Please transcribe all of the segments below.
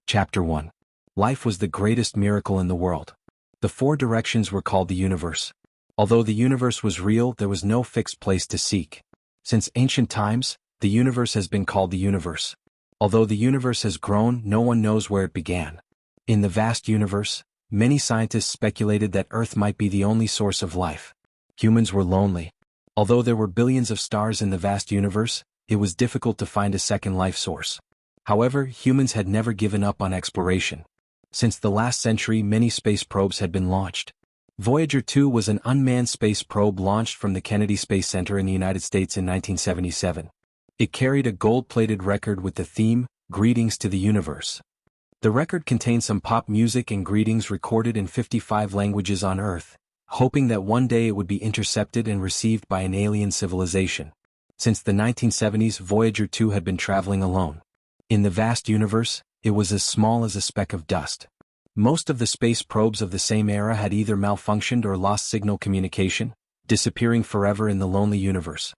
Chapter 1. Life was the greatest miracle in the world. The four directions were called the universe. Although the universe was real, there was no fixed place to seek. Since ancient times, the universe has been called the universe. Although the universe has grown, no one knows where it began. In the vast universe, many scientists speculated that Earth might be the only source of life. Humans were lonely. Although there were billions of stars in the vast universe, it was difficult to find a second life source. However, humans had never given up on exploration. Since the last century, many space probes had been launched. Voyager 2 was an unmanned space probe launched from the Kennedy Space Center in the United States in 1977. It carried a gold-plated record with the theme, Greetings to the Universe. The record contained some pop music and greetings recorded in 55 languages on Earth, hoping that one day it would be intercepted and received by an alien civilization. Since the 1970s, Voyager 2 had been traveling alone. In the vast universe, it was as small as a speck of dust. Most of the space probes of the same era had either malfunctioned or lost signal communication, disappearing forever in the lonely universe.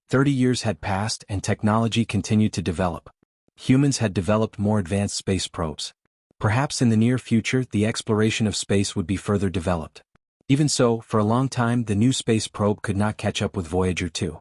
30 years had passed and technology continued to develop. Humans had developed more advanced space probes. Perhaps in the near future, the exploration of space would be further developed. Even so, for a long time, the new space probe could not catch up with Voyager 2.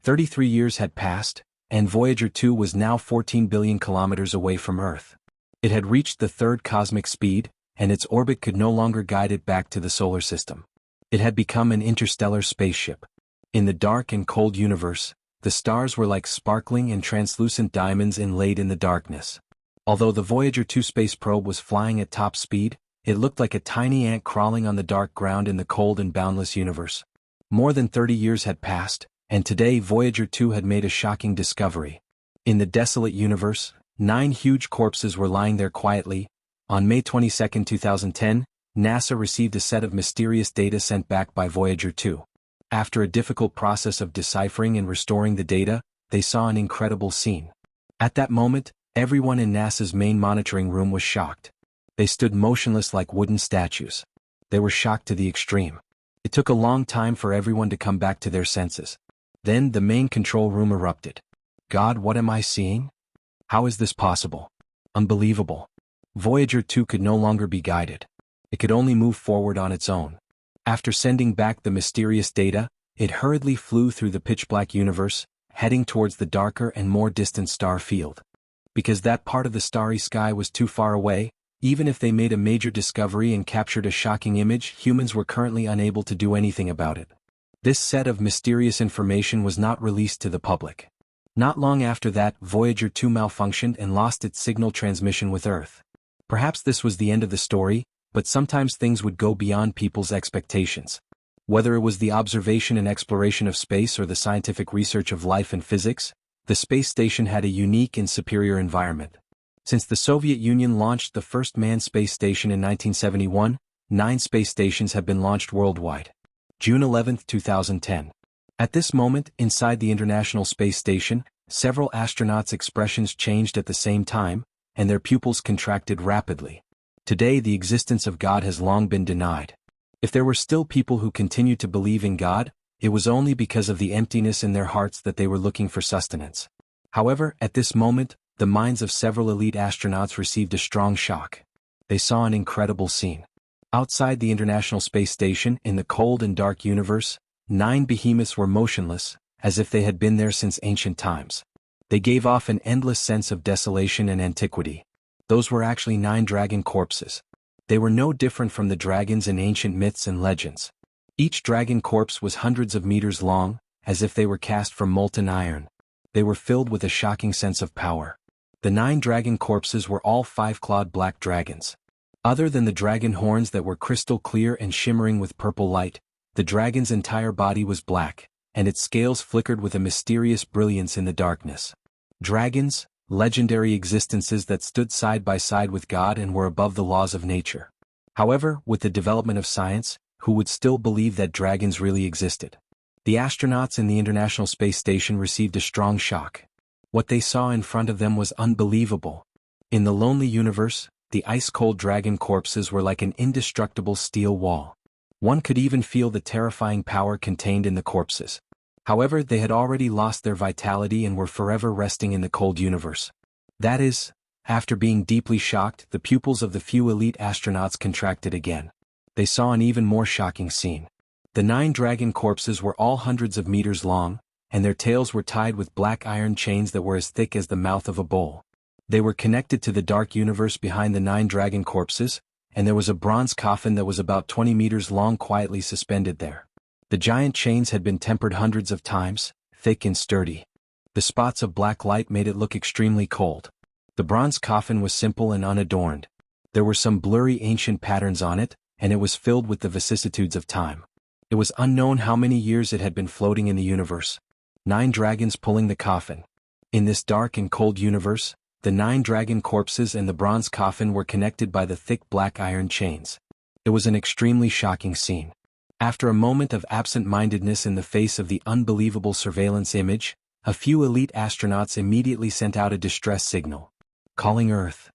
33 years had passed, and Voyager 2 was now 14 billion kilometers away from Earth. It had reached the third cosmic speed, and its orbit could no longer guide it back to the solar system. It had become an interstellar spaceship. In the dark and cold universe, the stars were like sparkling and translucent diamonds inlaid in the darkness. Although the Voyager 2 space probe was flying at top speed, it looked like a tiny ant crawling on the dark ground in the cold and boundless universe. More than 30 years had passed, and today Voyager 2 had made a shocking discovery. In the desolate universe, 9 huge corpses were lying there quietly. On May 22, 2010, NASA received a set of mysterious data sent back by Voyager 2. After a difficult process of deciphering and restoring the data, they saw an incredible scene. At that moment, everyone in NASA's main monitoring room was shocked. They stood motionless like wooden statues. They were shocked to the extreme. It took a long time for everyone to come back to their senses. Then the main control room erupted. God, what am I seeing? How is this possible? Unbelievable. Voyager 2 could no longer be guided. It could only move forward on its own. After sending back the mysterious data, it hurriedly flew through the pitch-black universe, heading towards the darker and more distant star field. Because that part of the starry sky was too far away, even if they made a major discovery and captured a shocking image, humans were currently unable to do anything about it. This set of mysterious information was not released to the public. Not long after that, Voyager 2 malfunctioned and lost its signal transmission with Earth. Perhaps this was the end of the story, but sometimes things would go beyond people's expectations. Whether it was the observation and exploration of space or the scientific research of life and physics, the space station had a unique and superior environment. Since the Soviet Union launched the first manned space station in 1971, 9 space stations have been launched worldwide. June 11, 2010. At this moment, inside the International Space Station, several astronauts' expressions changed at the same time, and their pupils contracted rapidly. Today, the existence of God has long been denied. If there were still people who continued to believe in God, it was only because of the emptiness in their hearts that they were looking for sustenance. However, at this moment, the minds of several elite astronauts received a strong shock. They saw an incredible scene. Outside the International Space Station, in the cold and dark universe, 9 behemoths were motionless, as if they had been there since ancient times. They gave off an endless sense of desolation and antiquity. Those were actually 9 dragon corpses. They were no different from the dragons in ancient myths and legends. Each dragon corpse was hundreds of meters long, as if they were cast from molten iron. They were filled with a shocking sense of power. The 9 dragon corpses were all 5-clawed black dragons. Other than the dragon horns that were crystal clear and shimmering with purple light, the dragon's entire body was black, and its scales flickered with a mysterious brilliance in the darkness. Dragons, legendary existences that stood side by side with God and were above the laws of nature. However, with the development of science, who would still believe that dragons really existed? The astronauts in the International Space Station received a strong shock. What they saw in front of them was unbelievable. In the lonely universe, the ice-cold dragon corpses were like an indestructible steel wall. One could even feel the terrifying power contained in the corpses. However, they had already lost their vitality and were forever resting in the cold universe. That is, After being deeply shocked, the pupils of the few elite astronauts contracted again. They saw an even more shocking scene. The 9 dragon corpses were all hundreds of meters long, and their tails were tied with black iron chains that were as thick as the mouth of a bowl. They were connected to the dark universe behind the 9 dragon corpses, and there was a bronze coffin that was about 20 meters long quietly suspended there. The giant chains had been tempered hundreds of times, thick and sturdy. The spots of black light made it look extremely cold. The bronze coffin was simple and unadorned. There were some blurry ancient patterns on it, and it was filled with the vicissitudes of time. It was unknown how many years it had been floating in the universe. 9 dragons pulling the coffin. In this dark and cold universe, the 9 dragon corpses and the bronze coffin were connected by the thick black iron chains. It was an extremely shocking scene. After a moment of absent-mindedness in the face of the unbelievable surveillance image, a few elite astronauts immediately sent out a distress signal. Calling Earth.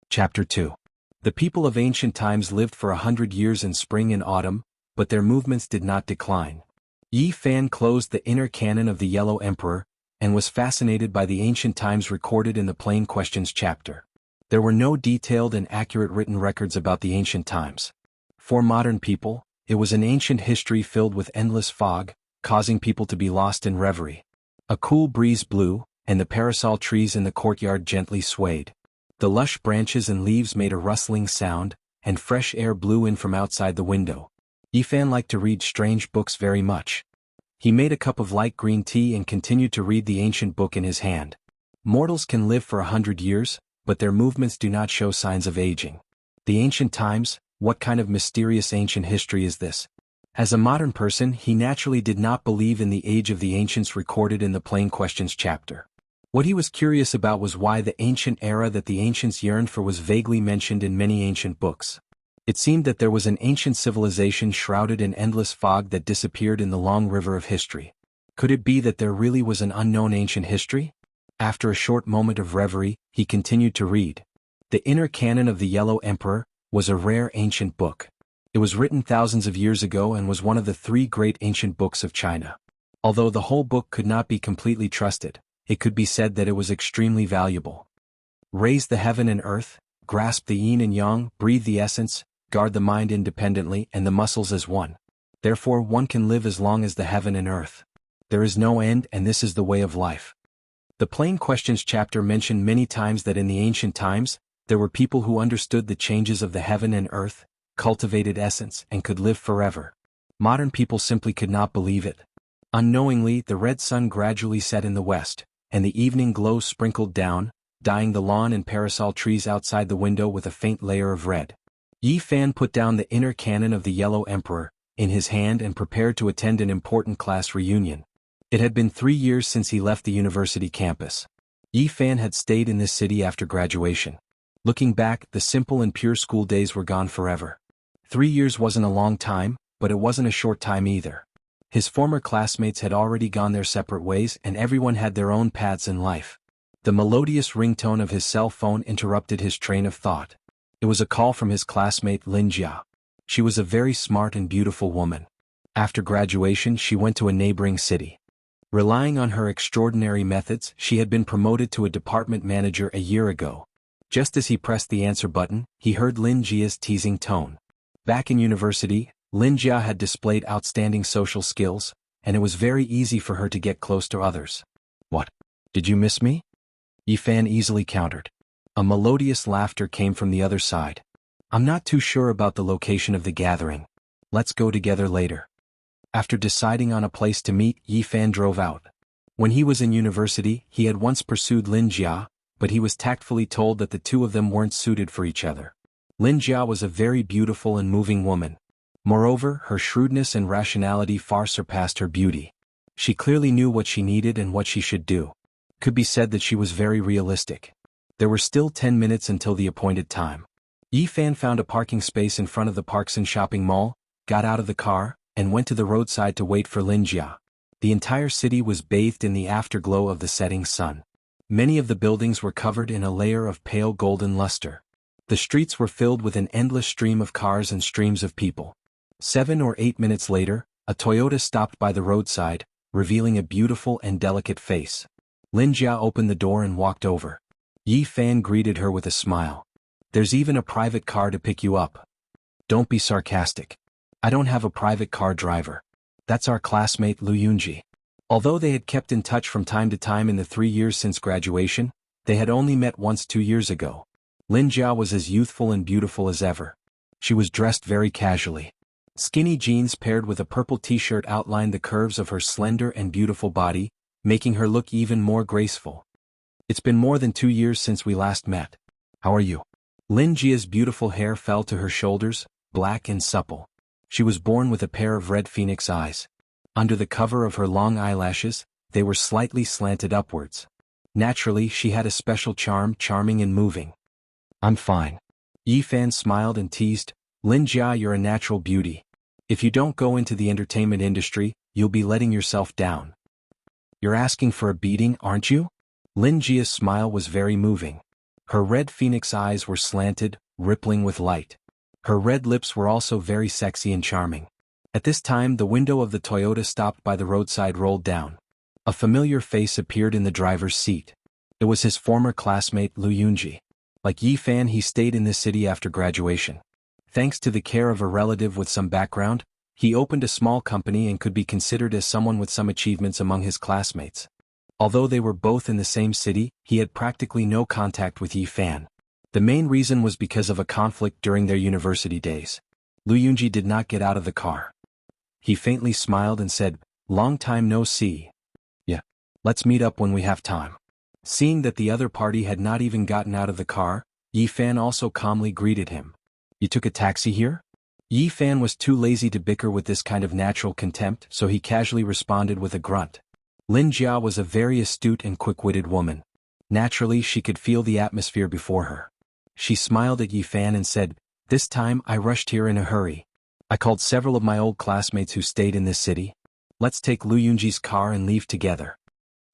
Chapter 2. The people of ancient times lived for 100 years in spring and autumn, but their movements did not decline. Yi Fan closed the inner canon of the Yellow Emperor, and was fascinated by the ancient times recorded in the Plain Questions chapter. There were no detailed and accurate written records about the ancient times. For modern people, it was an ancient history filled with endless fog, causing people to be lost in reverie. A cool breeze blew, and the parasol trees in the courtyard gently swayed. The lush branches and leaves made a rustling sound, and fresh air blew in from outside the window. Yifan liked to read strange books very much. He made a cup of light green tea and continued to read the ancient book in his hand. Mortals can live for 100 years, but their movements do not show signs of aging. The ancient times, what kind of mysterious ancient history is this? As a modern person, he naturally did not believe in the age of the ancients recorded in the Plain Questions chapter. What he was curious about was why the ancient era that the ancients yearned for was vaguely mentioned in many ancient books. It seemed that there was an ancient civilization shrouded in endless fog that disappeared in the long river of history. Could it be that there really was an unknown ancient history? After a short moment of reverie, he continued to read. The Inner Canon of the Yellow Emperor was a rare ancient book. It was written thousands of years ago and was one of the 3 great ancient books of China. Although the whole book could not be completely trusted, it could be said that it was extremely valuable. Raise the heaven and earth, grasp the yin and yang, breathe the essence, guard the mind independently and the muscles as one. Therefore one can live as long as the heaven and earth. There is no end, and this is the way of life. The Plain Questions chapter mentioned many times that in the ancient times, there were people who understood the changes of the heaven and earth, cultivated essence, and could live forever. Modern people simply could not believe it. Unknowingly, the red sun gradually set in the west, and the evening glow sprinkled down, dyeing the lawn and parasol trees outside the window with a faint layer of red. Yi Fan put down the Inner Canon of the Yellow Emperor in his hand and prepared to attend an important class reunion. It had been 3 years since he left the university campus. Yi Fan had stayed in this city after graduation. Looking back, the simple and pure school days were gone forever. 3 years wasn't a long time, but it wasn't a short time either. His former classmates had already gone their separate ways and everyone had their own paths in life. The melodious ringtone of his cell phone interrupted his train of thought. It was a call from his classmate Xianxia. She was a very smart and beautiful woman. After graduation, she went to a neighboring city. Relying on her extraordinary methods, she had been promoted to a department manager a year ago. Just as he pressed the answer button, he heard Xianxia's teasing tone. Back in university, Xianxia had displayed outstanding social skills, and it was very easy for her to get close to others. "What? Did you miss me?" Yifan easily countered. A melodious laughter came from the other side. "I'm not too sure about the location of the gathering. Let's go together later." After deciding on a place to meet, Yifan drove out. When he was in university, he had once pursued Xianxia, but he was tactfully told that the two of them weren't suited for each other. Xianxia was a very beautiful and moving woman. Moreover, her shrewdness and rationality far surpassed her beauty. She clearly knew what she needed and what she should do. Could be said that she was very realistic. There were still 10 minutes until the appointed time. Yifan found a parking space in front of the Parkson shopping mall, got out of the car, and went to the roadside to wait for Xianxia. The entire city was bathed in the afterglow of the setting sun. Many of the buildings were covered in a layer of pale golden luster. The streets were filled with an endless stream of cars and streams of people. 7 or 8 minutes later, a Toyota stopped by the roadside, revealing a beautiful and delicate face. Xianxia opened the door and walked over. Yi Fan greeted her with a smile. There's even a private car to pick you up. Don't be sarcastic. I don't have a private car driver. That's our classmate Lu Yunji. Although they had kept in touch from time to time in the 3 years since graduation, they had only met once 2 years ago. Lin Jia was as youthful and beautiful as ever. She was dressed very casually. Skinny jeans paired with a purple t-shirt outlined the curves of her slender and beautiful body, making her look even more graceful. It's been more than 2 years since we last met. How are you? Lin Jia's beautiful hair fell to her shoulders, black and supple. She was born with a pair of red phoenix eyes. Under the cover of her long eyelashes, they were slightly slanted upwards. Naturally, she had a special charm, charming and moving. I'm fine. Yi Fan smiled and teased, Lin Jia, you're a natural beauty. If you don't go into the entertainment industry, you'll be letting yourself down. You're asking for a beating, aren't you? Lin Jia's smile was very moving. Her red phoenix eyes were slanted, rippling with light. Her red lips were also very sexy and charming. At this time, the window of the Toyota stopped by the roadside rolled down. A familiar face appeared in the driver's seat. It was his former classmate Lu Yunji. Like Yi Fan, he stayed in this city after graduation. Thanks to the care of a relative with some background, he opened a small company and could be considered as someone with some achievements among his classmates. Although they were both in the same city, he had practically no contact with Yi Fan. The main reason was because of a conflict during their university days. Lu Yunji did not get out of the car. He faintly smiled and said, long time no see. Yeah. Let's meet up when we have time. Seeing that the other party had not even gotten out of the car, Yi Fan also calmly greeted him. You took a taxi here? Yi Fan was too lazy to bicker with this kind of natural contempt, so he casually responded with a grunt. Lin Jia was a very astute and quick-witted woman. Naturally, she could feel the atmosphere before her. She smiled at Yi Fan and said, this time I rushed here in a hurry. I called several of my old classmates who stayed in this city. Let's take Lu Yunji's car and leave together.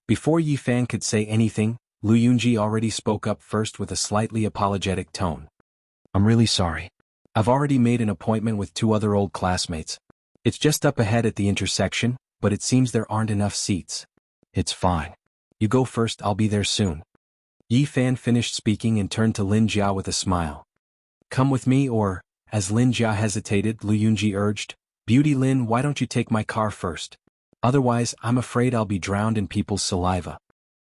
Before Yi Fan could say anything, Lu Yunji already spoke up first with a slightly apologetic tone. I'm really sorry. I've already made an appointment with 2 other old classmates. It's just up ahead at the intersection, but it seems there aren't enough seats. It's fine. You go first, I'll be there soon. Yi Fan finished speaking and turned to Lin Jia with a smile. Come with me or, as Lin Jia hesitated, Lu Yunji urged, Beauty Lin, why don't you take my car first? Otherwise, I'm afraid I'll be drowned in people's saliva.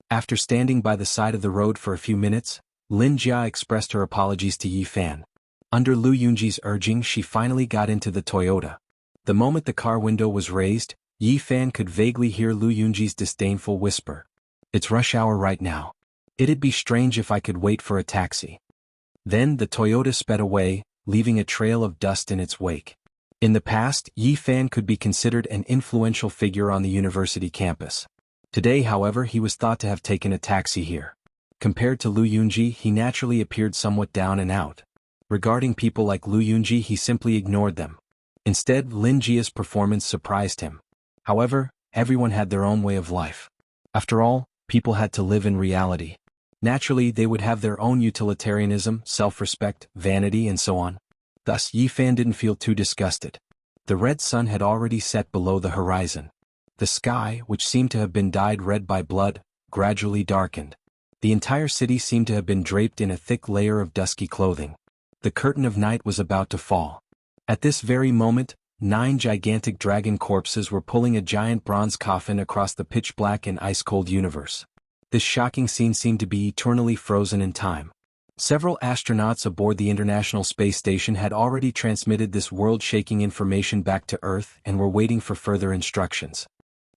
After standing by the side of the road for a few minutes, Lin Jia expressed her apologies to Yi Fan. Under Lu Yunji's urging, she finally got into the Toyota. The moment the car window was raised, Yi Fan could vaguely hear Lu Yunji's disdainful whisper. It's rush hour right now. It'd be strange if I could wait for a taxi. Then the Toyota sped away, leaving a trail of dust in its wake. In the past, Yi Fan could be considered an influential figure on the university campus. Today, however, he was thought to have taken a taxi here. Compared to Lu Yunji, he naturally appeared somewhat down and out. Regarding people like Lu Yunji, he simply ignored them. Instead, Lin Jia's performance surprised him. However, everyone had their own way of life. After all, people had to live in reality. Naturally, they would have their own utilitarianism, self-respect, vanity, and so on. Thus, Yi Fan didn't feel too disgusted. The red sun had already set below the horizon. The sky, which seemed to have been dyed red by blood, gradually darkened. The entire city seemed to have been draped in a thick layer of dusky clothing. The curtain of night was about to fall. At this very moment, 9 gigantic dragon corpses were pulling a giant bronze coffin across the pitch-black and ice-cold universe. This shocking scene seemed to be eternally frozen in time. Several astronauts aboard the International Space Station had already transmitted this world-shaking information back to Earth and were waiting for further instructions.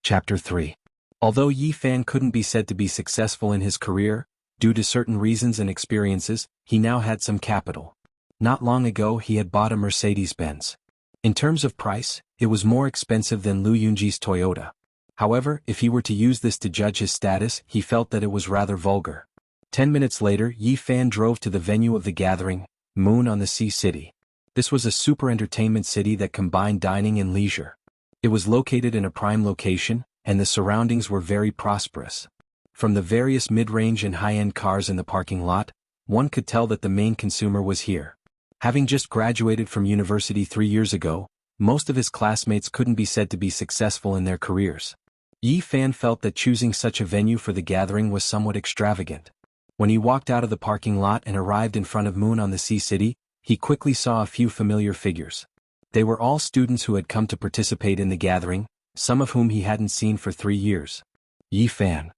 Chapter 3. Although Yi Fan couldn't be said to be successful in his career, due to certain reasons and experiences, he now had some capital. Not long ago he had bought a Mercedes-Benz. In terms of price, it was more expensive than Lu Yunji's Toyota. However, if he were to use this to judge his status, he felt that it was rather vulgar. 10 minutes later, Yi Fan drove to the venue of the gathering, Moon on the Sea City. This was a super entertainment city that combined dining and leisure. It was located in a prime location, and the surroundings were very prosperous. From the various mid-range and high-end cars in the parking lot, one could tell that the main consumer was here. Having just graduated from university 3 years ago, most of his classmates couldn't be said to be successful in their careers. Yi Fan felt that choosing such a venue for the gathering was somewhat extravagant. When he walked out of the parking lot and arrived in front of Moon on the Sea City, he quickly saw a few familiar figures. They were all students who had come to participate in the gathering, some of whom he hadn't seen for 3 years. Yi Fan.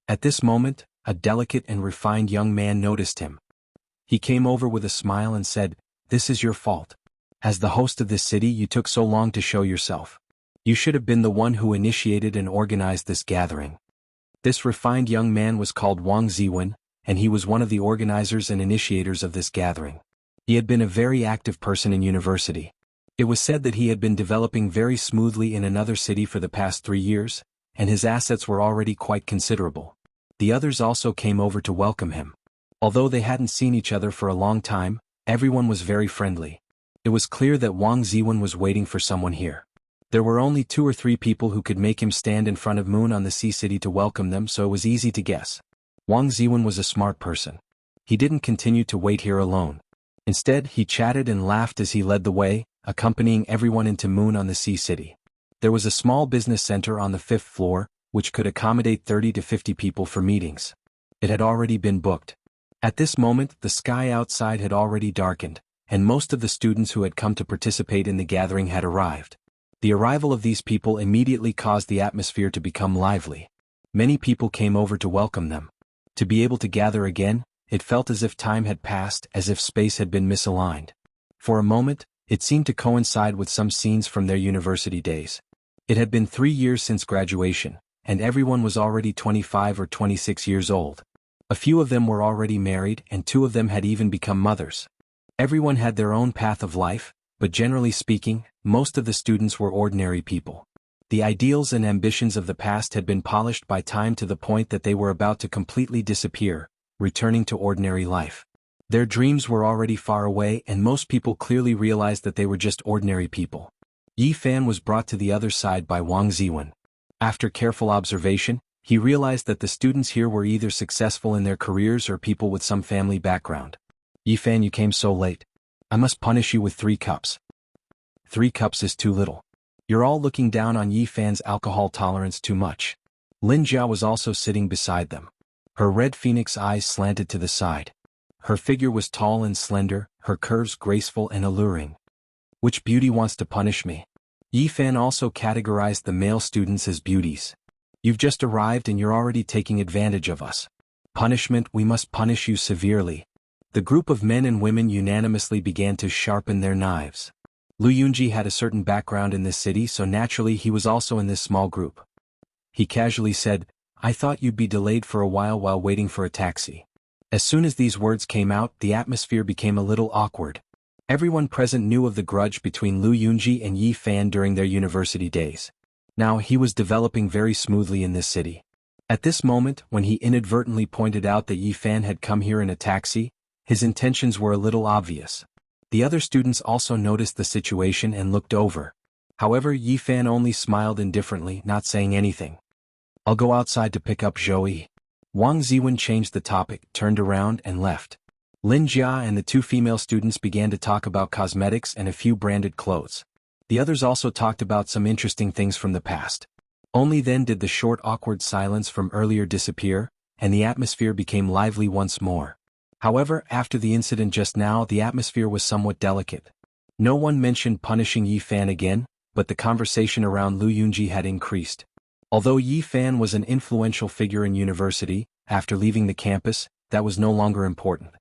At this moment, a delicate and refined young man noticed him. He came over with a smile and said, "This is your fault. As the host of this city, you took so long to show yourself. You should have been the one who initiated and organized this gathering." This refined young man was called Wang Ziwen, and he was one of the organizers and initiators of this gathering. He had been a very active person in university. It was said that he had been developing very smoothly in another city for the past 3 years, and his assets were already quite considerable. The others also came over to welcome him. Although they hadn't seen each other for a long time, everyone was very friendly. It was clear that Wang Ziwen was waiting for someone here. There were only 2 or 3 people who could make him stand in front of Moon on the Sea City to welcome them, so it was easy to guess. Wang Ziwen was a smart person. He didn't continue to wait here alone. Instead, he chatted and laughed as he led the way, accompanying everyone into Moon on the Sea City. There was a small business center on the 5th floor, which could accommodate 30 to 50 people for meetings. It had already been booked. At this moment, the sky outside had already darkened, and most of the students who had come to participate in the gathering had arrived. The arrival of these people immediately caused the atmosphere to become lively. Many people came over to welcome them. To be able to gather again, it felt as if time had passed, as if space had been misaligned. For a moment, it seemed to coincide with some scenes from their university days. It had been 3 years since graduation, and everyone was already 25 or 26 years old. A few of them were already married, and 2 of them had even become mothers. Everyone had their own path of life, but generally speaking, most of the students were ordinary people. The ideals and ambitions of the past had been polished by time to the point that they were about to completely disappear, returning to ordinary life. Their dreams were already far away, and most people clearly realized that they were just ordinary people. Yi Fan was brought to the other side by Wang Ziwen. After careful observation, he realized that the students here were either successful in their careers or people with some family background. "Yi Fan, you came so late. I must punish you with 3 cups. 3 cups is too little. You're all looking down on Yi Fan's alcohol tolerance too much." Lin Jia was also sitting beside them. Her red phoenix eyes slanted to the side. Her figure was tall and slender, her curves graceful and alluring. "Which beauty wants to punish me?" Yi Fan also categorized the male students as beauties. "You've just arrived and you're already taking advantage of us. Punishment, we must punish you severely." The group of men and women unanimously began to sharpen their knives. Lu Yunji had a certain background in this city, so naturally he was also in this small group. He casually said, "I thought you'd be delayed for a while waiting for a taxi." As soon as these words came out, the atmosphere became a little awkward. Everyone present knew of the grudge between Lu Yunji and Yi Fan during their university days. Now he was developing very smoothly in this city. At this moment, when he inadvertently pointed out that Yi Fan had come here in a taxi, his intentions were a little obvious. The other students also noticed the situation and looked over. However, Yi Fan only smiled indifferently, not saying anything. "I'll go outside to pick up Zhou." Wang Ziwen changed the topic, turned around and left. Lin Jia and the 2 female students began to talk about cosmetics and a few branded clothes. The others also talked about some interesting things from the past. Only then did the short awkward silence from earlier disappear, and the atmosphere became lively once more. However, after the incident just now, the atmosphere was somewhat delicate. No one mentioned punishing Yi Fan again, but the conversation around Lu Yunji had increased. Although Yi Fan was an influential figure in university, after leaving the campus, that was no longer important.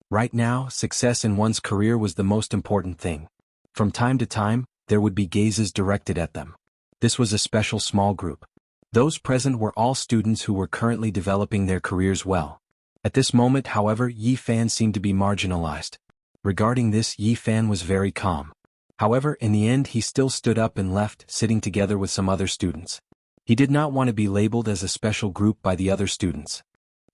Right now, success in one's career was the most important thing. From time to time, there would be gazes directed at them. This was a special small group. Those present were all students who were currently developing their careers well. At this moment, however, Yi Fan seemed to be marginalized. Regarding this, Yi Fan was very calm. However, in the end he still stood up and left, sitting together with some other students. He did not want to be labeled as a special group by the other students.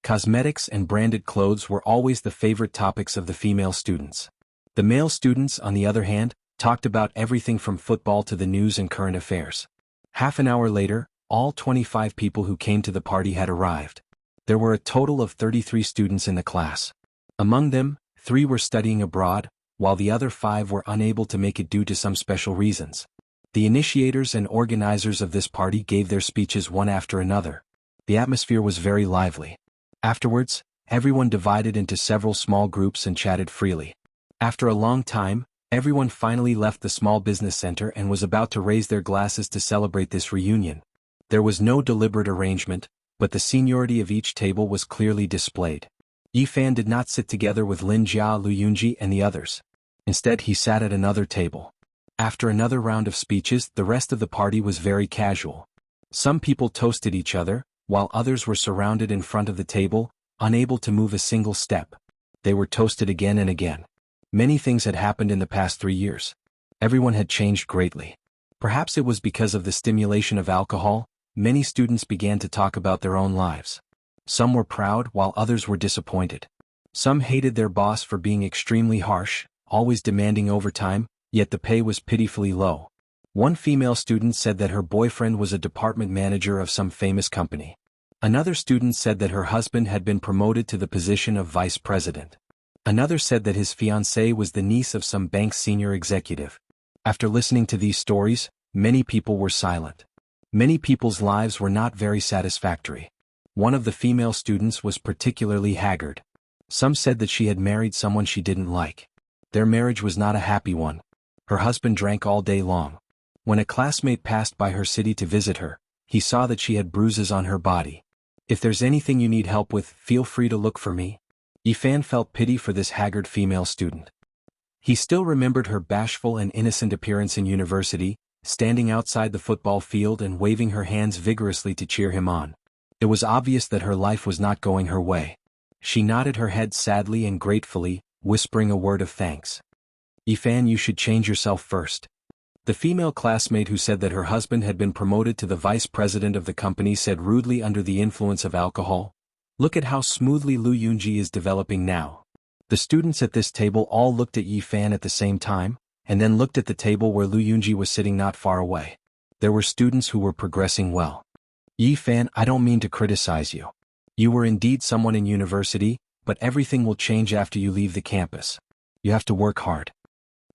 Cosmetics and branded clothes were always the favorite topics of the female students. The male students, on the other hand, talked about everything from football to the news and current affairs. Half an hour later, all 25 people who came to the party had arrived. There were a total of 33 students in the class. Among them, 3 were studying abroad, while the other 5 were unable to make it due to some special reasons. The initiators and organizers of this party gave their speeches one after another. The atmosphere was very lively. Afterwards, everyone divided into several small groups and chatted freely. After a long time, everyone finally left the small business center and was about to raise their glasses to celebrate this reunion. There was no deliberate arrangement, but the seniority of each table was clearly displayed. Yifan did not sit together with Lin Jia, Lu Yunji and the others. Instead he sat at another table. After another round of speeches, the rest of the party was very casual. Some people toasted each other, while others were surrounded in front of the table, unable to move a single step. They were toasted again and again. Many things had happened in the past 3 years. Everyone had changed greatly. Perhaps it was because of the stimulation of alcohol. Many students began to talk about their own lives. Some were proud while others were disappointed. Some hated their boss for being extremely harsh, always demanding overtime, yet the pay was pitifully low. One female student said that her boyfriend was a department manager of some famous company. Another student said that her husband had been promoted to the position of vice president. Another said that his fiancée was the niece of some bank's senior executive. After listening to these stories, many people were silent. Many people's lives were not very satisfactory. One of the female students was particularly haggard. Some said that she had married someone she didn't like. Their marriage was not a happy one. Her husband drank all day long. When a classmate passed by her city to visit her, he saw that she had bruises on her body. If there's anything you need help with, feel free to look for me. Yifan felt pity for this haggard female student. He still remembered her bashful and innocent appearance in university, standing outside the football field and waving her hands vigorously to cheer him on. It was obvious that her life was not going her way. She nodded her head sadly and gratefully, whispering a word of thanks. Yifan, you should change yourself first. The female classmate who said that her husband had been promoted to the vice president of the company said rudely under the influence of alcohol. Look at how smoothly Lu Yunji is developing now. The students at this table all looked at Yifan at the same time, and then looked at the table where Lu Yunji was sitting not far away. There were students who were progressing well. Yifan, I don't mean to criticize you. You were indeed someone in university, but everything will change after you leave the campus. You have to work hard.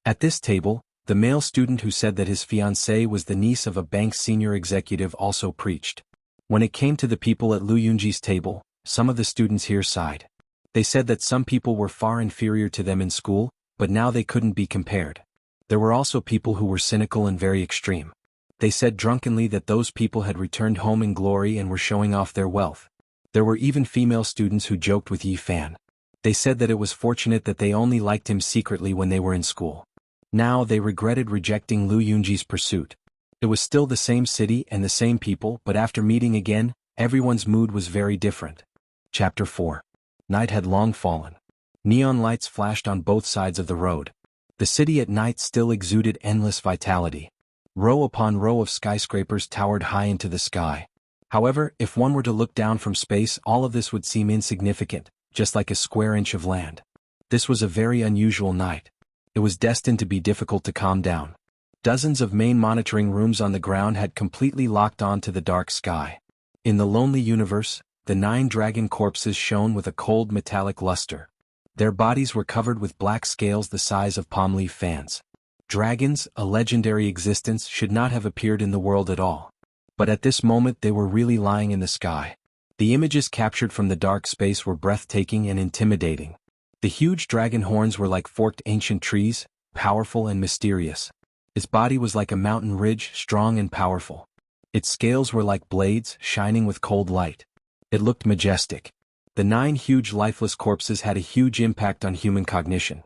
At this table, the male student who said that his fiancée was the niece of a bank's senior executive also preached. When it came to the people at Lu Yunji's table, some of the students here sighed. They said that some people were far inferior to them in school, but now they couldn't be compared. There were also people who were cynical and very extreme. They said drunkenly that those people had returned home in glory and were showing off their wealth. There were even female students who joked with Yifan. They said that it was fortunate that they only liked him secretly when they were in school. Now they regretted rejecting Lu Yunji's pursuit. It was still the same city and the same people, but after meeting again, everyone's mood was very different. Chapter 4. Night had long fallen. Neon lights flashed on both sides of the road. The city at night still exuded endless vitality. Row upon row of skyscrapers towered high into the sky. However, if one were to look down from space, all of this would seem insignificant, just like a square inch of land. This was a very unusual night. It was destined to be difficult to calm down. Dozens of main monitoring rooms on the ground had completely locked on to the dark sky. In the lonely universe, the 9 dragon corpses shone with a cold metallic luster. Their bodies were covered with black scales the size of palm leaf fans. Dragons, a legendary existence, should not have appeared in the world at all. But at this moment they were really lying in the sky. The images captured from the dark space were breathtaking and intimidating. The huge dragon horns were like forked ancient trees, powerful and mysterious. Its body was like a mountain ridge, strong and powerful. Its scales were like blades, shining with cold light. It looked majestic. The 9 huge lifeless corpses had a huge impact on human cognition.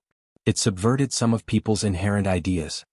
It subverted some of people's inherent ideas.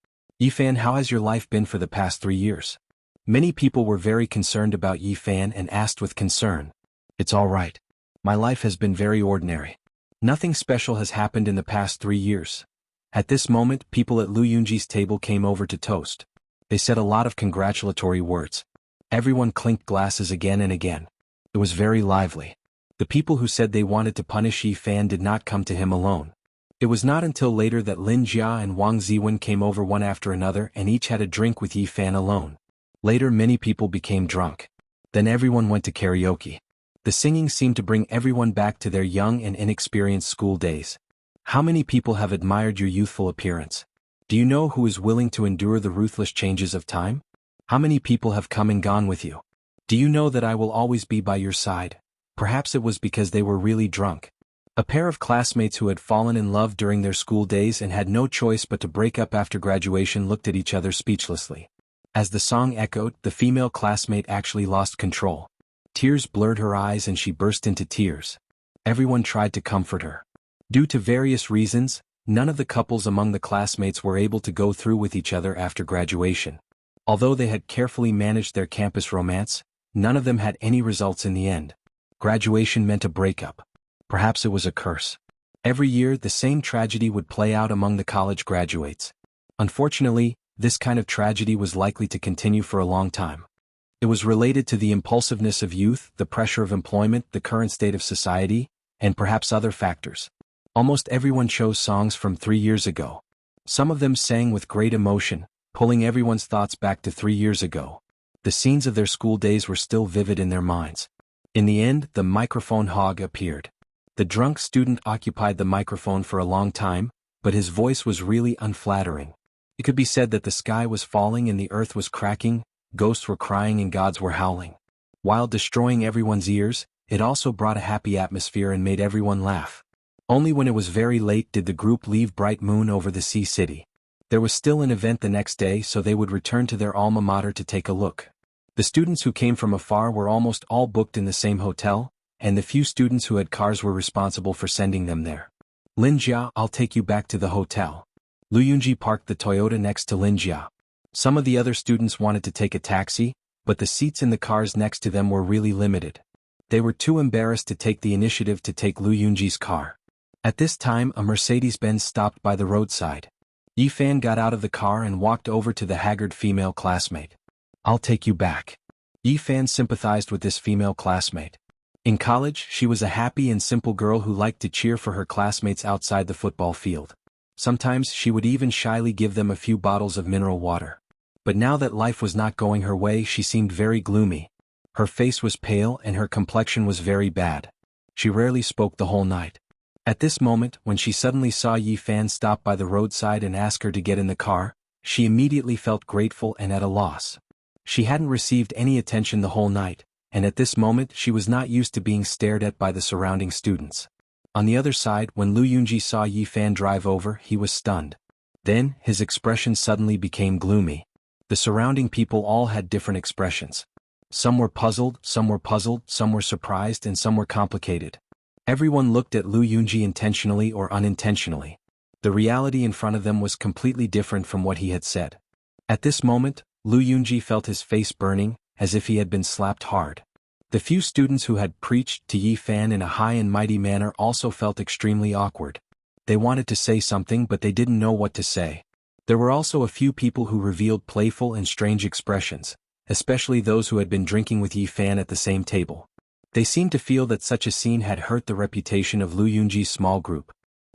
Yifan, how has your life been for the past 3 years? Many people were very concerned about Yifan and asked with concern. It's all right. My life has been very ordinary. Nothing special has happened in the past 3 years. At this moment, people at Lu Yunji's table came over to toast. They said a lot of congratulatory words. Everyone clinked glasses again and again. It was very lively. The people who said they wanted to punish Yifan did not come to him alone. It was not until later that Lin Jia and Wang Ziwen came over one after another and each had a drink with Yifan alone. Later many people became drunk. Then everyone went to karaoke. The singing seemed to bring everyone back to their young and inexperienced school days. How many people have admired your youthful appearance? Do you know who is willing to endure the ruthless changes of time? How many people have come and gone with you? Do you know that I will always be by your side? Perhaps it was because they were really drunk. A pair of classmates who had fallen in love during their school days and had no choice but to break up after graduation looked at each other speechlessly. As the song echoed, the female classmate actually lost control. Tears blurred her eyes and she burst into tears. Everyone tried to comfort her. Due to various reasons, none of the couples among the classmates were able to go through with each other after graduation. Although they had carefully managed their campus romance, none of them had any results in the end. Graduation meant a breakup. Perhaps it was a curse. Every year the same tragedy would play out among the college graduates. Unfortunately, this kind of tragedy was likely to continue for a long time. It was related to the impulsiveness of youth, the pressure of employment, the current state of society, and perhaps other factors. Almost everyone chose songs from 3 years ago. Some of them sang with great emotion, pulling everyone's thoughts back to 3 years ago. The scenes of their school days were still vivid in their minds. In the end, the microphone hog appeared. The drunk student occupied the microphone for a long time, but his voice was really unflattering. It could be said that the sky was falling and the earth was cracking, ghosts were crying and gods were howling. While destroying everyone's ears, it also brought a happy atmosphere and made everyone laugh. Only when it was very late did the group leave Bright Moon over the sea city. There was still an event the next day, so they would return to their alma mater to take a look. The students who came from afar were almost all booked in the same hotel, and the few students who had cars were responsible for sending them there. Linjia, I'll take you back to the hotel. Lu Yunji parked the Toyota next to Linjia. Some of the other students wanted to take a taxi, but the seats in the cars next to them were really limited. They were too embarrassed to take the initiative to take Lu Yunji's car. At this time a Mercedes-Benz stopped by the roadside. Yifan got out of the car and walked over to the haggard female classmate. I'll take you back. Yifan sympathized with this female classmate. In college, she was a happy and simple girl who liked to cheer for her classmates outside the football field. Sometimes she would even shyly give them a few bottles of mineral water. But now that life was not going her way, she seemed very gloomy. Her face was pale and her complexion was very bad. She rarely spoke the whole night. At this moment, when she suddenly saw Yifan stop by the roadside and ask her to get in the car, she immediately felt grateful and at a loss. She hadn't received any attention the whole night, and at this moment she was not used to being stared at by the surrounding students. On the other side, when Lu Yunji saw Yifan drive over, he was stunned. Then, his expression suddenly became gloomy. The surrounding people all had different expressions. Some were puzzled, some were surprised, and some were complicated. Everyone looked at Lu Yunji intentionally or unintentionally. The reality in front of them was completely different from what he had said. At this moment, Lu Yunji felt his face burning, as if he had been slapped hard. The few students who had preached to Yifan in a high and mighty manner also felt extremely awkward. They wanted to say something but they didn't know what to say. There were also a few people who revealed playful and strange expressions, especially those who had been drinking with Yifan at the same table. They seemed to feel that such a scene had hurt the reputation of Lu Yunji's small group.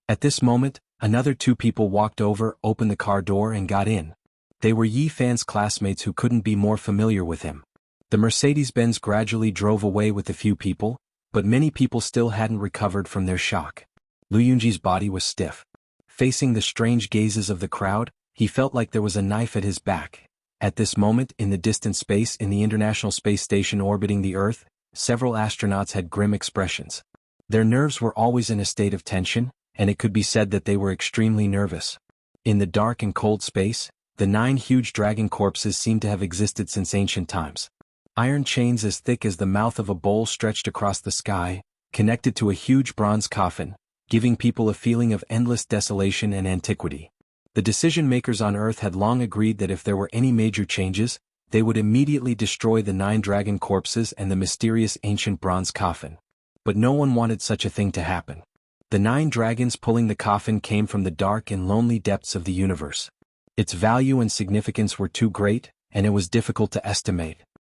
At this moment, another 2 people walked over, opened the car door and got in. They were Yifan's classmates who couldn't be more familiar with him. The Mercedes-Benz gradually drove away with a few people, but many people still hadn't recovered from their shock. Lu Yunji's body was stiff. Facing the strange gazes of the crowd, he felt like there was a knife at his back. At this moment, in the distant space in the International Space Station orbiting the Earth, several astronauts had grim expressions. Their nerves were always in a state of tension, and it could be said that they were extremely nervous. In the dark and cold space, the 9 huge dragon corpses seemed to have existed since ancient times. Iron chains as thick as the mouth of a bowl stretched across the sky, connected to a huge bronze coffin, giving people a feeling of endless desolation and antiquity. The decision-makers on Earth had long agreed that if there were any major changes, they would immediately destroy the 9 dragon corpses and the mysterious ancient bronze coffin. But no one wanted such a thing to happen. The 9 dragons pulling the coffin came from the dark and lonely depths of the universe. Its value and significance were too great, and it was difficult to estimate.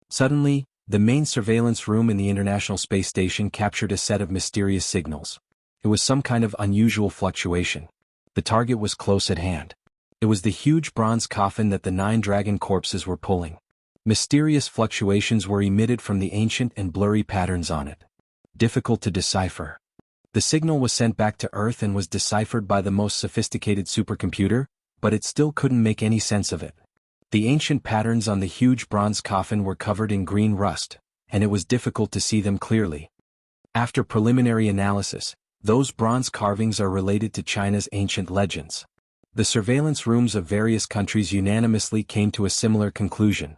Suddenly, the main surveillance room in the International Space Station captured a set of mysterious signals. It was some kind of unusual fluctuation. The target was close at hand. It was the huge bronze coffin that the 9 dragon corpses were pulling. Mysterious fluctuations were emitted from the ancient and blurry patterns on it. Difficult to decipher. The signal was sent back to Earth and was deciphered by the most sophisticated supercomputer, but it still couldn't make any sense of it. The ancient patterns on the huge bronze coffin were covered in green rust, and it was difficult to see them clearly. After preliminary analysis, those bronze carvings are related to China's ancient legends. The surveillance rooms of various countries unanimously came to a similar conclusion.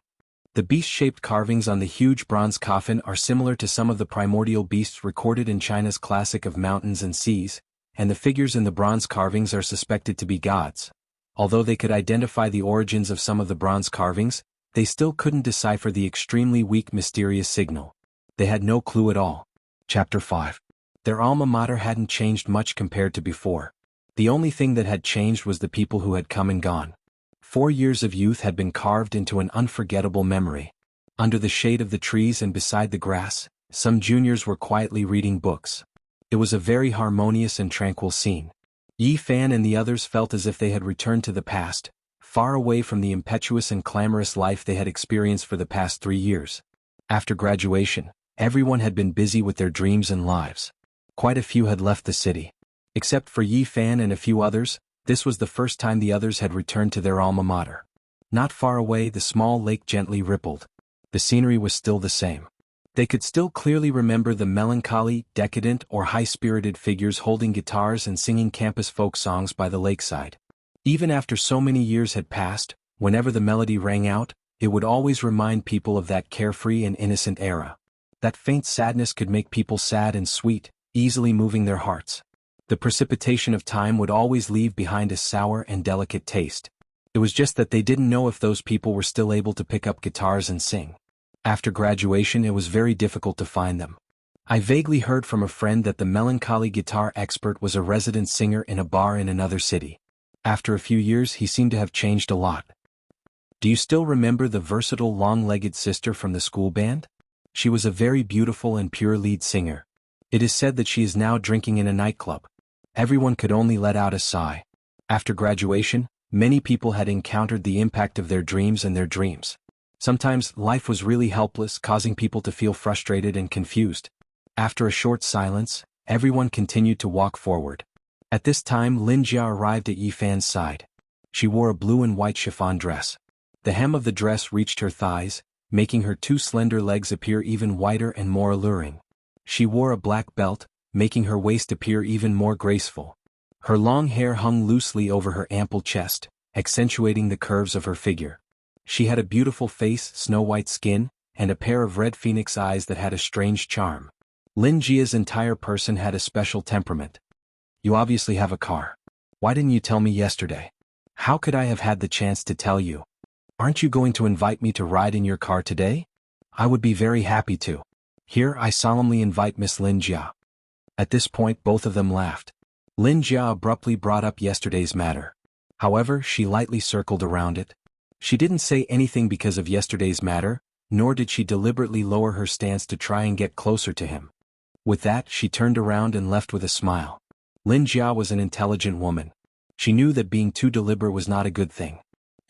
The beast-shaped carvings on the huge bronze coffin are similar to some of the primordial beasts recorded in China's classic of mountains and seas, and the figures in the bronze carvings are suspected to be gods. Although they could identify the origins of some of the bronze carvings, they still couldn't decipher the extremely weak mysterious signal. They had no clue at all. Chapter 5. Their alma mater hadn't changed much compared to before. The only thing that had changed was the people who had come and gone. 4 years of youth had been carved into an unforgettable memory. Under the shade of the trees and beside the grass, some juniors were quietly reading books. It was a very harmonious and tranquil scene. Yi Fan and the others felt as if they had returned to the past, far away from the impetuous and clamorous life they had experienced for the past 3 years. After graduation, everyone had been busy with their dreams and lives. Quite a few had left the city. Except for Yi Fan and a few others, this was the first time the others had returned to their alma mater. Not far away, the small lake gently rippled. The scenery was still the same. They could still clearly remember the melancholy, decadent, or high-spirited figures holding guitars and singing campus folk songs by the lakeside. Even after so many years had passed, whenever the melody rang out, it would always remind people of that carefree and innocent era. That faint sadness could make people sad and sweet, easily moving their hearts. The precipitation of time would always leave behind a sour and delicate taste. It was just that they didn't know if those people were still able to pick up guitars and sing. After graduation, it was very difficult to find them. I vaguely heard from a friend that the melancholy guitar expert was a resident singer in a bar in another city. After a few years, he seemed to have changed a lot. Do you still remember the versatile long-legged sister from the school band? She was a very beautiful and pure lead singer. It is said that she is now drinking in a nightclub. Everyone could only let out a sigh. After graduation, many people had encountered the impact of their dreams and their dreams. Sometimes, life was really helpless, causing people to feel frustrated and confused. After a short silence, everyone continued to walk forward. At this time, Lin Jia arrived at Yi Fan's side. She wore a blue and white chiffon dress. The hem of the dress reached her thighs, making her 2 slender legs appear even whiter and more alluring. She wore a black belt, making her waist appear even more graceful. Her long hair hung loosely over her ample chest, accentuating the curves of her figure. She had a beautiful face, snow-white skin, and a pair of red phoenix eyes that had a strange charm. Lin Jia's entire person had a special temperament. You obviously have a car. Why didn't you tell me yesterday? How could I have had the chance to tell you? Aren't you going to invite me to ride in your car today? I would be very happy to. Here I solemnly invite Miss Lin Jia. At this point both of them laughed. Lin Jia abruptly brought up yesterday's matter. However, she lightly circled around it. She didn't say anything because of yesterday's matter, nor did she deliberately lower her stance to try and get closer to him. With that, she turned around and left with a smile. Lin Jia was an intelligent woman. She knew that being too deliberate was not a good thing.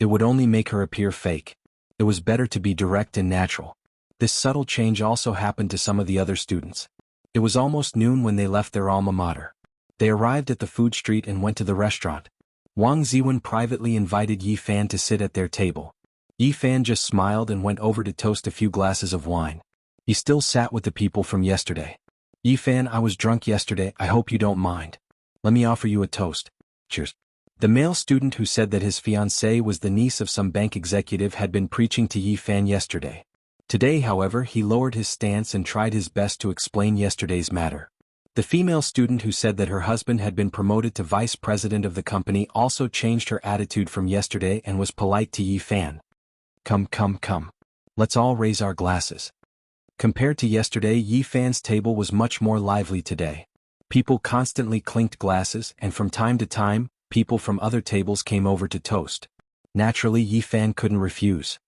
It would only make her appear fake. It was better to be direct and natural. This subtle change also happened to some of the other students. It was almost noon when they left their alma mater. They arrived at the food street and went to the restaurant. Wang Ziwen privately invited Yi Fan to sit at their table. Yi Fan just smiled and went over to toast a few glasses of wine. He still sat with the people from yesterday. Yi Fan, I was drunk yesterday, I hope you don't mind. Let me offer you a toast. Cheers. The male student who said that his fiancée was the niece of some bank executive had been preaching to Yi Fan yesterday. Today, however, he lowered his stance and tried his best to explain yesterday's matter. The female student who said that her husband had been promoted to vice president of the company also changed her attitude from yesterday and was polite to Yi Fan. Come. Let's all raise our glasses. Compared to yesterday, Yi Fan's table was much more lively today. People constantly clinked glasses, and from time to time, people from other tables came over to toast. Naturally, Yi Fan couldn't refuse.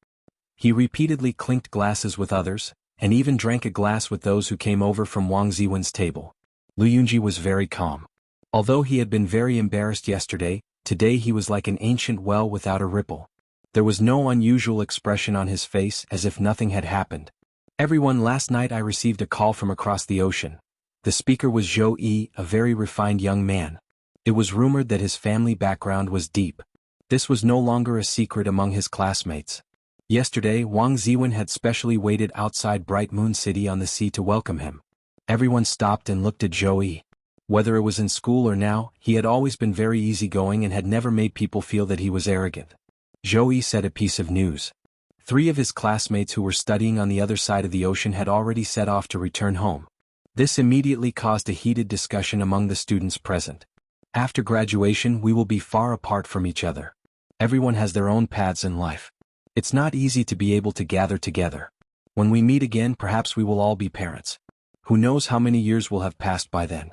He repeatedly clinked glasses with others, and even drank a glass with those who came over from Wang Ziwen's table. Lu Yunji was very calm. Although he had been very embarrassed yesterday, today he was like an ancient well without a ripple. There was no unusual expression on his face, as if nothing had happened. Everyone, last night I received a call from across the ocean. The speaker was Zhou Yi, a very refined young man. It was rumored that his family background was deep. This was no longer a secret among his classmates. Yesterday, Wang Ziwen had specially waited outside Bright Moon City on the sea to welcome him. Everyone stopped and looked at Zhou Yi. Whether it was in school or now, he had always been very easygoing and had never made people feel that he was arrogant. Zhou Yi said a piece of news. 3 of his classmates who were studying on the other side of the ocean had already set off to return home. This immediately caused a heated discussion among the students present. After graduation, we will be far apart from each other. Everyone has their own paths in life. It's not easy to be able to gather together. When we meet again, perhaps we will all be parents. Who knows how many years will have passed by then.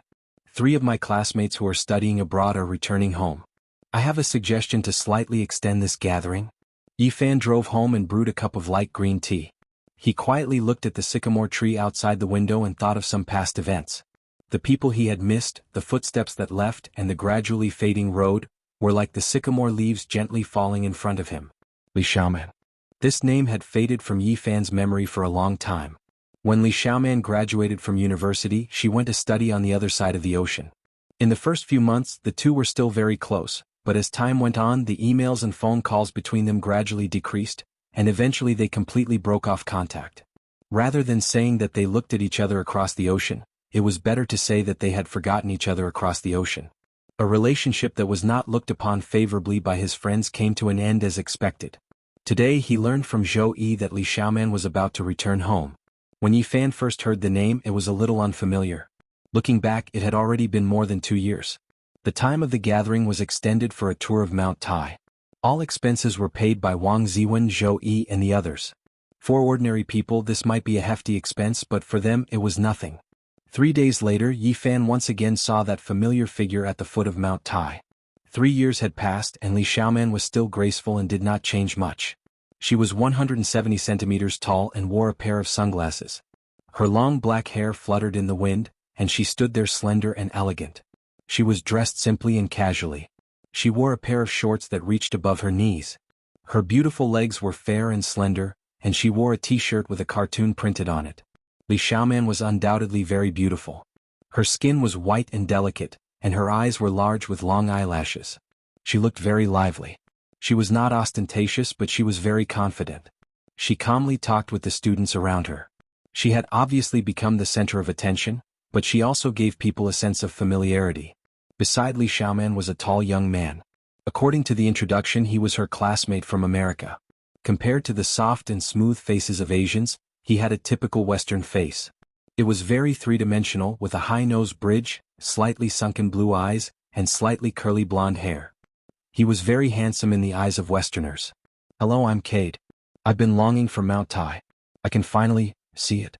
3 of my classmates who are studying abroad are returning home. I have a suggestion to slightly extend this gathering. Yifan drove home and brewed a cup of light green tea. He quietly looked at the sycamore tree outside the window and thought of some past events. The people he had missed, the footsteps that left, and the gradually fading road, were like the sycamore leaves gently falling in front of him. Li Xiaoman. This name had faded from Yifan's memory for a long time. When Li Xiaoman graduated from university, she went to study on the other side of the ocean. In the first few months, the two were still very close, but as time went on, the emails and phone calls between them gradually decreased, and eventually they completely broke off contact. Rather than saying that they looked at each other across the ocean, it was better to say that they had forgotten each other across the ocean. A relationship that was not looked upon favorably by his friends came to an end as expected. Today he learned from Zhou Yi that Li Xiaoman was about to return home. When Yifan first heard the name, it was a little unfamiliar. Looking back, it had already been more than 2 years. The time of the gathering was extended for a tour of Mount Tai. All expenses were paid by Wang Ziwen, Zhou Yi, and the others. For ordinary people, this might be a hefty expense, but for them it was nothing. 3 days later, Yifan once again saw that familiar figure at the foot of Mount Tai. 3 years had passed and Li Xiaoman was still graceful and did not change much. She was 170 centimeters tall and wore a pair of sunglasses. Her long black hair fluttered in the wind, and she stood there slender and elegant. She was dressed simply and casually. She wore a pair of shorts that reached above her knees. Her beautiful legs were fair and slender, and she wore a t-shirt with a cartoon printed on it. Li Xiaoman was undoubtedly very beautiful. Her skin was white and delicate, and her eyes were large with long eyelashes. She looked very lively. She was not ostentatious, but she was very confident. She calmly talked with the students around her. She had obviously become the center of attention, but she also gave people a sense of familiarity. Beside Li Xiaoman was a tall young man. According to the introduction, he was her classmate from America. Compared to the soft and smooth faces of Asians, he had a typical Western face. It was very three-dimensional, with a high nose bridge, slightly sunken blue eyes, and slightly curly blonde hair. He was very handsome in the eyes of Westerners. "Hello, I'm Cade. I've been longing for Mount Tai. I can finally see it."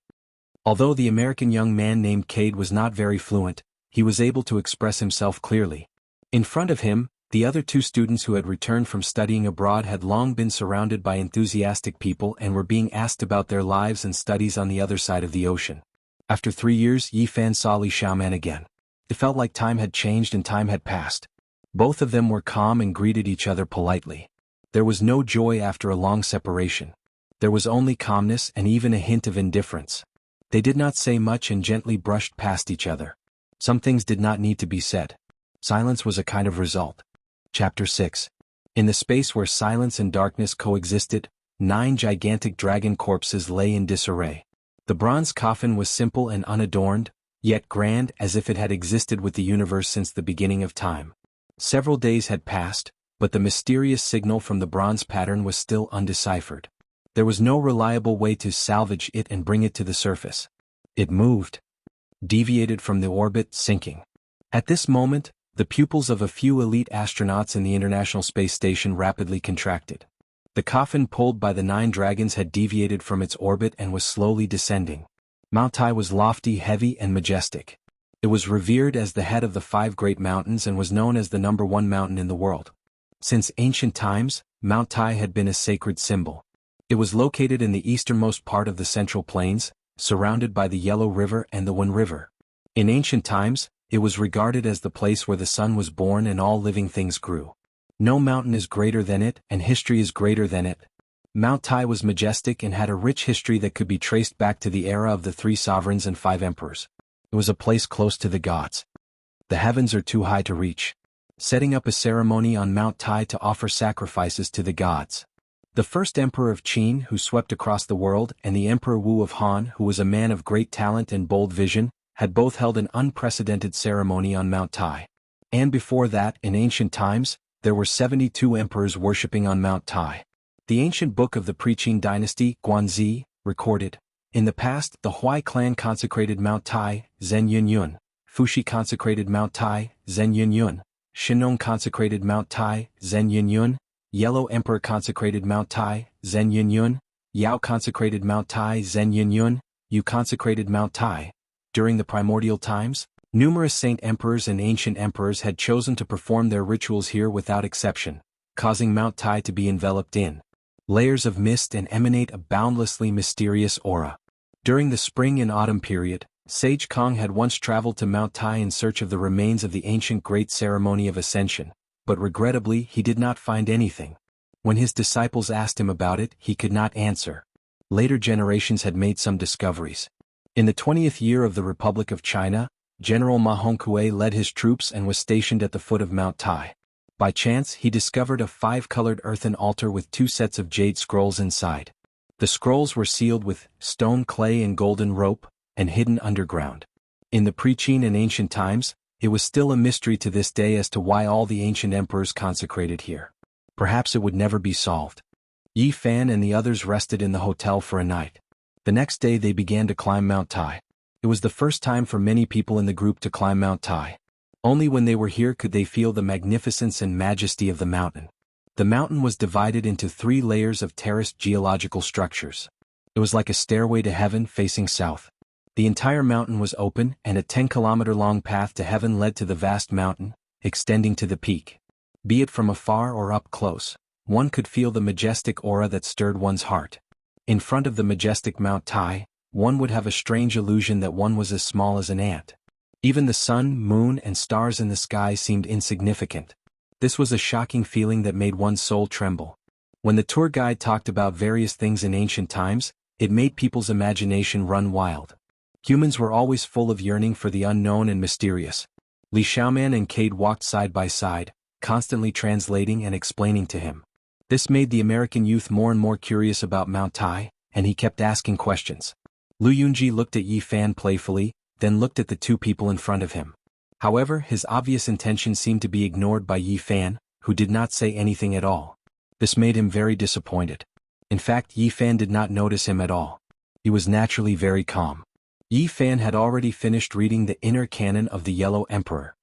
Although the American young man named Cade was not very fluent, he was able to express himself clearly. In front of him, the other 2 students who had returned from studying abroad had long been surrounded by enthusiastic people and were being asked about their lives and studies on the other side of the ocean. After 3 years, Yifan saw Li Xiaoman again. It felt like time had changed and time had passed. Both of them were calm and greeted each other politely. There was no joy after a long separation. There was only calmness and even a hint of indifference. They did not say much and gently brushed past each other. Some things did not need to be said. Silence was a kind of result. Chapter 6. In the space where silence and darkness coexisted, 9 gigantic dragon corpses lay in disarray. The bronze coffin was simple and unadorned, yet grand, as if it had existed with the universe since the beginning of time. Several days had passed, but the mysterious signal from the bronze pattern was still undeciphered. There was no reliable way to salvage it and bring it to the surface. It moved. Deviated from the orbit, sinking. At this moment, the pupils of a few elite astronauts in the International Space Station rapidly contracted. The coffin pulled by the 9 dragons had deviated from its orbit and was slowly descending. Mount Tai was lofty, heavy, and majestic. It was revered as the head of the 5 great mountains and was known as the #1 mountain in the world. Since ancient times, Mount Tai had been a sacred symbol. It was located in the easternmost part of the Central Plains, surrounded by the Yellow River and the Wen River. In ancient times, it was regarded as the place where the sun was born and all living things grew. No mountain is greater than it, and history is greater than it. Mount Tai was majestic and had a rich history that could be traced back to the era of the 3 sovereigns and 5 emperors. It was a place close to the gods. The heavens are too high to reach. Setting up a ceremony on Mount Tai to offer sacrifices to the gods. The first emperor of Qin, who swept across the world, and the Emperor Wu of Han, who was a man of great talent and bold vision, had both held an unprecedented ceremony on Mount Tai. And before that, in ancient times, there were 72 emperors worshipping on Mount Tai. The ancient book of the Preqin dynasty, Guanzi, recorded, "In the past, the Huai clan consecrated Mount Tai, Zhen Yunyun, Fuxi consecrated Mount Tai, Zhen Yunyun, Shinong consecrated Mount Tai, Zhen Yunyun, Yellow Emperor consecrated Mount Tai, Zhen Yunyun, Yao consecrated Mount Tai, Zhen Yunyun, Yu consecrated Mount Tai." During the primordial times, numerous saint emperors and ancient emperors had chosen to perform their rituals here without exception, causing Mount Tai to be enveloped in layers of mist and emanate a boundlessly mysterious aura. During the spring and autumn period, Sage Kong had once traveled to Mount Tai in search of the remains of the ancient Great Ceremony of Ascension, but regrettably he did not find anything. When his disciples asked him about it, he could not answer. Later generations had made some discoveries. In the 20th year of the Republic of China, General Ma Hongkue led his troops and was stationed at the foot of Mount Tai. By chance, he discovered a 5-colored earthen altar with 2 sets of jade scrolls inside. The scrolls were sealed with stone, clay, and golden rope, and hidden underground. In the Preqin and ancient times, it was still a mystery to this day as to why all the ancient emperors consecrated here. Perhaps it would never be solved. Yi Fan and the others rested in the hotel for a night. The next day they began to climb Mount Tai. It was the first time for many people in the group to climb Mount Tai. Only when they were here could they feel the magnificence and majesty of the mountain. The mountain was divided into 3 layers of terraced geological structures. It was like a stairway to heaven facing south. The entire mountain was open, and a 10-kilometer-long path to heaven led to the vast mountain, extending to the peak. Be it from afar or up close, one could feel the majestic aura that stirred one's heart. In front of the majestic Mount Tai, one would have a strange illusion that one was as small as an ant. Even the sun, moon, and stars in the sky seemed insignificant. This was a shocking feeling that made one's soul tremble. When the tour guide talked about various things in ancient times, it made people's imagination run wild. Humans were always full of yearning for the unknown and mysterious. Li Xiaoman and Cade walked side by side, constantly translating and explaining to him. This made the American youth more and more curious about Mount Tai, and he kept asking questions. Lu Yunji looked at Yi Fan playfully, then looked at the 2 people in front of him. However, his obvious intention seemed to be ignored by Yi Fan, who did not say anything at all. This made him very disappointed. In fact, Yi Fan did not notice him at all. He was naturally very calm. Yi Fan had already finished reading the inner canon of the Yellow Emperor.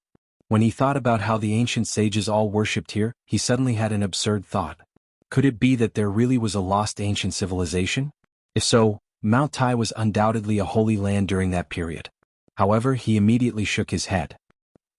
When he thought about how the ancient sages all worshipped here, he suddenly had an absurd thought. Could it be that there really was a lost ancient civilization? If so, Mount Tai was undoubtedly a holy land during that period. However, he immediately shook his head.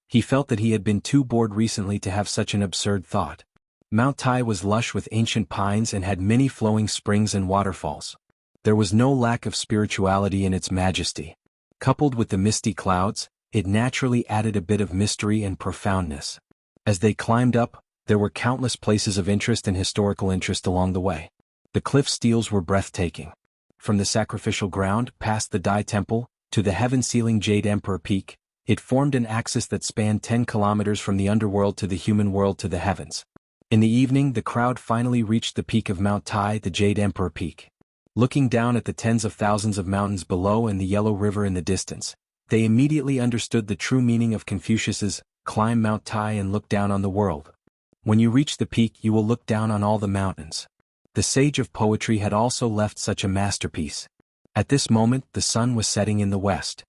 He felt that he had been too bored recently to have such an absurd thought. Mount Tai was lush with ancient pines and had many flowing springs and waterfalls. There was no lack of spirituality in its majesty. Coupled with the misty clouds, it naturally added a bit of mystery and profoundness. As they climbed up, there were countless places of interest and historical interest along the way. The cliff steels were breathtaking. From the sacrificial ground, past the Dai Temple, to the heaven-sealing Jade Emperor Peak, it formed an axis that spanned 10 kilometers from the underworld to the human world to the heavens. In the evening, the crowd finally reached the peak of Mount Tai, the Jade Emperor Peak. Looking down at the tens of thousands of mountains below and the Yellow River in the distance, they immediately understood the true meaning of Confucius's, "Climb Mount Tai and look down on the world. When you reach the peak, you will look down on all the mountains." The sage of poetry had also left such a masterpiece. At this moment, the sun was setting in the west.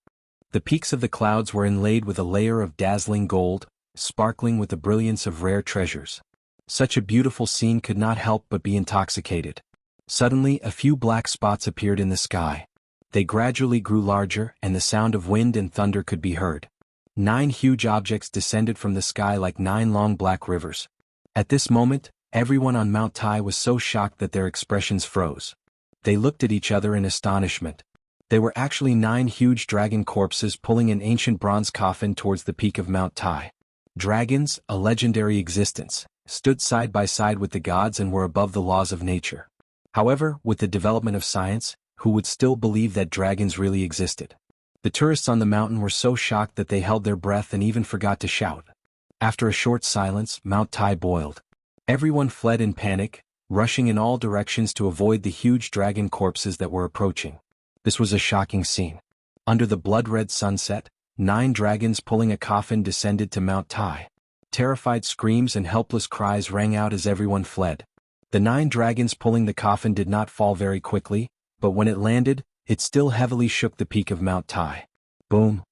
The peaks of the clouds were inlaid with a layer of dazzling gold, sparkling with the brilliance of rare treasures. Such a beautiful scene could not help but be intoxicated. Suddenly, a few black spots appeared in the sky. They gradually grew larger, and the sound of wind and thunder could be heard. 9 huge objects descended from the sky like 9 long black rivers. At this moment, everyone on Mount Tai was so shocked that their expressions froze. They looked at each other in astonishment. They were actually 9 huge dragon corpses pulling an ancient bronze coffin towards the peak of Mount Tai. Dragons, a legendary existence, stood side by side with the gods and were above the laws of nature. However, with the development of science, who would still believe that dragons really existed? The tourists on the mountain were so shocked that they held their breath and even forgot to shout. After a short silence, Mount Tai boiled. Everyone fled in panic, rushing in all directions to avoid the huge dragon corpses that were approaching. This was a shocking scene. Under the blood-red sunset, 9 dragons pulling a coffin descended to Mount Tai. Terrified screams and helpless cries rang out as everyone fled. The 9 dragons pulling the coffin did not fall very quickly, but when it landed, it still heavily shook the peak of Mount Tai. Boom!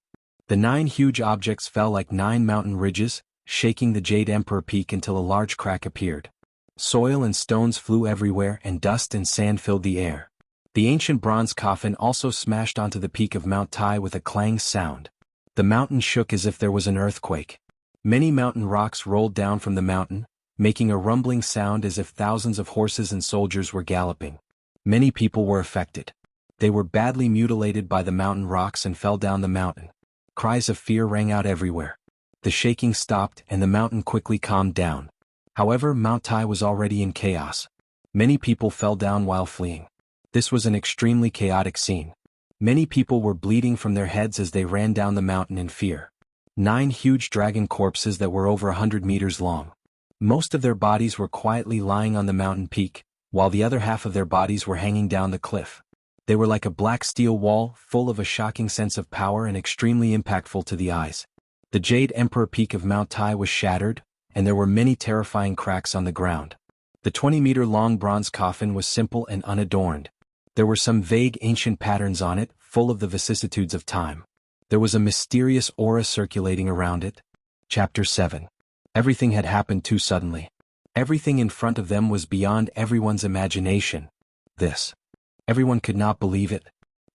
The 9 huge objects fell like 9 mountain ridges, shaking the Jade Emperor peak until a large crack appeared. Soil and stones flew everywhere and dust and sand filled the air. The ancient bronze coffin also smashed onto the peak of Mount Tai with a clang sound. The mountain shook as if there was an earthquake. Many mountain rocks rolled down from the mountain, making a rumbling sound as if thousands of horses and soldiers were galloping. Many people were affected. They were badly mutilated by the mountain rocks and fell down the mountain. Cries of fear rang out everywhere. The shaking stopped and the mountain quickly calmed down. However, Mount Tai was already in chaos. Many people fell down while fleeing. This was an extremely chaotic scene. Many people were bleeding from their heads as they ran down the mountain in fear. 9 huge dragon corpses that were over 100 meters long. Most of their bodies were quietly lying on the mountain peak, while the other half of their bodies were hanging down the cliff. They were like a black steel wall, full of a shocking sense of power and extremely impactful to the eyes. The Jade Emperor peak of Mount Tai was shattered, and there were many terrifying cracks on the ground. The 20-meter-long bronze coffin was simple and unadorned. There were some vague ancient patterns on it, full of the vicissitudes of time. There was a mysterious aura circulating around it. Chapter 7. Everything had happened too suddenly. Everything in front of them was beyond everyone's imagination. Everyone could not believe it.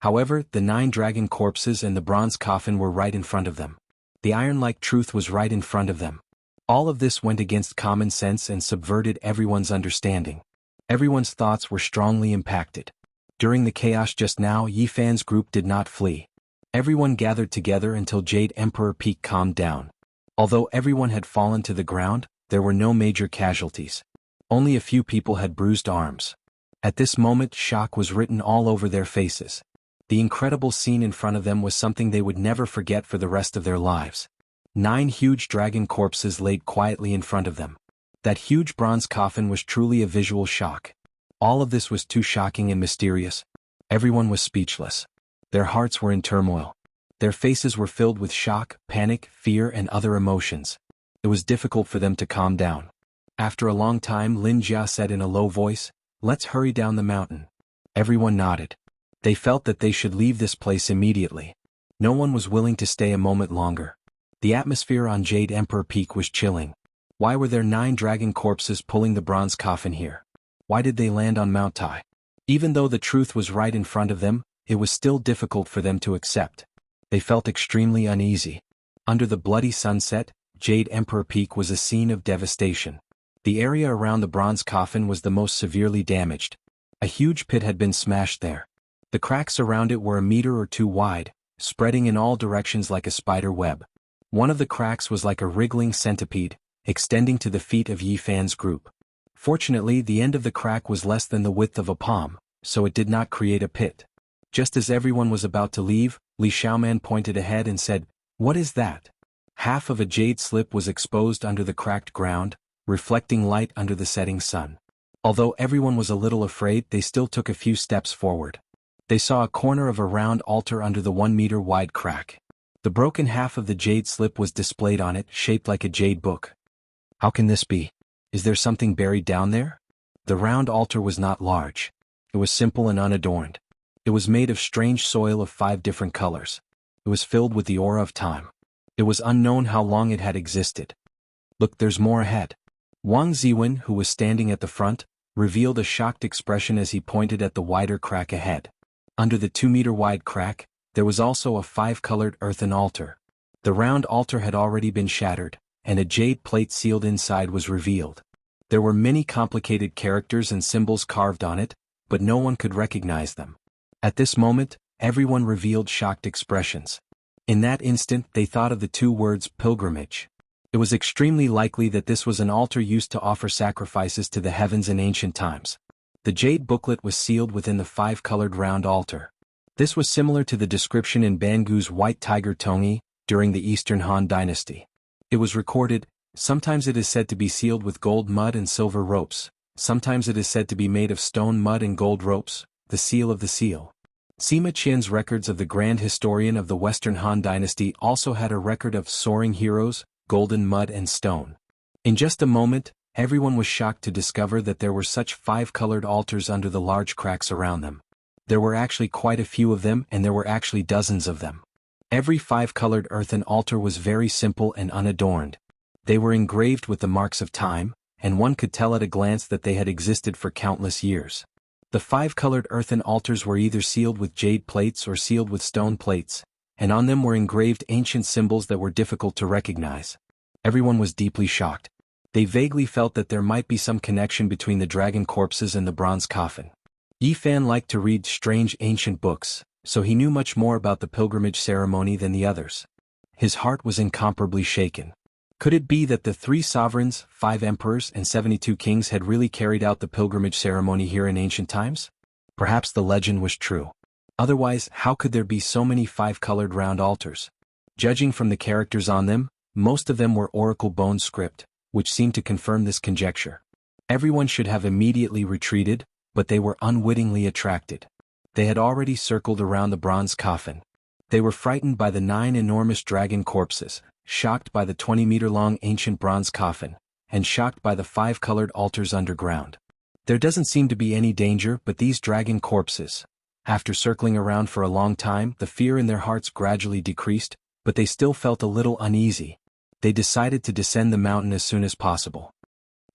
However, the 9 dragon corpses and the bronze coffin were right in front of them. The iron-like truth was right in front of them. All of this went against common sense and subverted everyone's understanding. Everyone's thoughts were strongly impacted. During the chaos just now, Yifan's group did not flee. Everyone gathered together until Jade Emperor Peak calmed down. Although everyone had fallen to the ground, there were no major casualties. Only a few people had bruised arms. At this moment, shock was written all over their faces. The incredible scene in front of them was something they would never forget for the rest of their lives. 9 huge dragon corpses laid quietly in front of them. That huge bronze coffin was truly a visual shock. All of this was too shocking and mysterious. Everyone was speechless. Their hearts were in turmoil. Their faces were filled with shock, panic, fear, and other emotions. It was difficult for them to calm down. After a long time, Lin Jia said in a low voice, "Let's hurry down the mountain." Everyone nodded. They felt that they should leave this place immediately. No one was willing to stay a moment longer. The atmosphere on Jade Emperor Peak was chilling. Why were there 9 dragon corpses pulling the bronze coffin here? Why did they land on Mount Tai? Even though the truth was right in front of them, it was still difficult for them to accept. They felt extremely uneasy. Under the bloody sunset, Jade Emperor Peak was a scene of devastation. The area around the bronze coffin was the most severely damaged. A huge pit had been smashed there. The cracks around it were a meter or 2 wide, spreading in all directions like a spider web. One of the cracks was like a wriggling centipede, extending to the feet of Yifan's group. Fortunately, the end of the crack was less than the width of a palm, so it did not create a pit. Just as everyone was about to leave, Li Xiaoman pointed ahead and said, "What is that?" Half of a jade slip was exposed under the cracked ground, reflecting light under the setting sun. Although everyone was a little afraid, they still took a few steps forward. They saw a corner of a round altar under the 1-meter-wide crack. The broken half of the jade slip was displayed on it, shaped like a jade book. How can this be? Is there something buried down there? The round altar was not large. It was simple and unadorned. It was made of strange soil of 5 different colors. It was filled with the aura of time. It was unknown how long it had existed. "Look, there's more ahead." Wang Ziwen, who was standing at the front, revealed a shocked expression as he pointed at the wider crack ahead. Under the 2-meter-wide crack, there was also a 5-colored earthen altar. The round altar had already been shattered, and a jade plate sealed inside was revealed. There were many complicated characters and symbols carved on it, but no one could recognize them. At this moment, everyone revealed shocked expressions. In that instant, they thought of the 2 words pilgrimage. It was extremely likely that this was an altar used to offer sacrifices to the heavens in ancient times. The jade booklet was sealed within the 5-colored round altar. This was similar to the description in Bangu's White Tiger Tongyi during the Eastern Han Dynasty. It was recorded, sometimes it is said to be sealed with gold mud and silver ropes, sometimes it is said to be made of stone mud and gold ropes, the seal of the seal. Sima Qian's records of the Grand Historian of the Western Han Dynasty also had a record of soaring heroes, golden mud and stone. In just a moment, everyone was shocked to discover that there were such 5-colored altars under the large cracks around them. There were actually quite a few of them, and there were actually dozens of them. Every 5-colored earthen altar was very simple and unadorned. They were engraved with the marks of time, and one could tell at a glance that they had existed for countless years. The 5-colored earthen altars were either sealed with jade plates or sealed with stone plates, and on them were engraved ancient symbols that were difficult to recognize. Everyone was deeply shocked. They vaguely felt that there might be some connection between the dragon corpses and the bronze coffin. Yi Fan liked to read strange ancient books, so he knew much more about the pilgrimage ceremony than the others. His heart was incomparably shaken. Could it be that the 3 sovereigns, 5 emperors and 72 kings had really carried out the pilgrimage ceremony here in ancient times? Perhaps the legend was true. Otherwise, how could there be so many 5-colored round altars? Judging from the characters on them, most of them were oracle bone script, which seemed to confirm this conjecture. Everyone should have immediately retreated, but they were unwittingly attracted. They had already circled around the bronze coffin. They were frightened by the 9 enormous dragon corpses, shocked by the 20-meter-long ancient bronze coffin, and shocked by the 5-colored altars underground. There doesn't seem to be any danger but these dragon corpses. After circling around for a long time, the fear in their hearts gradually decreased, but they still felt a little uneasy. They decided to descend the mountain as soon as possible.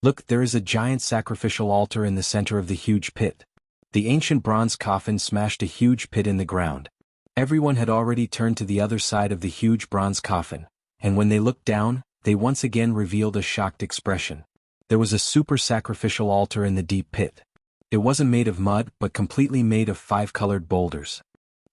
Look, there is a giant sacrificial altar in the center of the huge pit. The ancient bronze coffin smashed a huge pit in the ground. Everyone had already turned to the other side of the huge bronze coffin, and when they looked down, they once again revealed a shocked expression. There was a super sacrificial altar in the deep pit. It wasn't made of mud but completely made of 5-colored boulders.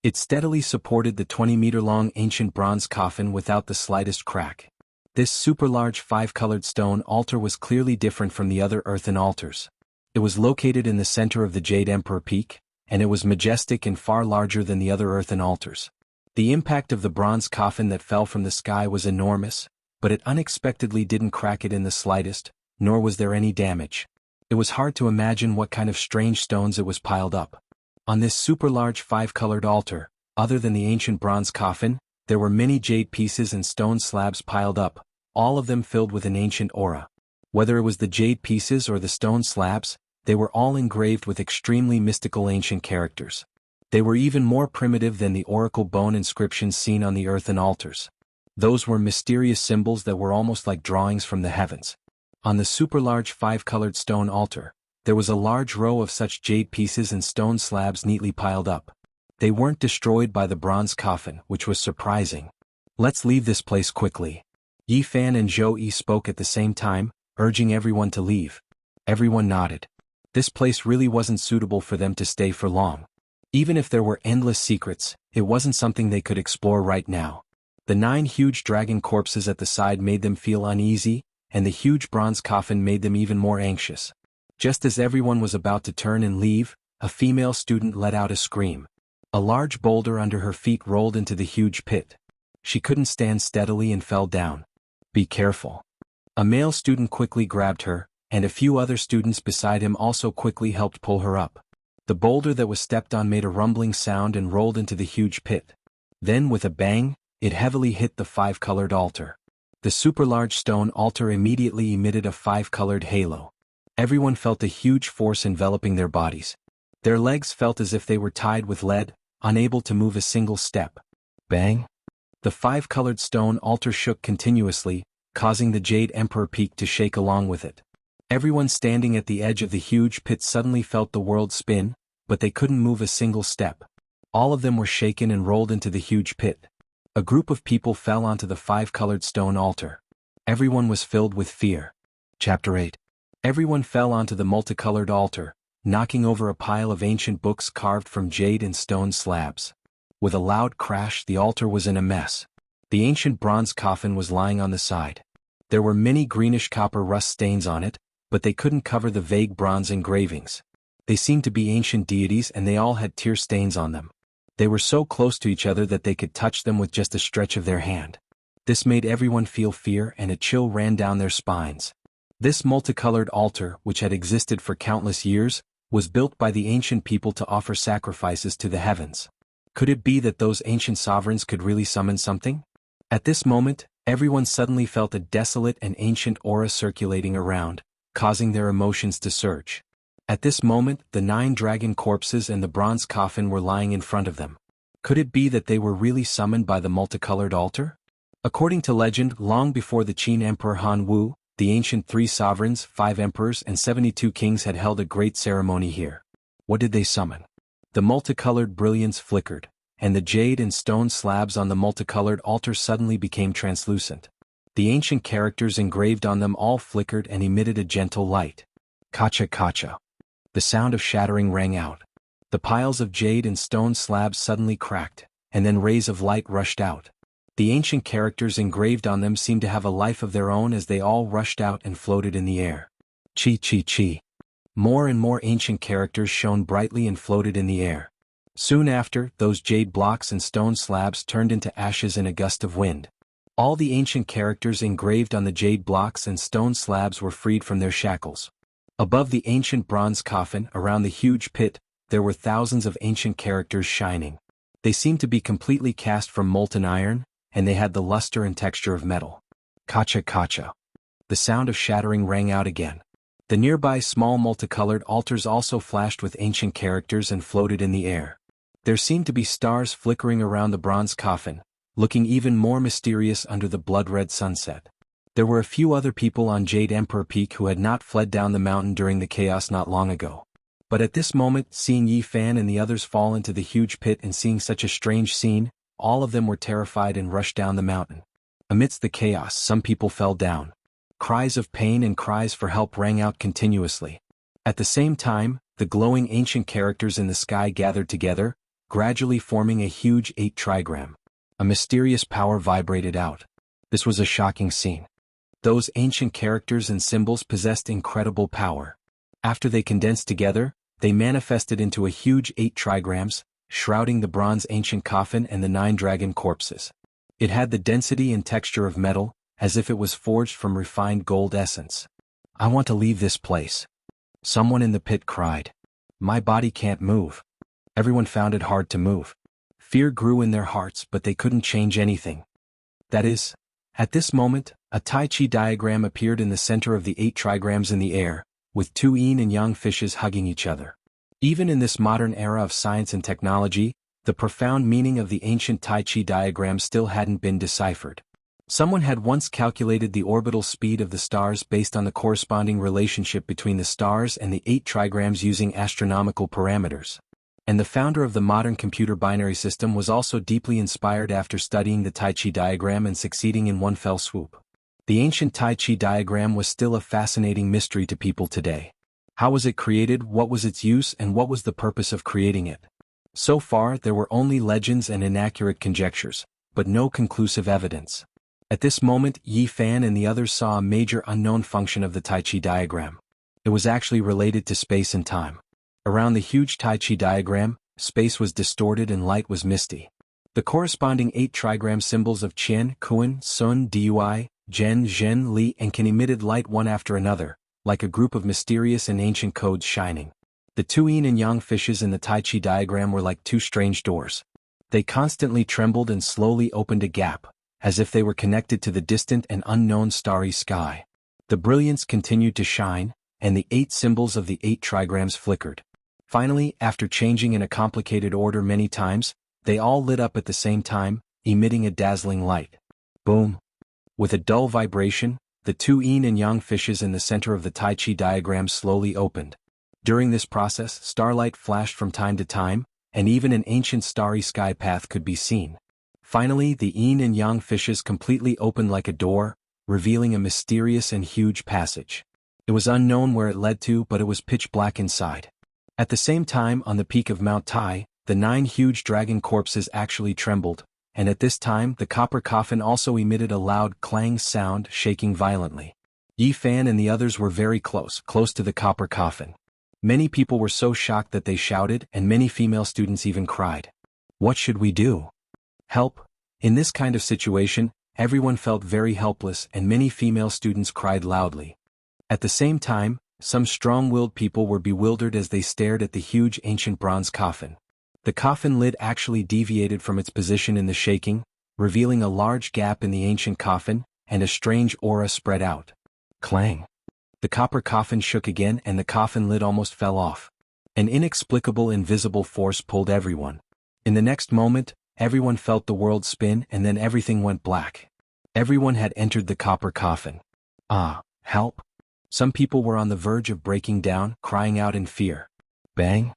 It steadily supported the 20-meter-long ancient bronze coffin without the slightest crack. This super-large 5-colored stone altar was clearly different from the other earthen altars. It was located in the center of the Jade Emperor Peak, and it was majestic and far larger than the other earthen altars. The impact of the bronze coffin that fell from the sky was enormous, but it unexpectedly didn't crack it in the slightest, nor was there any damage. It was hard to imagine what kind of strange stones it was piled up. On this super-large 5-colored altar, other than the ancient bronze coffin, there were many jade pieces and stone slabs piled up, all of them filled with an ancient aura. Whether it was the jade pieces or the stone slabs, they were all engraved with extremely mystical ancient characters. They were even more primitive than the oracle bone inscriptions seen on the earthen altars. Those were mysterious symbols that were almost like drawings from the heavens. On the super-large 5-colored stone altar, there was a large row of such jade pieces and stone slabs neatly piled up. They weren't destroyed by the bronze coffin, which was surprising. Let's leave this place quickly. Yi Fan and Zhou Yi spoke at the same time, urging everyone to leave. Everyone nodded. This place really wasn't suitable for them to stay for long. Even if there were endless secrets, it wasn't something they could explore right now. The 9 huge dragon corpses at the side made them feel uneasy, and the huge bronze coffin made them even more anxious. Just as everyone was about to turn and leave, a female student let out a scream. A large boulder under her feet rolled into the huge pit. She couldn't stand steadily and fell down. Be careful. A male student quickly grabbed her, and a few other students beside him also quickly helped pull her up. The boulder that was stepped on made a rumbling sound and rolled into the huge pit. Then with a bang, it heavily hit the 5-colored altar. The super-large stone altar immediately emitted a 5-colored halo. Everyone felt a huge force enveloping their bodies. Their legs felt as if they were tied with lead, unable to move a single step. Bang! The 5-colored stone altar shook continuously, causing the Jade Emperor Peak to shake along with it. Everyone standing at the edge of the huge pit suddenly felt the world spin, but they couldn't move a single step. All of them were shaken and rolled into the huge pit. A group of people fell onto the 5-colored stone altar. Everyone was filled with fear. Chapter 8. Everyone fell onto the multicolored altar, knocking over a pile of ancient books carved from jade and stone slabs. With a loud crash, the altar was in a mess. The ancient bronze coffin was lying on the side. There were many greenish copper rust stains on it, but they couldn't cover the vague bronze engravings. They seemed to be ancient deities and they all had tear stains on them. They were so close to each other that they could touch them with just a stretch of their hand. This made everyone feel fear and a chill ran down their spines. This multicolored altar, which had existed for countless years, was built by the ancient people to offer sacrifices to the heavens. Could it be that those ancient sovereigns could really summon something? At this moment, everyone suddenly felt a desolate and ancient aura circulating around, causing their emotions to surge. At this moment, the 9 dragon corpses and the bronze coffin were lying in front of them. Could it be that they were really summoned by the multicolored altar? According to legend, long before the Qin Emperor Han Wu, the ancient 3 sovereigns, 5 emperors and 72 kings had held a great ceremony here. What did they summon? The multicolored brilliance flickered, and the jade and stone slabs on the multicolored altar suddenly became translucent. The ancient characters engraved on them all flickered and emitted a gentle light. Kacha kacha. The sound of shattering rang out. The piles of jade and stone slabs suddenly cracked, and then rays of light rushed out. The ancient characters engraved on them seemed to have a life of their own as they all rushed out and floated in the air. Chi chi chi. More and more ancient characters shone brightly and floated in the air. Soon after, those jade blocks and stone slabs turned into ashes in a gust of wind. All the ancient characters engraved on the jade blocks and stone slabs were freed from their shackles. Above the ancient bronze coffin, around the huge pit, there were thousands of ancient characters shining. They seemed to be completely cast from molten iron, and they had the luster and texture of metal. Kacha kacha. The sound of shattering rang out again. The nearby small multicolored altars also flashed with ancient characters and floated in the air. There seemed to be stars flickering around the bronze coffin, looking even more mysterious under the blood-red sunset. There were a few other people on Jade Emperor Peak who had not fled down the mountain during the chaos not long ago. But at this moment, seeing Yi Fan and the others fall into the huge pit and seeing such a strange scene, all of them were terrified and rushed down the mountain. Amidst the chaos, some people fell down. Cries of pain and cries for help rang out continuously. At the same time, the glowing ancient characters in the sky gathered together, gradually forming a huge 8 trigram. A mysterious power vibrated out. This was a shocking scene. Those ancient characters and symbols possessed incredible power. After they condensed together, they manifested into a huge 8 trigrams, shrouding the bronze ancient coffin and the 9 dragon corpses. It had the density and texture of metal, as if it was forged from refined gold essence. I want to leave this place. Someone in the pit cried. My body can't move. Everyone found it hard to move. Fear grew in their hearts, but they couldn't change anything. That is, at this moment, a Tai Chi diagram appeared in the center of the 8 trigrams in the air, with 2 yin and yang fishes hugging each other. Even in this modern era of science and technology, the profound meaning of the ancient Tai Chi diagram still hadn't been deciphered. Someone had once calculated the orbital speed of the stars based on the corresponding relationship between the stars and the 8 trigrams using astronomical parameters. And the founder of the modern computer binary system was also deeply inspired after studying the Tai Chi diagram and succeeding in one fell swoop. The ancient Tai Chi diagram was still a fascinating mystery to people today. How was it created, what was its use, and what was the purpose of creating it? So far, there were only legends and inaccurate conjectures, but no conclusive evidence. At this moment, Yi Fan and the others saw a major unknown function of the Tai Chi diagram. It was actually related to space and time. Around the huge Tai Chi diagram, space was distorted and light was misty. The corresponding 8 trigram symbols of Qian, Kun, Sun, Dui, Zhen, Zhen, Li and Qin emitted light one after another, like a group of mysterious and ancient codes shining. The 2 yin and yang fishes in the Tai Chi diagram were like 2 strange doors. They constantly trembled and slowly opened a gap, as if they were connected to the distant and unknown starry sky. The brilliance continued to shine, and the 8 symbols of the 8 trigrams flickered. Finally, after changing in a complicated order many times, they all lit up at the same time, emitting a dazzling light. Boom! With a dull vibration, the 2 yin and yang fishes in the center of the Tai Chi diagram slowly opened. During this process, starlight flashed from time to time, and even an ancient starry sky path could be seen. Finally, the yin and yang fishes completely opened like a door, revealing a mysterious and huge passage. It was unknown where it led to, but it was pitch black inside. At the same time, on the peak of Mount Tai, the 9 huge dragon corpses actually trembled, and at this time the copper coffin also emitted a loud clang sound, shaking violently. Yi Fan and the others were very close to the copper coffin. Many people were so shocked that they shouted, and many female students even cried. What should we do? Help! In this kind of situation, everyone felt very helpless and many female students cried loudly. At the same time, some strong-willed people were bewildered as they stared at the huge ancient bronze coffin. The coffin lid actually deviated from its position in the shaking, revealing a large gap in the ancient coffin, and a strange aura spread out. Clang! The copper coffin shook again and the coffin lid almost fell off. An inexplicable invisible force pulled everyone. In the next moment, everyone felt the world spin and then everything went black. Everyone had entered the copper coffin. Ah, help! Some people were on the verge of breaking down, crying out in fear. Bang!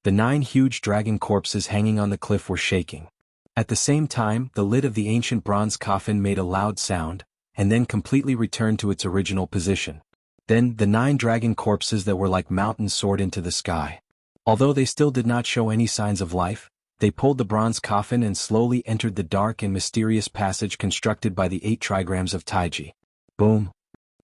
The 9 huge dragon corpses hanging on the cliff were shaking. At the same time, the lid of the ancient bronze coffin made a loud sound, and then completely returned to its original position. Then, the 9 dragon corpses that were like mountains soared into the sky. Although they still did not show any signs of life, they pulled the bronze coffin and slowly entered the dark and mysterious passage constructed by the 8 trigrams of Taiji. Boom!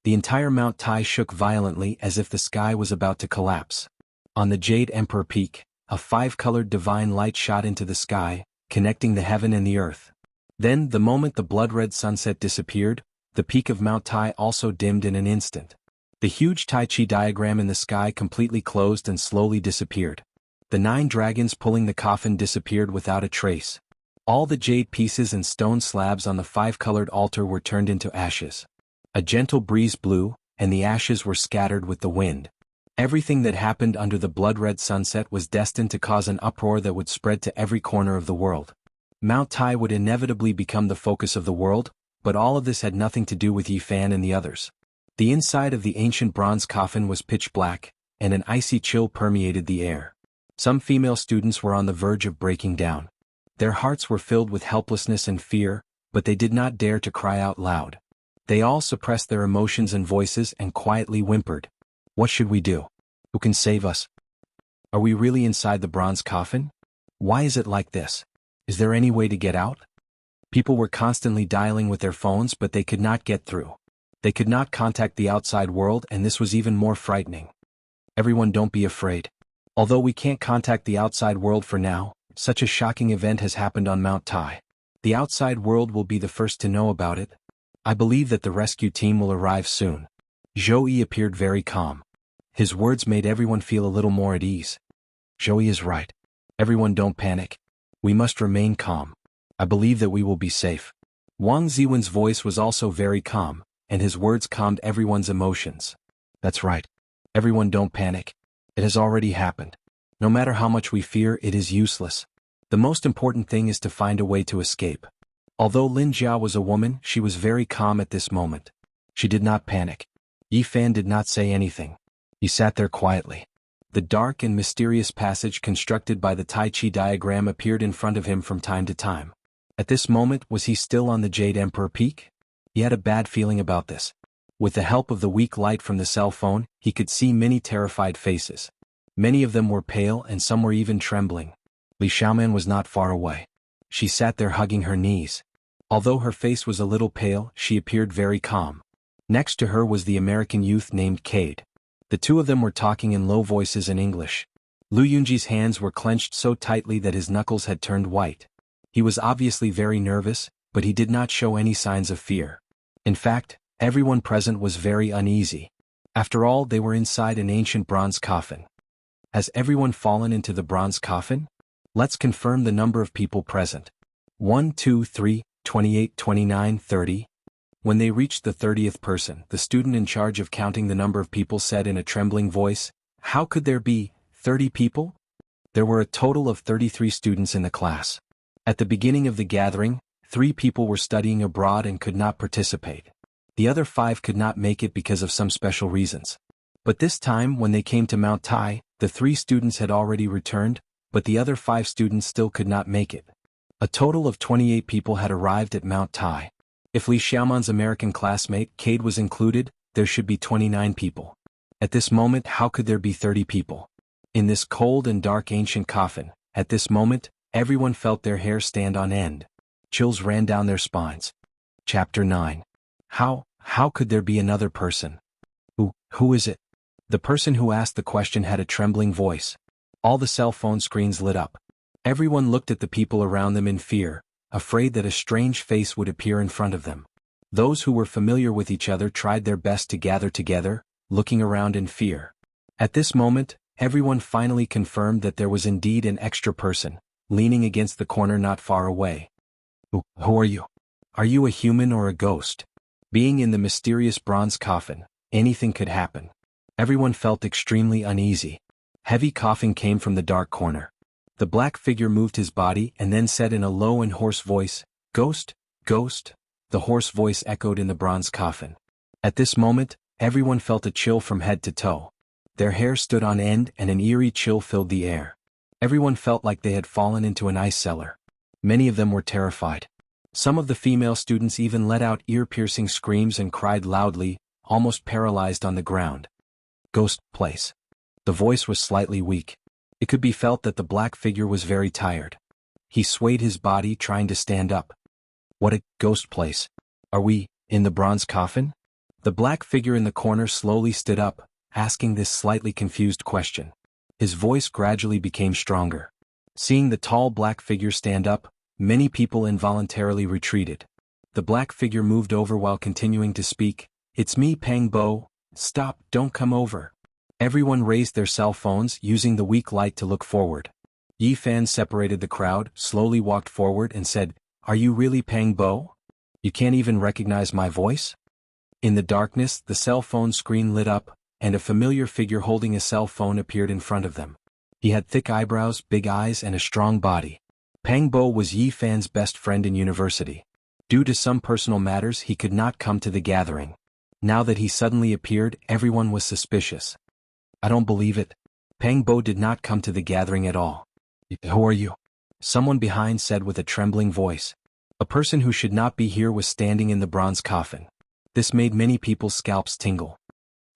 The entire Mount Tai shook violently as if the sky was about to collapse. On the Jade Emperor Peak, a 5-colored divine light shot into the sky, connecting the heaven and the earth. Then, the moment the blood-red sunset disappeared, the peak of Mount Tai also dimmed in an instant. The huge Tai Chi diagram in the sky completely closed and slowly disappeared. The 9 dragons pulling the coffin disappeared without a trace. All the jade pieces and stone slabs on the 5-colored altar were turned into ashes. A gentle breeze blew, and the ashes were scattered with the wind. Everything that happened under the blood-red sunset was destined to cause an uproar that would spread to every corner of the world. Mount Tai would inevitably become the focus of the world, but all of this had nothing to do with Yi Fan and the others. The inside of the ancient bronze coffin was pitch black, and an icy chill permeated the air. Some female students were on the verge of breaking down. Their hearts were filled with helplessness and fear, but they did not dare to cry out loud. They all suppressed their emotions and voices and quietly whimpered. What should we do? Who can save us? Are we really inside the bronze coffin? Why is it like this? Is there any way to get out? People were constantly dialing with their phones, but they could not get through. They could not contact the outside world, and this was even more frightening. Everyone, don't be afraid. Although we can't contact the outside world for now, such a shocking event has happened on Mount Tai. The outside world will be the first to know about it. I believe that the rescue team will arrive soon. Zhou Yi appeared very calm. His words made everyone feel a little more at ease. Zhou Yi is right. Everyone, don't panic. We must remain calm. I believe that we will be safe. Wang Ziwen's voice was also very calm, and his words calmed everyone's emotions. That's right. Everyone, don't panic. It has already happened. No matter how much we fear, it is useless. The most important thing is to find a way to escape. Although Lin Jia was a woman, she was very calm at this moment. She did not panic. Yi Fan did not say anything. He sat there quietly. The dark and mysterious passage constructed by the Tai Chi diagram appeared in front of him from time to time. At this moment, was he still on the Jade Emperor Peak? He had a bad feeling about this. With the help of the weak light from the cell phone, he could see many terrified faces. Many of them were pale and some were even trembling. Li Xiaoman was not far away. She sat there hugging her knees. Although her face was a little pale, she appeared very calm. Next to her was the American youth named Cade. The two of them were talking in low voices in English. Lu Yunji's hands were clenched so tightly that his knuckles had turned white. He was obviously very nervous, but he did not show any signs of fear. In fact, everyone present was very uneasy. After all, they were inside an ancient bronze coffin. Has everyone fallen into the bronze coffin? Let's confirm the number of people present. 1, 2, 3, 28, 29, 30. When they reached the 30th person, the student in charge of counting the number of people said in a trembling voice, "How could there be 30 people?" There were a total of 33 students in the class. At the beginning of the gathering, 3 people were studying abroad and could not participate. The other 5 could not make it because of some special reasons. But this time, when they came to Mount Tai, the 3 students had already returned, but the other 5 students still could not make it. A total of 28 people had arrived at Mount Tai. If Li Xiaoman's American classmate, Cade, was included, there should be 29 people. At this moment, how could there be 30 people? In this cold and dark ancient coffin, at this moment, everyone felt their hair stand on end. Chills ran down their spines. Chapter 9. How could there be another person? Who is it? The person who asked the question had a trembling voice. All the cell phone screens lit up. Everyone looked at the people around them in fear, afraid that a strange face would appear in front of them. Those who were familiar with each other tried their best to gather together, looking around in fear. At this moment, everyone finally confirmed that there was indeed an extra person, leaning against the corner not far away. Who are you? Are you a human or a ghost? Being in the mysterious bronze coffin, anything could happen. Everyone felt extremely uneasy. Heavy coughing came from the dark corner. The black figure moved his body and then said in a low and hoarse voice, "Ghost, ghost." The hoarse voice echoed in the bronze coffin. At this moment, everyone felt a chill from head to toe. Their hair stood on end and an eerie chill filled the air. Everyone felt like they had fallen into an ice cellar. Many of them were terrified. Some of the female students even let out ear-piercing screams and cried loudly, almost paralyzed on the ground. Ghost place. The voice was slightly weak. It could be felt that the black figure was very tired. He swayed his body trying to stand up. What a ghost place. Are we in the bronze coffin? The black figure in the corner slowly stood up, asking this slightly confused question. His voice gradually became stronger. Seeing the tall black figure stand up, many people involuntarily retreated. The black figure moved over while continuing to speak. "It's me, Pang Bo. Stop, don't come over." Everyone raised their cell phones using the weak light to look forward. Yi Fan separated the crowd, slowly walked forward and said, "Are you really Pang Bo? You can't even recognize my voice?" In the darkness, the cell phone screen lit up, and a familiar figure holding a cell phone appeared in front of them. He had thick eyebrows, big eyes, and a strong body. Pang Bo was Yi Fan's best friend in university. Due to some personal matters, he could not come to the gathering. Now that he suddenly appeared, everyone was suspicious. "I don't believe it. Pang Bo did not come to the gathering at all." "Who are you?" someone behind said with a trembling voice. A person who should not be here was standing in the bronze coffin. This made many people's scalps tingle.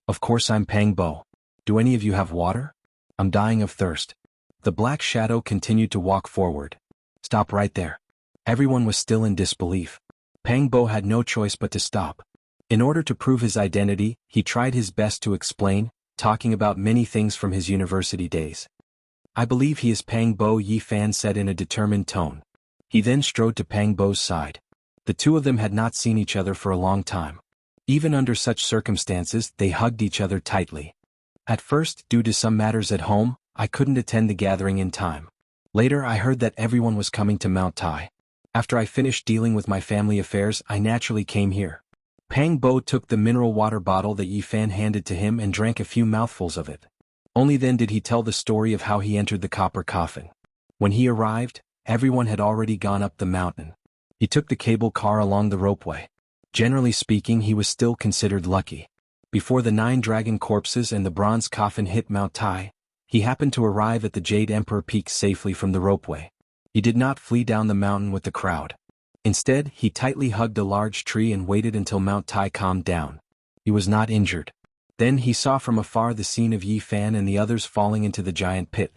"Of course I'm Pang Bo. Do any of you have water? I'm dying of thirst." The black shadow continued to walk forward. "Stop right there." Everyone was still in disbelief. Pang Bo had no choice but to stop. In order to prove his identity, he tried his best to explain, talking about many things from his university days. "I believe he is Pang Bo," Yi Fan said in a determined tone. He then strode to Pang Bo's side. The two of them had not seen each other for a long time. Even under such circumstances, they hugged each other tightly. "At first, due to some matters at home, I couldn't attend the gathering in time. Later I heard that everyone was coming to Mount Tai. After I finished dealing with my family affairs, I naturally came here." Pang Bo took the mineral water bottle that Yi Fan handed to him and drank a few mouthfuls of it. Only then did he tell the story of how he entered the copper coffin. When he arrived, everyone had already gone up the mountain. He took the cable car along the ropeway. Generally speaking, he was still considered lucky. Before the 9 dragon corpses and the bronze coffin hit Mount Tai, he happened to arrive at the Jade Emperor Peak safely from the ropeway. He did not flee down the mountain with the crowd. Instead, he tightly hugged a large tree and waited until Mount Tai calmed down. He was not injured. Then he saw from afar the scene of Yi Fan and the others falling into the giant pit.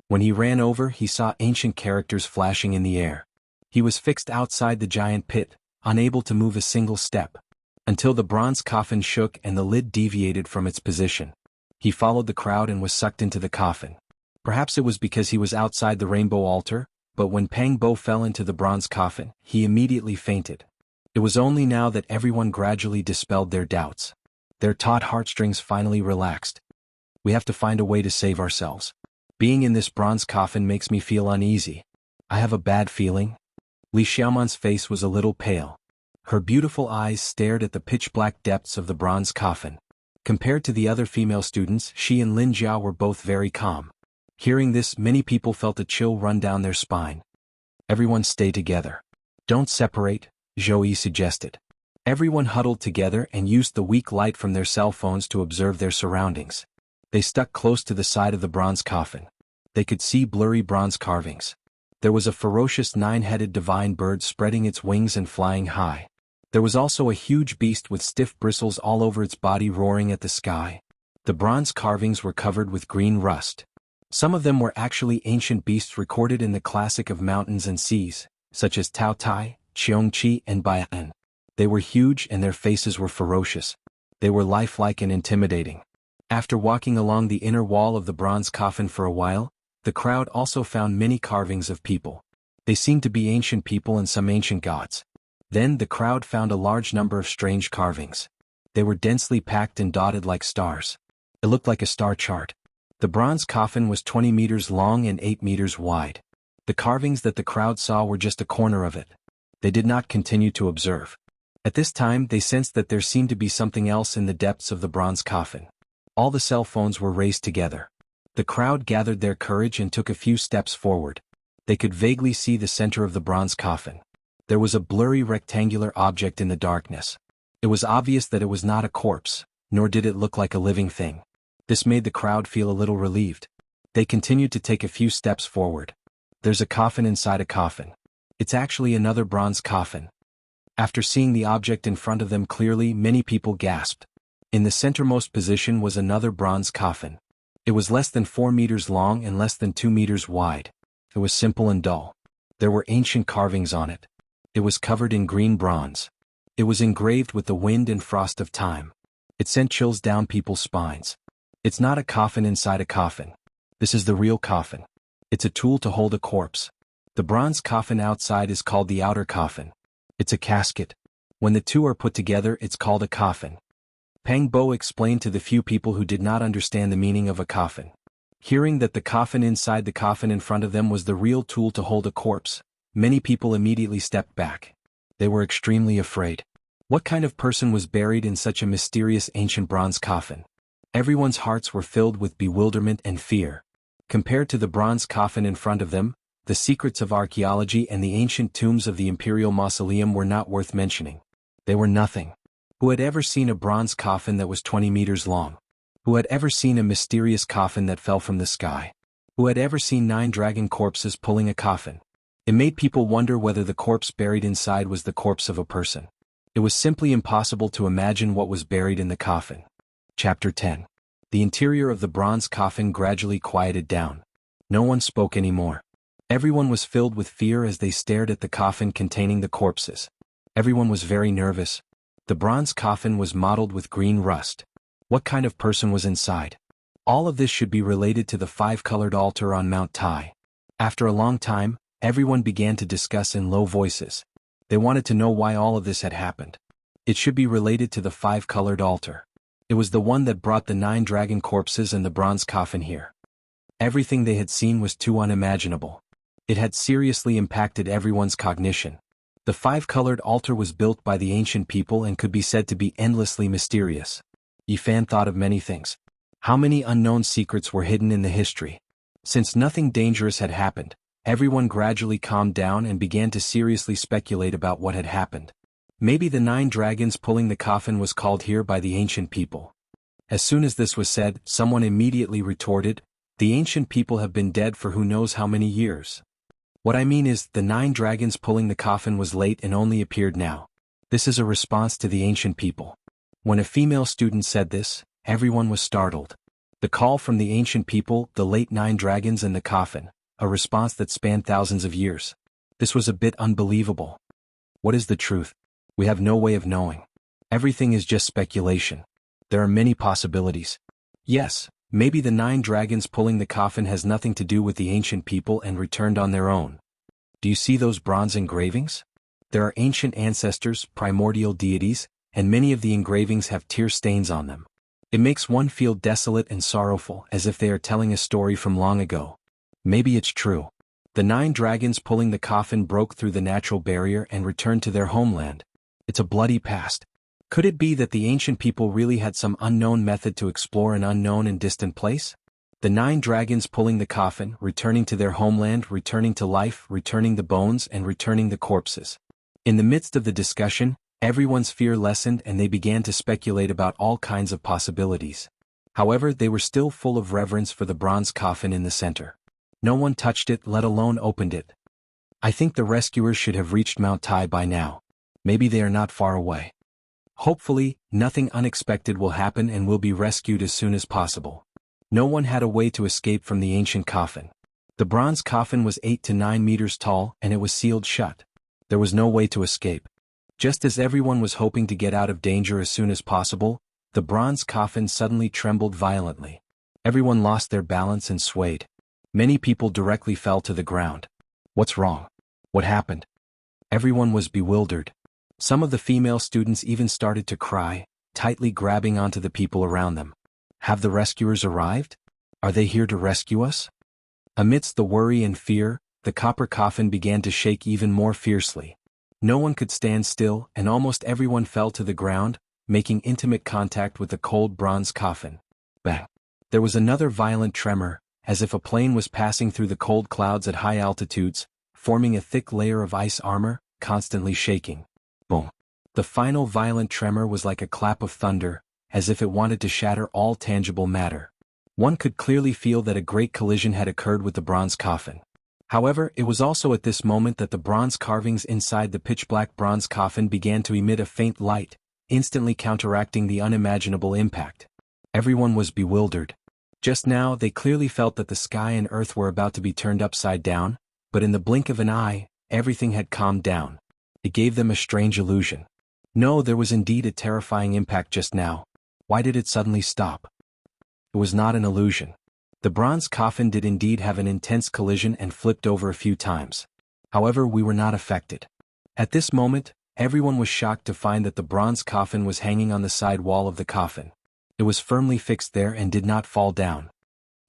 When he ran over, he saw ancient characters flashing in the air. He was fixed outside the giant pit, unable to move a single step, until the bronze coffin shook and the lid deviated from its position. He followed the crowd and was sucked into the coffin. Perhaps it was because he was outside the rainbow altar, but when Pang Bo fell into the bronze coffin, he immediately fainted. It was only now that everyone gradually dispelled their doubts. Their taut heartstrings finally relaxed. "We have to find a way to save ourselves. Being in this bronze coffin makes me feel uneasy. I have a bad feeling." Li Xiaoman's face was a little pale. Her beautiful eyes stared at the pitch-black depths of the bronze coffin. Compared to the other female students, she and Lin Jiao were both very calm. Hearing this, many people felt a chill run down their spine. "Everyone stay together. Don't separate," Zhou Yi suggested. Everyone huddled together and used the weak light from their cell phones to observe their surroundings. They stuck close to the side of the bronze coffin. They could see blurry bronze carvings. There was a ferocious 9-headed divine bird spreading its wings and flying high. There was also a huge beast with stiff bristles all over its body roaring at the sky. The bronze carvings were covered with green rust. Some of them were actually ancient beasts recorded in the classic of mountains and seas, such as Tao Tai, Xianxia, and Baian. They were huge and their faces were ferocious. They were lifelike and intimidating. After walking along the inner wall of the bronze coffin for a while, the crowd also found many carvings of people. They seemed to be ancient people and some ancient gods. Then the crowd found a large number of strange carvings. They were densely packed and dotted like stars. It looked like a star chart. The bronze coffin was 20 meters long and 8 meters wide. The carvings that the crowd saw were just a corner of it. They did not continue to observe. At this time they sensed that there seemed to be something else in the depths of the bronze coffin. All the cell phones were raised together. The crowd gathered their courage and took a few steps forward. They could vaguely see the center of the bronze coffin. There was a blurry rectangular object in the darkness. It was obvious that it was not a corpse, nor did it look like a living thing. This made the crowd feel a little relieved. They continued to take a few steps forward. There's a coffin inside a coffin. It's actually another bronze coffin. After seeing the object in front of them clearly, many people gasped. In the centermost position was another bronze coffin. It was less than 4 meters long and less than 2 meters wide. It was simple and dull. There were ancient carvings on it. It was covered in green bronze. It was engraved with the wind and frost of time. It sent chills down people's spines. It's not a coffin inside a coffin. This is the real coffin. It's a tool to hold a corpse. The bronze coffin outside is called the outer coffin. It's a casket. When the two are put together, it's called a coffin. Pang Bo explained to the few people who did not understand the meaning of a coffin. Hearing that the coffin inside the coffin in front of them was the real tool to hold a corpse, many people immediately stepped back. They were extremely afraid. What kind of person was buried in such a mysterious ancient bronze coffin? Everyone's hearts were filled with bewilderment and fear. Compared to the bronze coffin in front of them, the secrets of archaeology and the ancient tombs of the imperial mausoleum were not worth mentioning. They were nothing. Who had ever seen a bronze coffin that was 20 meters long? Who had ever seen a mysterious coffin that fell from the sky? Who had ever seen 9 dragon corpses pulling a coffin? It made people wonder whether the corpse buried inside was the corpse of a person. It was simply impossible to imagine what was buried in the coffin. Chapter 10. The interior of the bronze coffin gradually quieted down. No one spoke anymore. Everyone was filled with fear as they stared at the coffin containing the corpses. Everyone was very nervous. The bronze coffin was mottled with green rust. What kind of person was inside? All of this should be related to the 5-colored altar on Mount Tai. After a long time, everyone began to discuss in low voices. They wanted to know why all of this had happened. It should be related to the 5-colored altar. It was the one that brought the 9 dragon corpses and the bronze coffin here. Everything they had seen was too unimaginable. It had seriously impacted everyone's cognition. The 5-colored altar was built by the ancient people and could be said to be endlessly mysterious. Yifan thought of many things. How many unknown secrets were hidden in the history? Since nothing dangerous had happened, everyone gradually calmed down and began to seriously speculate about what had happened. Maybe the 9 dragons pulling the coffin was called here by the ancient people. As soon as this was said, someone immediately retorted, "The ancient people have been dead for who knows how many years." What I mean is, the 9 dragons pulling the coffin was late and only appeared now. This is a response to the ancient people. When a female student said this, everyone was startled. The call from the ancient people, the late 9 dragons and the coffin, a response that spanned thousands of years. This was a bit unbelievable. What is the truth? We have no way of knowing. Everything is just speculation. There are many possibilities. Yes, maybe the 9 dragons pulling the coffin has nothing to do with the ancient people and returned on their own. Do you see those bronze engravings? There are ancient ancestors, primordial deities, and many of the engravings have tear stains on them. It makes one feel desolate and sorrowful, as if they are telling a story from long ago. Maybe it's true. The 9 dragons pulling the coffin broke through the natural barrier and returned to their homeland. It's a bloody past. Could it be that the ancient people really had some unknown method to explore an unknown and distant place? The 9 dragons pulling the coffin, returning to their homeland, returning to life, returning the bones and returning the corpses. In the midst of the discussion, everyone's fear lessened and they began to speculate about all kinds of possibilities. However, they were still full of reverence for the bronze coffin in the center. No one touched it, let alone opened it. I think the rescuers should have reached Mount Tai by now. Maybe they are not far away. Hopefully, nothing unexpected will happen and we'll be rescued as soon as possible. No one had a way to escape from the ancient coffin. The bronze coffin was 8 to 9 meters tall and it was sealed shut. There was no way to escape. Just as everyone was hoping to get out of danger as soon as possible, the bronze coffin suddenly trembled violently. Everyone lost their balance and swayed. Many people directly fell to the ground. What's wrong? What happened? Everyone was bewildered. Some of the female students even started to cry, tightly grabbing onto the people around them. Have the rescuers arrived? Are they here to rescue us? Amidst the worry and fear, the copper coffin began to shake even more fiercely. No one could stand still, and almost everyone fell to the ground, making intimate contact with the cold bronze coffin. Bang! There was another violent tremor, as if a plane was passing through the cold clouds at high altitudes, forming a thick layer of ice armor, constantly shaking. Boom! The final violent tremor was like a clap of thunder, as if it wanted to shatter all tangible matter. One could clearly feel that a great collision had occurred with the bronze coffin. However, it was also at this moment that the bronze carvings inside the pitch-black bronze coffin began to emit a faint light, instantly counteracting the unimaginable impact. Everyone was bewildered. Just now they clearly felt that the sky and earth were about to be turned upside down, but in the blink of an eye, everything had calmed down. It gave them a strange illusion. No, there was indeed a terrifying impact just now. Why did it suddenly stop? It was not an illusion. The bronze coffin did indeed have an intense collision and flipped over a few times. However, we were not affected. At this moment, everyone was shocked to find that the bronze coffin was hanging on the side wall of the coffin. It was firmly fixed there and did not fall down.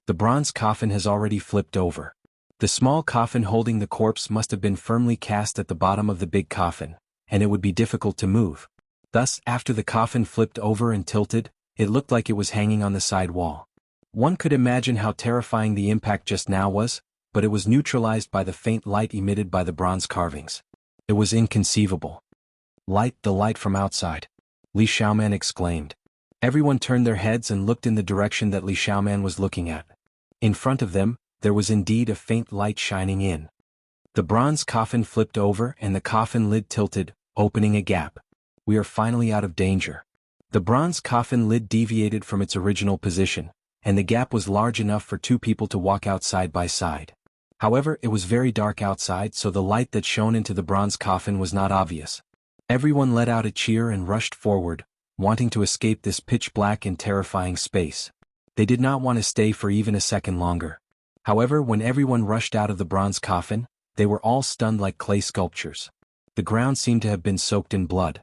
The bronze coffin has already flipped over. The small coffin holding the corpse must have been firmly cast at the bottom of the big coffin, and it would be difficult to move. Thus, after the coffin flipped over and tilted, it looked like it was hanging on the side wall. One could imagine how terrifying the impact just now was, but it was neutralized by the faint light emitted by the bronze carvings. It was inconceivable. Light, the light from outside. Li Xiaoman exclaimed. Everyone turned their heads and looked in the direction that Li Xiaoman was looking at. In front of them, there was indeed a faint light shining in. The bronze coffin flipped over and the coffin lid tilted, opening a gap. We are finally out of danger. The bronze coffin lid deviated from its original position, and the gap was large enough for two people to walk out side by side. However, it was very dark outside, so the light that shone into the bronze coffin was not obvious. Everyone let out a cheer and rushed forward, wanting to escape this pitch-black and terrifying space. They did not want to stay for even a second longer. However, when everyone rushed out of the bronze coffin, they were all stunned like clay sculptures. The ground seemed to have been soaked in blood.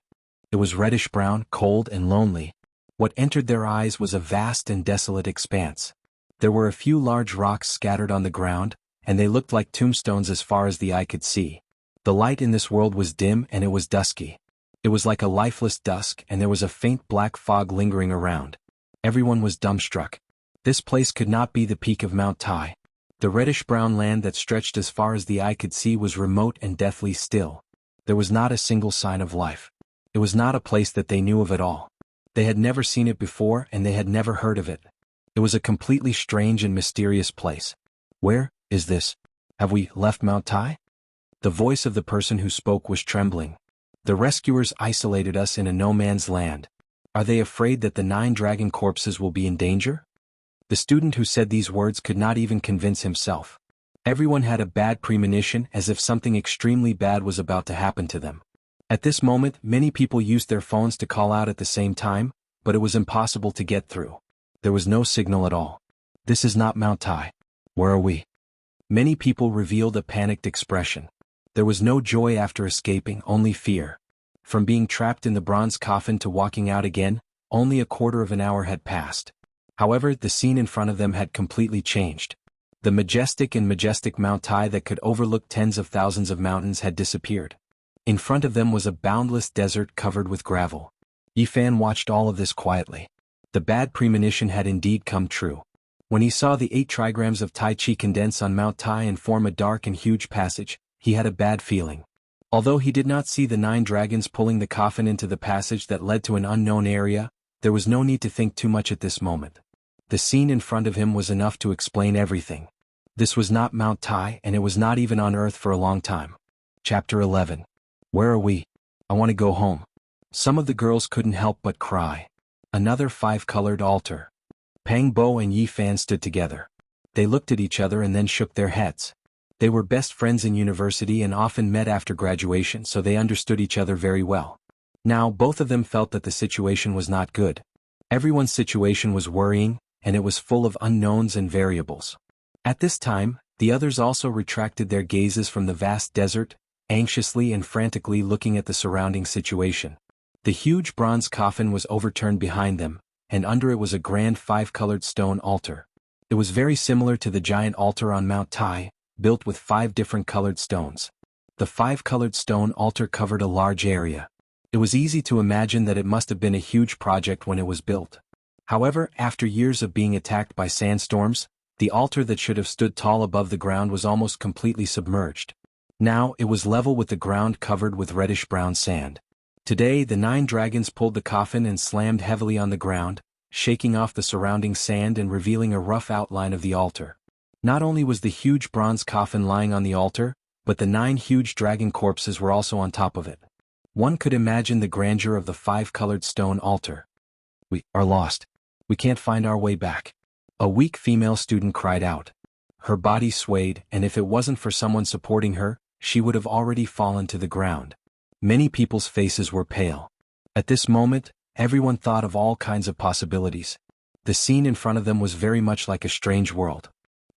It was reddish-brown, cold and lonely. What entered their eyes was a vast and desolate expanse. There were a few large rocks scattered on the ground, and they looked like tombstones as far as the eye could see. The light in this world was dim and it was dusky. It was like a lifeless dusk, and there was a faint black fog lingering around. Everyone was dumbstruck. This place could not be the peak of Mount Tai. The reddish-brown land that stretched as far as the eye could see was remote and deathly still. There was not a single sign of life. It was not a place that they knew of at all. They had never seen it before and they had never heard of it. It was a completely strange and mysterious place. Where is this? Have we left Mount Tai? The voice of the person who spoke was trembling. The rescuers isolated us in a no-man's land. Are they afraid that the 9 dragon corpses will be in danger? The student who said these words could not even convince himself. Everyone had a bad premonition, as if something extremely bad was about to happen to them. At this moment, many people used their phones to call out at the same time, but it was impossible to get through. There was no signal at all. This is not Mount Tai. Where are we? Many people revealed a panicked expression. There was no joy after escaping, only fear. From being trapped in the bronze coffin to walking out again, only a quarter of an hour had passed. However, the scene in front of them had completely changed. The majestic Mount Tai that could overlook tens of thousands of mountains had disappeared. In front of them was a boundless desert covered with gravel. Yifan watched all of this quietly. The bad premonition had indeed come true. When he saw the 8 trigrams of Tai Chi condense on Mount Tai and form a dark and huge passage, he had a bad feeling. Although he did not see the 9 dragons pulling the coffin into the passage that led to an unknown area, there was no need to think too much at this moment. The scene in front of him was enough to explain everything. This was not Mount Tai, and it was not even on Earth for a long time. Chapter 11. Where are we? I want to go home. Some of the girls couldn't help but cry. Another 5-colored altar. Pang Bo and Yifan stood together. They looked at each other and then shook their heads. They were best friends in university and often met after graduation, so they understood each other very well. Now both of them felt that the situation was not good. Everyone's situation was worrying, and it was full of unknowns and variables. At this time, the others also retracted their gazes from the vast desert, anxiously and frantically looking at the surrounding situation. The huge bronze coffin was overturned behind them, and under it was a grand 5-colored stone altar. It was very similar to the giant altar on Mount Tai, built with 5 different colored stones. The 5-colored stone altar covered a large area. It was easy to imagine that it must have been a huge project when it was built. However, after years of being attacked by sandstorms, the altar that should have stood tall above the ground was almost completely submerged. Now, it was level with the ground covered with reddish-brown sand. Today, the 9 dragons pulled the coffin and slammed heavily on the ground, shaking off the surrounding sand and revealing a rough outline of the altar. Not only was the huge bronze coffin lying on the altar, but the 9 huge dragon corpses were also on top of it. One could imagine the grandeur of the 5-colored stone altar. "We are lost. We can't find our way back," a weak female student cried out. Her body swayed, and if it wasn't for someone supporting her, she would have already fallen to the ground. Many people's faces were pale. At this moment, everyone thought of all kinds of possibilities. The scene in front of them was very much like a strange world.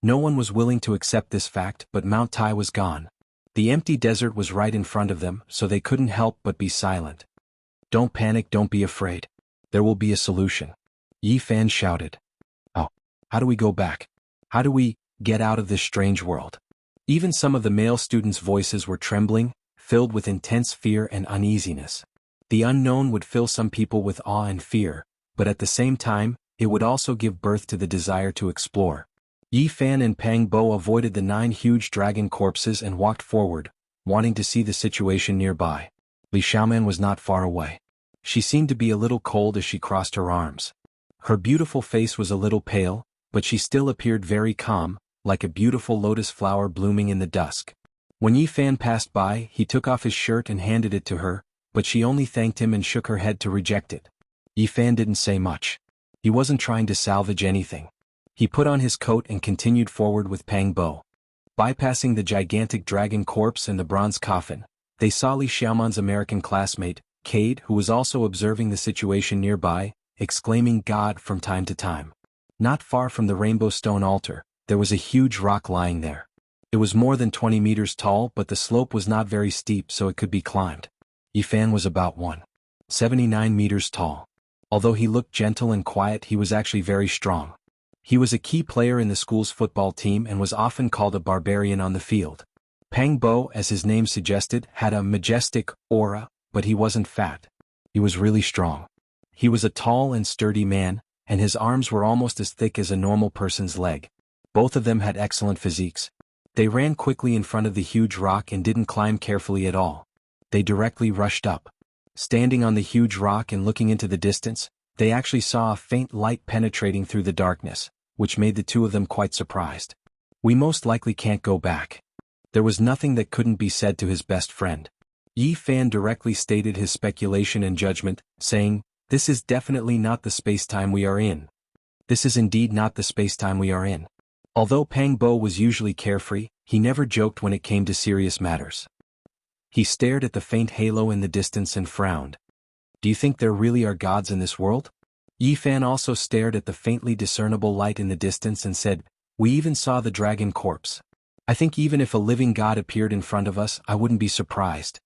No one was willing to accept this fact, but Mount Tai was gone. The empty desert was right in front of them, so they couldn't help but be silent. "Don't panic, don't be afraid. There will be a solution," Yi Fan shouted. "Oh, how do we go back? How do we get out of this strange world?" Even some of the male students' voices were trembling, filled with intense fear and uneasiness. The unknown would fill some people with awe and fear, but at the same time, it would also give birth to the desire to explore. Yi Fan and Pang Bo avoided the 9 huge dragon corpses and walked forward, wanting to see the situation nearby. Li Xiaoman was not far away. She seemed to be a little cold as she crossed her arms. Her beautiful face was a little pale, but she still appeared very calm, like a beautiful lotus flower blooming in the dusk. When Yi Fan passed by, he took off his shirt and handed it to her, but she only thanked him and shook her head to reject it. Yi Fan didn't say much. He wasn't trying to salvage anything. He put on his coat and continued forward with Pang Bo. Bypassing the gigantic dragon corpse and the bronze coffin, they saw Li Xiaoman's American classmate, Cade, who was also observing the situation nearby, exclaiming "God" from time to time. Not far from the rainbow stone altar, there was a huge rock lying there. It was more than 20 meters tall, but the slope was not very steep, so it could be climbed. Yi Fan was about 1.79 meters tall. Although he looked gentle and quiet, he was actually very strong. He was a key player in the school's football team and was often called a barbarian on the field. Pang Bo, as his name suggested, had a majestic aura, but he wasn't fat. He was really strong. He was a tall and sturdy man, and his arms were almost as thick as a normal person's leg. Both of them had excellent physiques. They ran quickly in front of the huge rock and didn't climb carefully at all. They directly rushed up. Standing on the huge rock and looking into the distance, they actually saw a faint light penetrating through the darkness, which made the two of them quite surprised. "We most likely can't go back." There was nothing that couldn't be said to his best friend. Yi Fan directly stated his speculation and judgment, saying, "This is definitely not the space-time we are in. This is indeed not the space-time we are in." Although Pang Bo was usually carefree, he never joked when it came to serious matters. He stared at the faint halo in the distance and frowned. "Do you think there really are gods in this world?" Yi Fan also stared at the faintly discernible light in the distance and said, "We even saw the dragon corpse. I think even if a living god appeared in front of us, I wouldn't be surprised."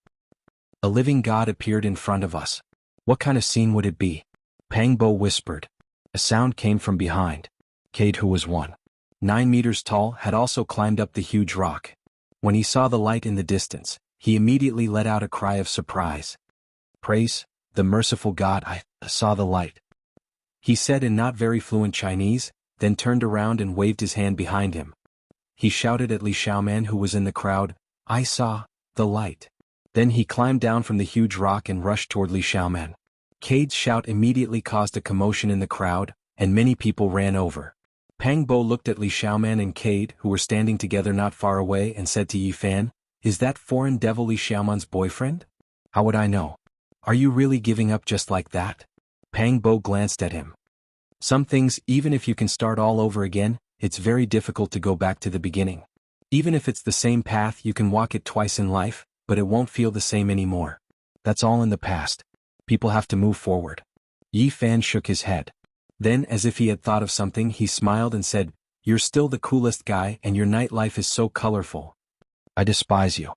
A living god appeared in front of us. What kind of scene would it be? Pang Bo whispered. A sound came from behind. Cade, who was 1.9 meters tall, had also climbed up the huge rock. When he saw the light in the distance, he immediately let out a cry of surprise. "Praise the merciful God, I saw the light," he said in not very fluent Chinese, then turned around and waved his hand behind him. He shouted at Li Xiaoman, who was in the crowd, "I saw the light." Then he climbed down from the huge rock and rushed toward Li Xiaoman. Cade's shout immediately caused a commotion in the crowd, and many people ran over. Pang Bo looked at Li Xiaoman and Cade, who were standing together not far away, and said to Yi Fan, "Is that foreign devil Li Xiaoman's boyfriend?" "How would I know? Are you really giving up just like that?" Pang Bo glanced at him. "Some things, even if you can start all over again, it's very difficult to go back to the beginning. Even if it's the same path, you can walk it twice in life, but it won't feel the same anymore. That's all in the past. People have to move forward." Yi Fan shook his head. Then, as if he had thought of something, he smiled and said, "You're still the coolest guy, and your nightlife is so colorful. I despise you.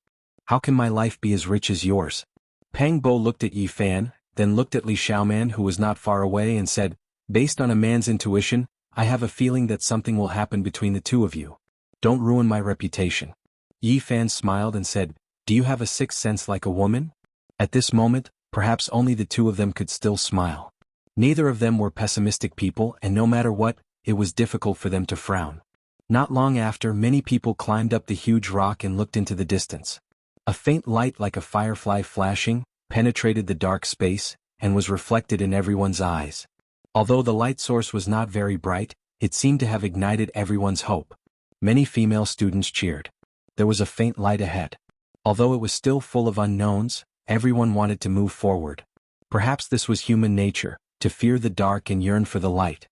How can my life be as rich as yours?" Pang Bo looked at Yi Fan, then looked at Li Xiaoman, who was not far away, and said, "Based on a man's intuition, I have a feeling that something will happen between the two of you. Don't ruin my reputation. Yi Fan smiled and said, do you have a sixth sense like a woman? At this moment, perhaps only the two of them could still smile. Neither of them were pessimistic people, and no matter what, it was difficult for them to frown. Not long after, many people climbed up the huge rock and looked into the distance. A faint light like a firefly flashing penetrated the dark space and was reflected in everyone's eyes. Although the light source was not very bright, it seemed to have ignited everyone's hope. Many female students cheered. There was a faint light ahead. Although it was still full of unknowns, everyone wanted to move forward. Perhaps this was human nature, to fear the dark and yearn for the light.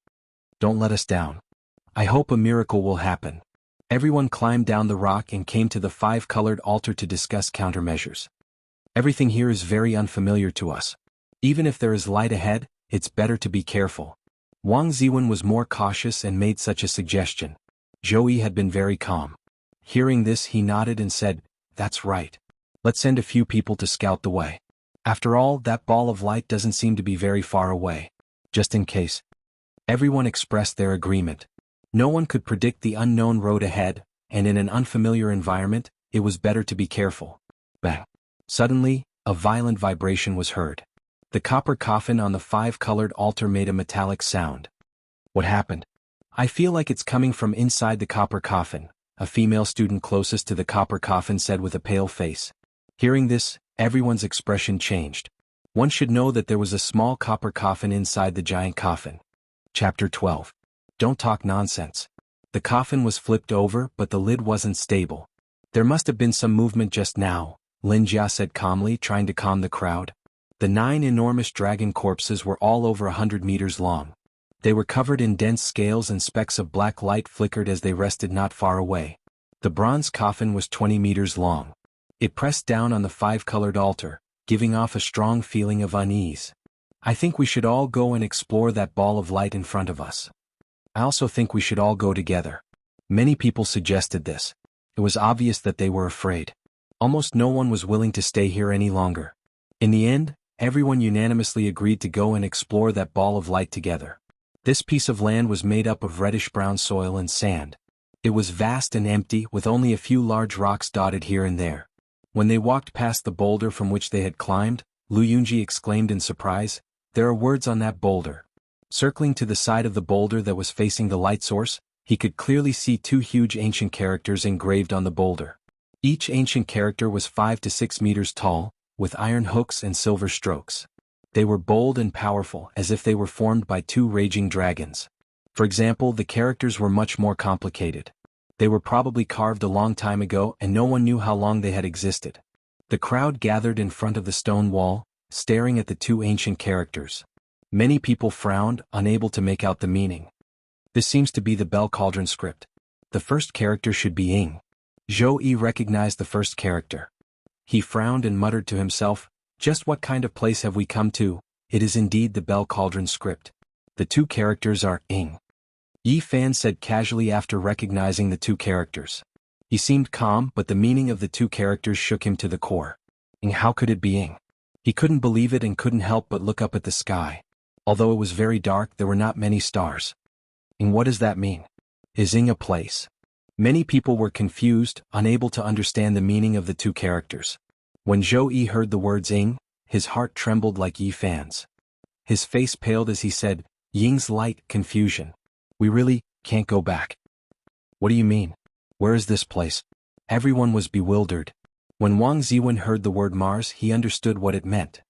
Don't let us down. I hope a miracle will happen. Everyone climbed down the rock and came to the five-colored altar to discuss countermeasures. Everything here is very unfamiliar to us. Even if there is light ahead, it's better to be careful. Wang Ziwen was more cautious and made such a suggestion. Zhou Yi had been very calm. Hearing this, he nodded and said, that's right. Let's send a few people to scout the way. After all, that ball of light doesn't seem to be very far away. Just in case. Everyone expressed their agreement. No one could predict the unknown road ahead, and in an unfamiliar environment, it was better to be careful. Bang! Suddenly, a violent vibration was heard. The copper coffin on the five-colored altar made a metallic sound. What happened? I feel like it's coming from inside the copper coffin, a female student closest to the copper coffin said with a pale face. Hearing this, everyone's expression changed. One should know that there was a small copper coffin inside the giant coffin. Chapter 12. Don't talk nonsense. The coffin was flipped over, but the lid wasn't stable. There must have been some movement just now, Lin Jia said calmly, trying to calm the crowd. The 9 enormous dragon corpses were all over 100 meters long. They were covered in dense scales and specks of black light flickered as they rested not far away. The bronze coffin was 20 meters long. It pressed down on the five-colored altar, giving off a strong feeling of unease. I think we should all go and explore that ball of light in front of us. I also think we should all go together. Many people suggested this. It was obvious that they were afraid. Almost no one was willing to stay here any longer. In the end, everyone unanimously agreed to go and explore that ball of light together. This piece of land was made up of reddish-brown soil and sand. It was vast and empty, with only a few large rocks dotted here and there. When they walked past the boulder from which they had climbed, Lu Yunji exclaimed in surprise, "There are words on that boulder." Circling to the side of the boulder that was facing the light source, he could clearly see 2 huge ancient characters engraved on the boulder. Each ancient character was 5 to 6 meters tall, with iron hooks and silver strokes. They were bold and powerful, as if they were formed by 2 raging dragons. For example, the characters were much more complicated. They were probably carved a long time ago, and no one knew how long they had existed. The crowd gathered in front of the stone wall, staring at the 2 ancient characters. Many people frowned, unable to make out the meaning. This seems to be the Bell Cauldron script. The first character should be Ying. Zhou Yi recognized the first character. He frowned and muttered to himself, just what kind of place have we come to? It is indeed the Bell Cauldron script. The 2 characters are Ying. Yi Fan said casually after recognizing the 2 characters. He seemed calm, but the meaning of the 2 characters shook him to the core. And how could it be Ying? He couldn't believe it and couldn't help but look up at the sky. Although it was very dark, there were not many stars. And what does that mean? Is Ying a place? Many people were confused, unable to understand the meaning of the 2 characters. When Zhou Yi heard the words Ying, his heart trembled like Yi Fan's. His face paled as he said, Ying's light, confusion. We really can't go back. What do you mean? Where is this place? Everyone was bewildered. When Wang Ziwen heard the word Mars, he understood what it meant.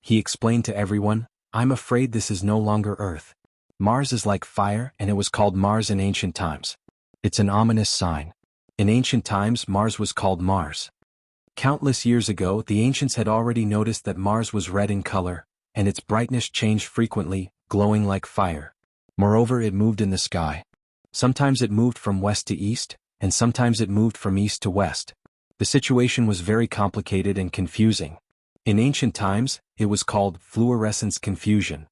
He explained to everyone, I'm afraid this is no longer Earth. Mars is like fire, and it was called Mars in ancient times. It's an ominous sign. In ancient times, Mars was called Mars. Countless years ago, the ancients had already noticed that Mars was red in color, and its brightness changed frequently, glowing like fire. Moreover, it moved in the sky. Sometimes it moved from west to east, and sometimes it moved from east to west. The situation was very complicated and confusing. In ancient times, it was called fluorescence confusion.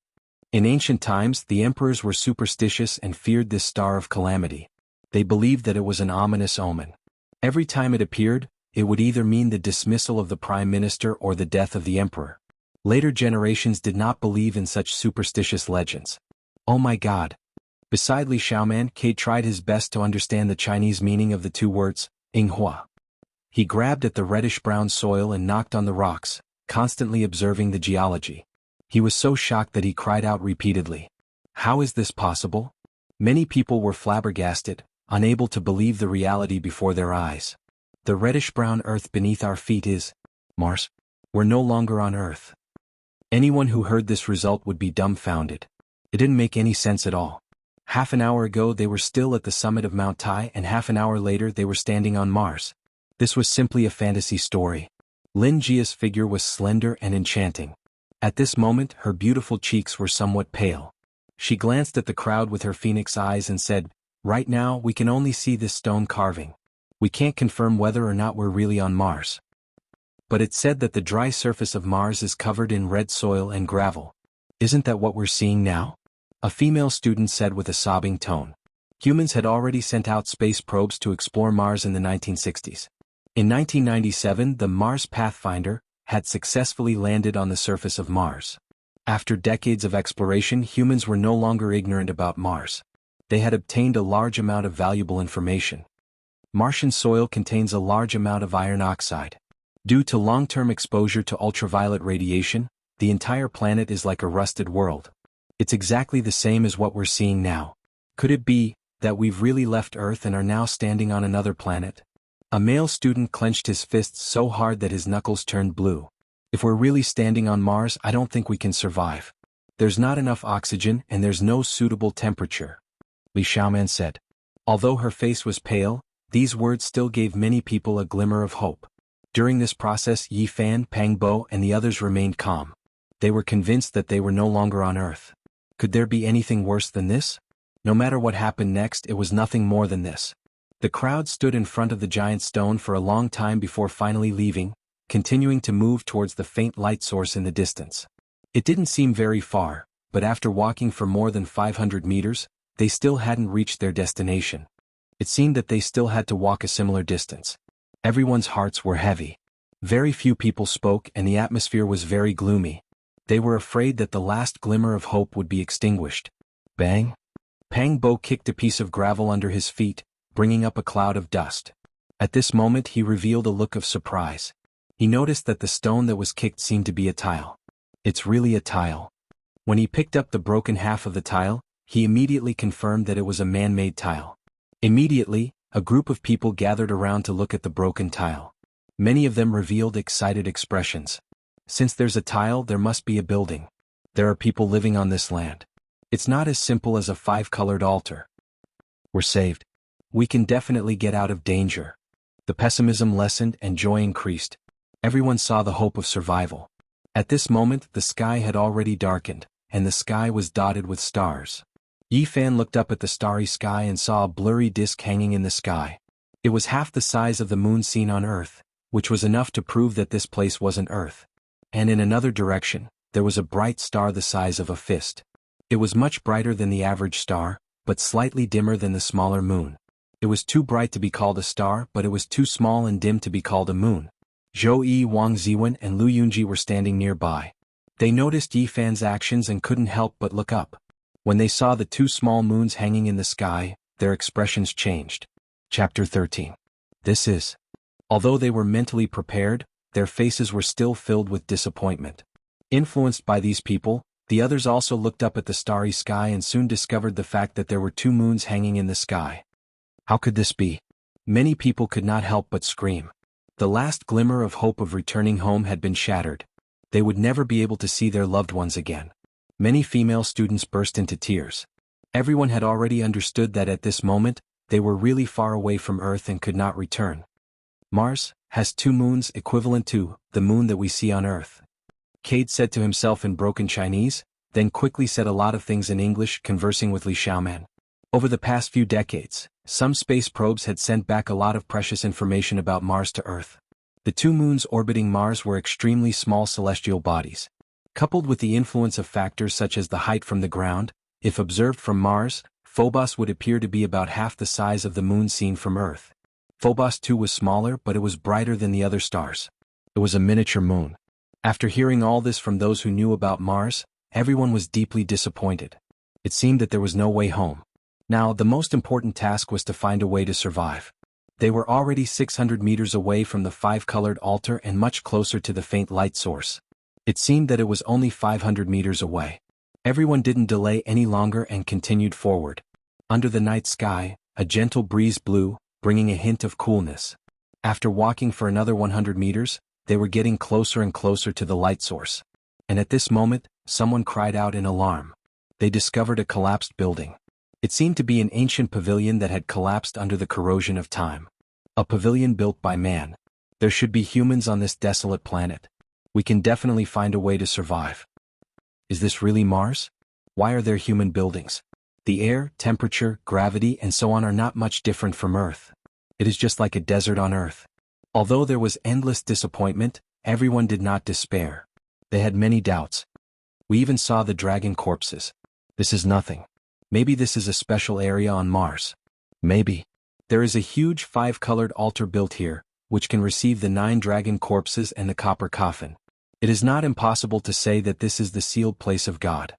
In ancient times, the emperors were superstitious and feared this star of calamity. They believed that it was an ominous omen. Every time it appeared, it would either mean the dismissal of the prime minister or the death of the emperor. Later generations did not believe in such superstitious legends. Oh my God! Beside Li Xiaoman, Cade tried his best to understand the Chinese meaning of the two words, Yinghua. He grabbed at the reddish-brown soil and knocked on the rocks, constantly observing the geology. He was so shocked that he cried out repeatedly. How is this possible? Many people were flabbergasted, unable to believe the reality before their eyes. The reddish-brown earth beneath our feet is Mars. We're no longer on Earth. Anyone who heard this result would be dumbfounded. It didn't make any sense at all. Half an hour ago they were still at the summit of Mount Tai, and half an hour later they were standing on Mars. This was simply a fantasy story. Lin Jia's figure was slender and enchanting. At this moment her beautiful cheeks were somewhat pale. She glanced at the crowd with her phoenix eyes and said, "Right now we can only see this stone carving. We can't confirm whether or not we're really on Mars. But it's said that the dry surface of Mars is covered in red soil and gravel. Isn't that what we're seeing now?" A female student said with a sobbing tone. Humans had already sent out space probes to explore Mars in the 1960s. In 1997, the Mars Pathfinder had successfully landed on the surface of Mars. After decades of exploration, humans were no longer ignorant about Mars. They had obtained a large amount of valuable information. Martian soil contains a large amount of iron oxide. Due to long-term exposure to ultraviolet radiation, the entire planet is like a rusted world. It's exactly the same as what we're seeing now. Could it be that we've really left Earth and are now standing on another planet? A male student clenched his fists so hard that his knuckles turned blue. If we're really standing on Mars, I don't think we can survive. There's not enough oxygen and there's no suitable temperature, Li Xiaoman said. Although her face was pale, these words still gave many people a glimmer of hope. During this process, Yi Fan, Pang Bo, and the others remained calm. They were convinced that they were no longer on Earth. Could there be anything worse than this? No matter what happened next, it was nothing more than this. The crowd stood in front of the giant stone for a long time before finally leaving, continuing to move towards the faint light source in the distance. It didn't seem very far, but after walking for more than 500 meters, they still hadn't reached their destination. It seemed that they still had to walk a similar distance. Everyone's hearts were heavy. Very few people spoke and the atmosphere was very gloomy. They were afraid that the last glimmer of hope would be extinguished. Bang! Pang Bo kicked a piece of gravel under his feet, bringing up a cloud of dust. At this moment he revealed a look of surprise. He noticed that the stone that was kicked seemed to be a tile. It's really a tile. When he picked up the broken half of the tile, he immediately confirmed that it was a man-made tile. Immediately, a group of people gathered around to look at the broken tile. Many of them revealed excited expressions. Since there's a tile, there must be a building. There are people living on this land. It's not as simple as a 5-colored altar. We're saved. We can definitely get out of danger. The pessimism lessened and joy increased. Everyone saw the hope of survival. At this moment, the sky had already darkened, and the sky was dotted with stars. Yi Fan looked up at the starry sky and saw a blurry disk hanging in the sky. It was half the size of the moon seen on Earth, which was enough to prove that this place wasn't Earth. And in another direction, there was a bright star the size of a fist. It was much brighter than the average star, but slightly dimmer than the smaller moon. It was too bright to be called a star, but it was too small and dim to be called a moon. Zhou Yi, Wang Ziwen, and Lu Yunji were standing nearby. They noticed Yi Fan's actions and couldn't help but look up. When they saw the 2 small moons hanging in the sky, their expressions changed. Chapter 13. This is. Although they were mentally prepared, their faces were still filled with disappointment. Influenced by these people, the others also looked up at the starry sky and soon discovered the fact that there were 2 moons hanging in the sky. How could this be? Many people could not help but scream. The last glimmer of hope of returning home had been shattered. They would never be able to see their loved ones again. Many female students burst into tears. Everyone had already understood that at this moment, they were really far away from Earth and could not return. Mars has 2 moons equivalent to the moon that we see on Earth. Cade said to himself in broken Chinese, then quickly said a lot of things in English, conversing with Li Xiaoman. Over the past few decades, some space probes had sent back a lot of precious information about Mars to Earth. The 2 moons orbiting Mars were extremely small celestial bodies. Coupled with the influence of factors such as the height from the ground, if observed from Mars, Phobos would appear to be about half the size of the moon seen from Earth. Phobos too was smaller, but it was brighter than the other stars. It was a miniature moon. After hearing all this from those who knew about Mars, everyone was deeply disappointed. It seemed that there was no way home. Now, the most important task was to find a way to survive. They were already 600 meters away from the five-colored altar and much closer to the faint light source. It seemed that it was only 500 meters away. Everyone didn't delay any longer and continued forward. Under the night sky, a gentle breeze blew, bringing a hint of coolness. After walking for another 100 meters, they were getting closer and closer to the light source. And at this moment, someone cried out in alarm. They discovered a collapsed building. It seemed to be an ancient pavilion that had collapsed under the corrosion of time. A pavilion built by man. There should be humans on this desolate planet. We can definitely find a way to survive. Is this really Mars? Why are there human buildings? The air, temperature, gravity, and so on are not much different from Earth. It is just like a desert on Earth. Although there was endless disappointment, everyone did not despair. They had many doubts. We even saw the dragon corpses. This is nothing. Maybe this is a special area on Mars. Maybe. There is a huge five-colored altar built here, which can receive the 9 dragon corpses and the copper coffin. It is not impossible to say that this is the sealed place of God.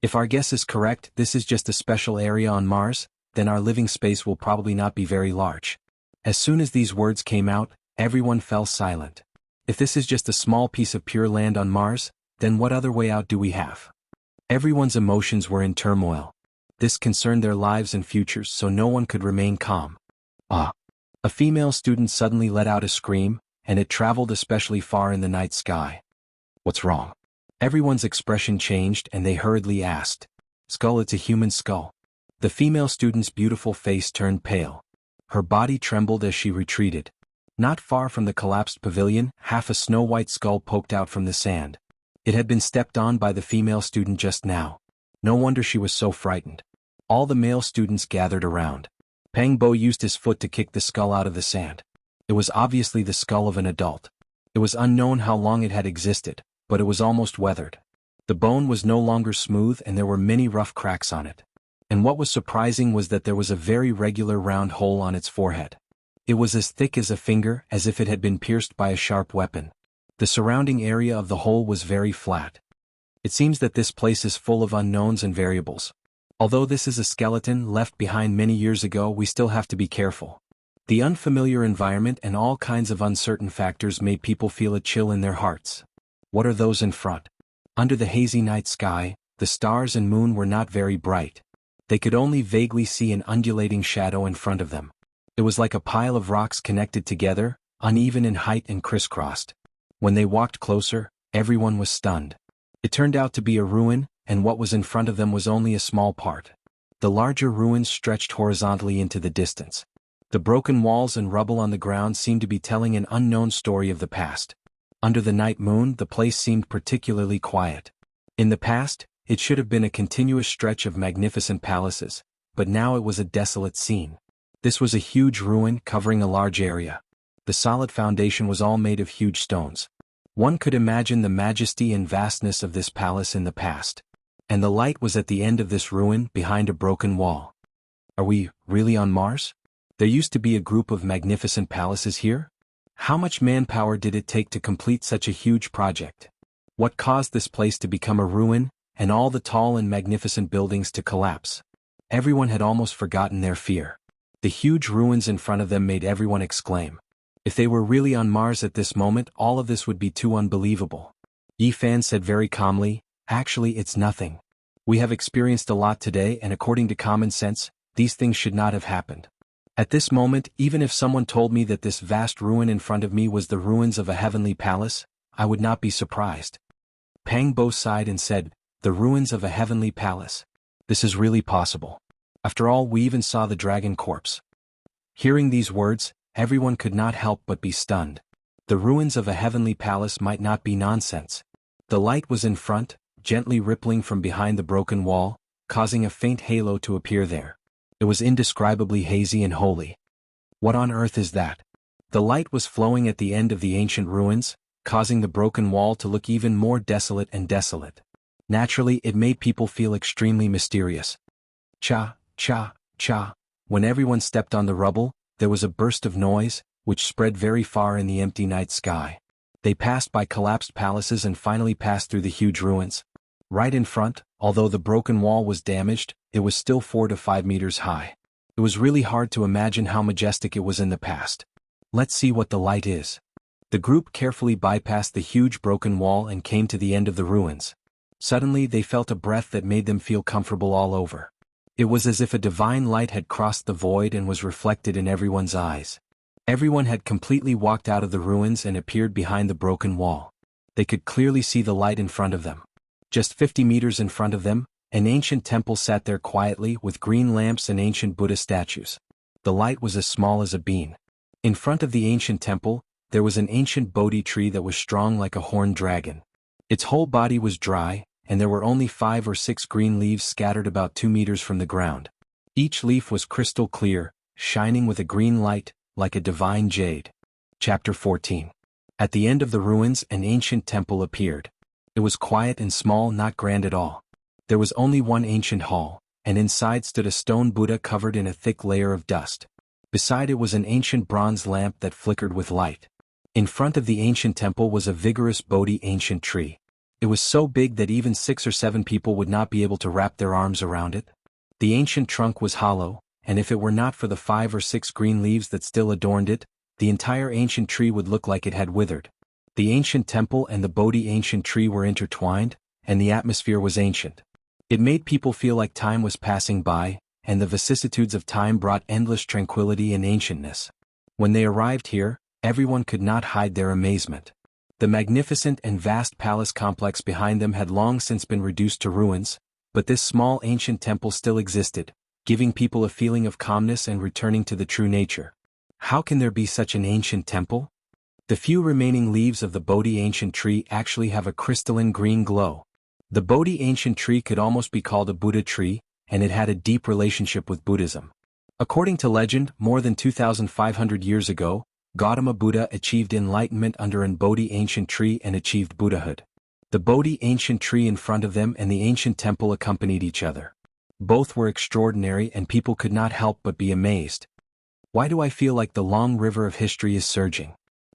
If our guess is correct, this is just a special area on Mars, then our living space will probably not be very large. As soon as these words came out, everyone fell silent. If this is just a small piece of pure land on Mars, then what other way out do we have? Everyone's emotions were in turmoil. This concerned their lives and futures, so no one could remain calm. Ah! A female student suddenly let out a scream, and it traveled especially far in the night sky. What's wrong? Everyone's expression changed and they hurriedly asked. Skull, it's a human skull. The female student's beautiful face turned pale. Her body trembled as she retreated. Not far from the collapsed pavilion, half a snow-white skull poked out from the sand. It had been stepped on by the female student just now. No wonder she was so frightened. All the male students gathered around. Pang Bo used his foot to kick the skull out of the sand. It was obviously the skull of an adult. It was unknown how long it had existed, but it was almost weathered. The bone was no longer smooth and there were many rough cracks on it. And what was surprising was that there was a very regular round hole on its forehead. It was as thick as a finger, as if it had been pierced by a sharp weapon. The surrounding area of the hole was very flat. It seems that this place is full of unknowns and variables. Although this is a skeleton left behind many years ago, we still have to be careful. The unfamiliar environment and all kinds of uncertain factors made people feel a chill in their hearts. What are those in front? Under the hazy night sky, the stars and moon were not very bright. They could only vaguely see an undulating shadow in front of them. It was like a pile of rocks connected together, uneven in height and crisscrossed. When they walked closer, everyone was stunned. It turned out to be a ruin, and what was in front of them was only a small part. The larger ruins stretched horizontally into the distance. The broken walls and rubble on the ground seemed to be telling an unknown story of the past. Under the night moon, the place seemed particularly quiet. In the past, it should have been a continuous stretch of magnificent palaces, but now it was a desolate scene. This was a huge ruin covering a large area. The solid foundation was all made of huge stones. One could imagine the majesty and vastness of this palace in the past. And the light was at the end of this ruin, behind a broken wall. Are we really on Mars? There used to be a group of magnificent palaces here? How much manpower did it take to complete such a huge project? What caused this place to become a ruin, and all the tall and magnificent buildings to collapse? Everyone had almost forgotten their fear. The huge ruins in front of them made everyone exclaim. If they were really on Mars at this moment, all of this would be too unbelievable. Yi Fan said very calmly, actually it's nothing. We have experienced a lot today, and according to common sense, these things should not have happened. At this moment, even if someone told me that this vast ruin in front of me was the ruins of a heavenly palace, I would not be surprised. Pang Bo sighed and said, the ruins of a heavenly palace. This is really possible. After all, we even saw the dragon corpse. Hearing these words, everyone could not help but be stunned. The ruins of a heavenly palace might not be nonsense. The light was in front, gently rippling from behind the broken wall, causing a faint halo to appear there. It was indescribably hazy and holy. What on earth is that? The light was flowing at the end of the ancient ruins, causing the broken wall to look even more desolate and desolate. Naturally, it made people feel extremely mysterious. Cha, cha, cha. When everyone stepped on the rubble, there was a burst of noise, which spread very far in the empty night sky. They passed by collapsed palaces and finally passed through the huge ruins. Right in front, although the broken wall was damaged, it was still 4 to 5 meters high. It was really hard to imagine how majestic it was in the past. Let's see what the light is. The group carefully bypassed the huge broken wall and came to the end of the ruins. Suddenly they felt a breath that made them feel comfortable all over. It was as if a divine light had crossed the void and was reflected in everyone's eyes. Everyone had completely walked out of the ruins and appeared behind the broken wall. They could clearly see the light in front of them. Just 50 meters in front of them, an ancient temple sat there quietly with green lamps and ancient Buddha statues. The light was as small as a bean. In front of the ancient temple, there was an ancient Bodhi tree that was strong like a horned dragon. Its whole body was dry, and there were only 5 or 6 green leaves scattered about 2 meters from the ground. Each leaf was crystal clear, shining with a green light, like a divine jade. Chapter 14. At the end of the ruins, an ancient temple appeared. It was quiet and small, not grand at all. There was only one ancient hall, and inside stood a stone Buddha covered in a thick layer of dust. Beside it was an ancient bronze lamp that flickered with light. In front of the ancient temple was a vigorous Bodhi ancient tree. It was so big that even 6 or 7 people would not be able to wrap their arms around it. The ancient trunk was hollow, and if it were not for the 5 or 6 green leaves that still adorned it, the entire ancient tree would look like it had withered. The ancient temple and the Bodhi ancient tree were intertwined, and the atmosphere was ancient. It made people feel like time was passing by, and the vicissitudes of time brought endless tranquility and ancientness. When they arrived here, everyone could not hide their amazement. The magnificent and vast palace complex behind them had long since been reduced to ruins, but this small ancient temple still existed, giving people a feeling of calmness and returning to the true nature. How can there be such an ancient temple? The few remaining leaves of the Bodhi ancient tree actually have a crystalline green glow. The Bodhi ancient tree could almost be called a Buddha tree, and it had a deep relationship with Buddhism. According to legend, more than 2,500 years ago, Gautama Buddha achieved enlightenment under an Bodhi ancient tree and achieved Buddhahood. The Bodhi ancient tree in front of them and the ancient temple accompanied each other. Both were extraordinary and people could not help but be amazed. Why do I feel like the long river of history is surging?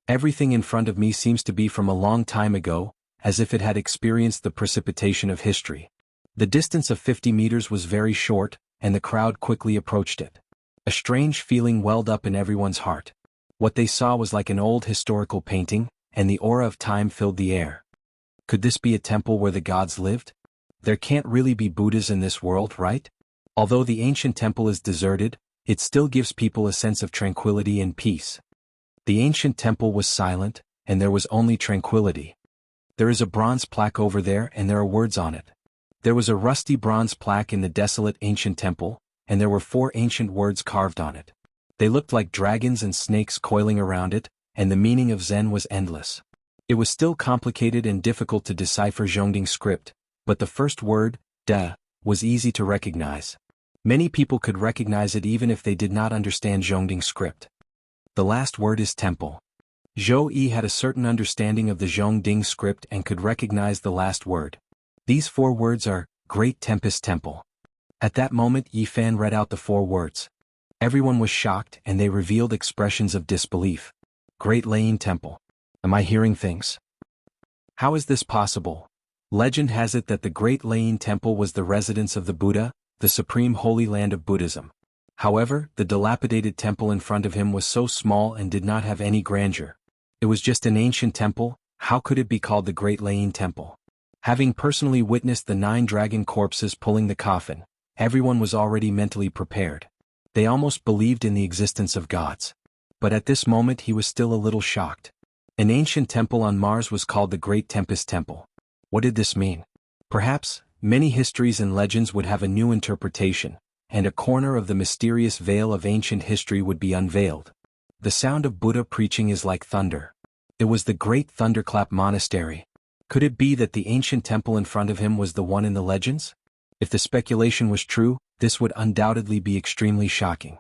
Everything in front of me seems to be from a long time ago, as if it had experienced the precipitation of history. The distance of 50 meters was very short, and the crowd quickly approached it. A strange feeling welled up in everyone's heart. What they saw was like an old historical painting, and the aura of time filled the air. Could this be a temple where the gods lived? There can't really be Buddhas in this world, right? Although the ancient temple is deserted, it still gives people a sense of tranquility and peace. The ancient temple was silent, and there was only tranquility. There is a bronze plaque over there and there are words on it. There was a rusty bronze plaque in the desolate ancient temple, and there were 4 ancient words carved on it. They looked like dragons and snakes coiling around it, and the meaning of Zen was endless. It was still complicated and difficult to decipher Zhongding script, but the first word, da, was easy to recognize. Many people could recognize it even if they did not understand Zhongding script. The last word is temple. Zhou Yi had a certain understanding of the Zhongding script and could recognize the last word. These 4 words are, Great Tempest Temple. At that moment Yi Fan read out the 4 words. Everyone was shocked and they revealed expressions of disbelief. Great Laying Temple. Am I hearing things? How is this possible? Legend has it that the Great Laying Temple was the residence of the Buddha, the supreme holy land of Buddhism. However, the dilapidated temple in front of him was so small and did not have any grandeur. It was just an ancient temple. How could it be called the Great Laying Temple? Having personally witnessed the 9 dragon corpses pulling the coffin, everyone was already mentally prepared. They almost believed in the existence of gods. But at this moment he was still a little shocked. An ancient temple on Mars was called the Great Tempest Temple. What did this mean? Perhaps, many histories and legends would have a new interpretation, and a corner of the mysterious veil of ancient history would be unveiled. The sound of Buddha preaching is like thunder. It was the Great Thunderclap Monastery. Could it be that the ancient temple in front of him was the one in the legends? If the speculation was true, this would undoubtedly be extremely shocking.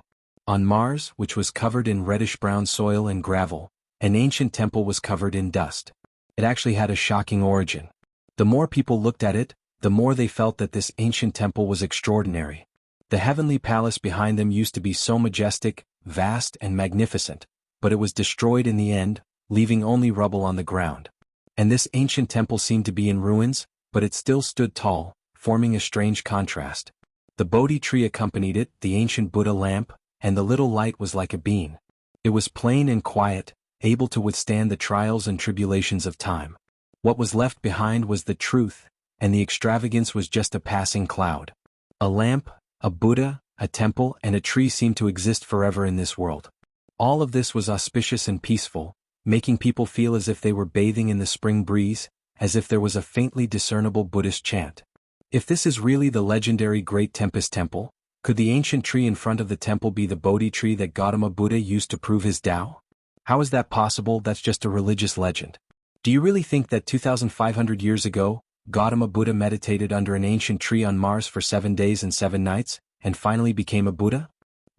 On Mars, which was covered in reddish-brown soil and gravel, an ancient temple was covered in dust. It actually had a shocking origin. The more people looked at it, the more they felt that this ancient temple was extraordinary. The heavenly palace behind them used to be so majestic, vast and magnificent, but it was destroyed in the end, leaving only rubble on the ground. And this ancient temple seemed to be in ruins, but it still stood tall, forming a strange contrast. The Bodhi tree accompanied it, the ancient Buddha lamp, and the little light was like a beam. It was plain and quiet, able to withstand the trials and tribulations of time. What was left behind was the truth, and the extravagance was just a passing cloud. A lamp, a Buddha, a temple, and a tree seemed to exist forever in this world. All of this was auspicious and peaceful, making people feel as if they were bathing in the spring breeze, as if there was a faintly discernible Buddhist chant. If this is really the legendary Great Tempest Temple, could the ancient tree in front of the temple be the Bodhi tree that Gautama Buddha used to prove his Tao? How is that possible? That's just a religious legend. Do you really think that 2,500 years ago, Gautama Buddha meditated under an ancient tree on Mars for 7 days and 7 nights, and finally became a Buddha?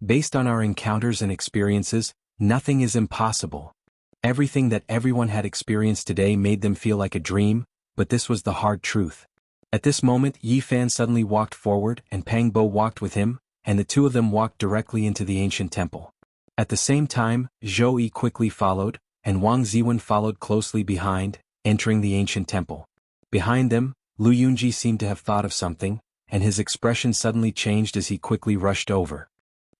Based on our encounters and experiences, nothing is impossible. Everything that everyone had experienced today made them feel like a dream, but this was the hard truth. At this moment, Yi Fan suddenly walked forward, and Pang Bo walked with him, and the two of them walked directly into the ancient temple. At the same time, Zhou Yi quickly followed, and Wang Ziwen followed closely behind, entering the ancient temple. Behind them, Lu Yunji seemed to have thought of something, and his expression suddenly changed as he quickly rushed over.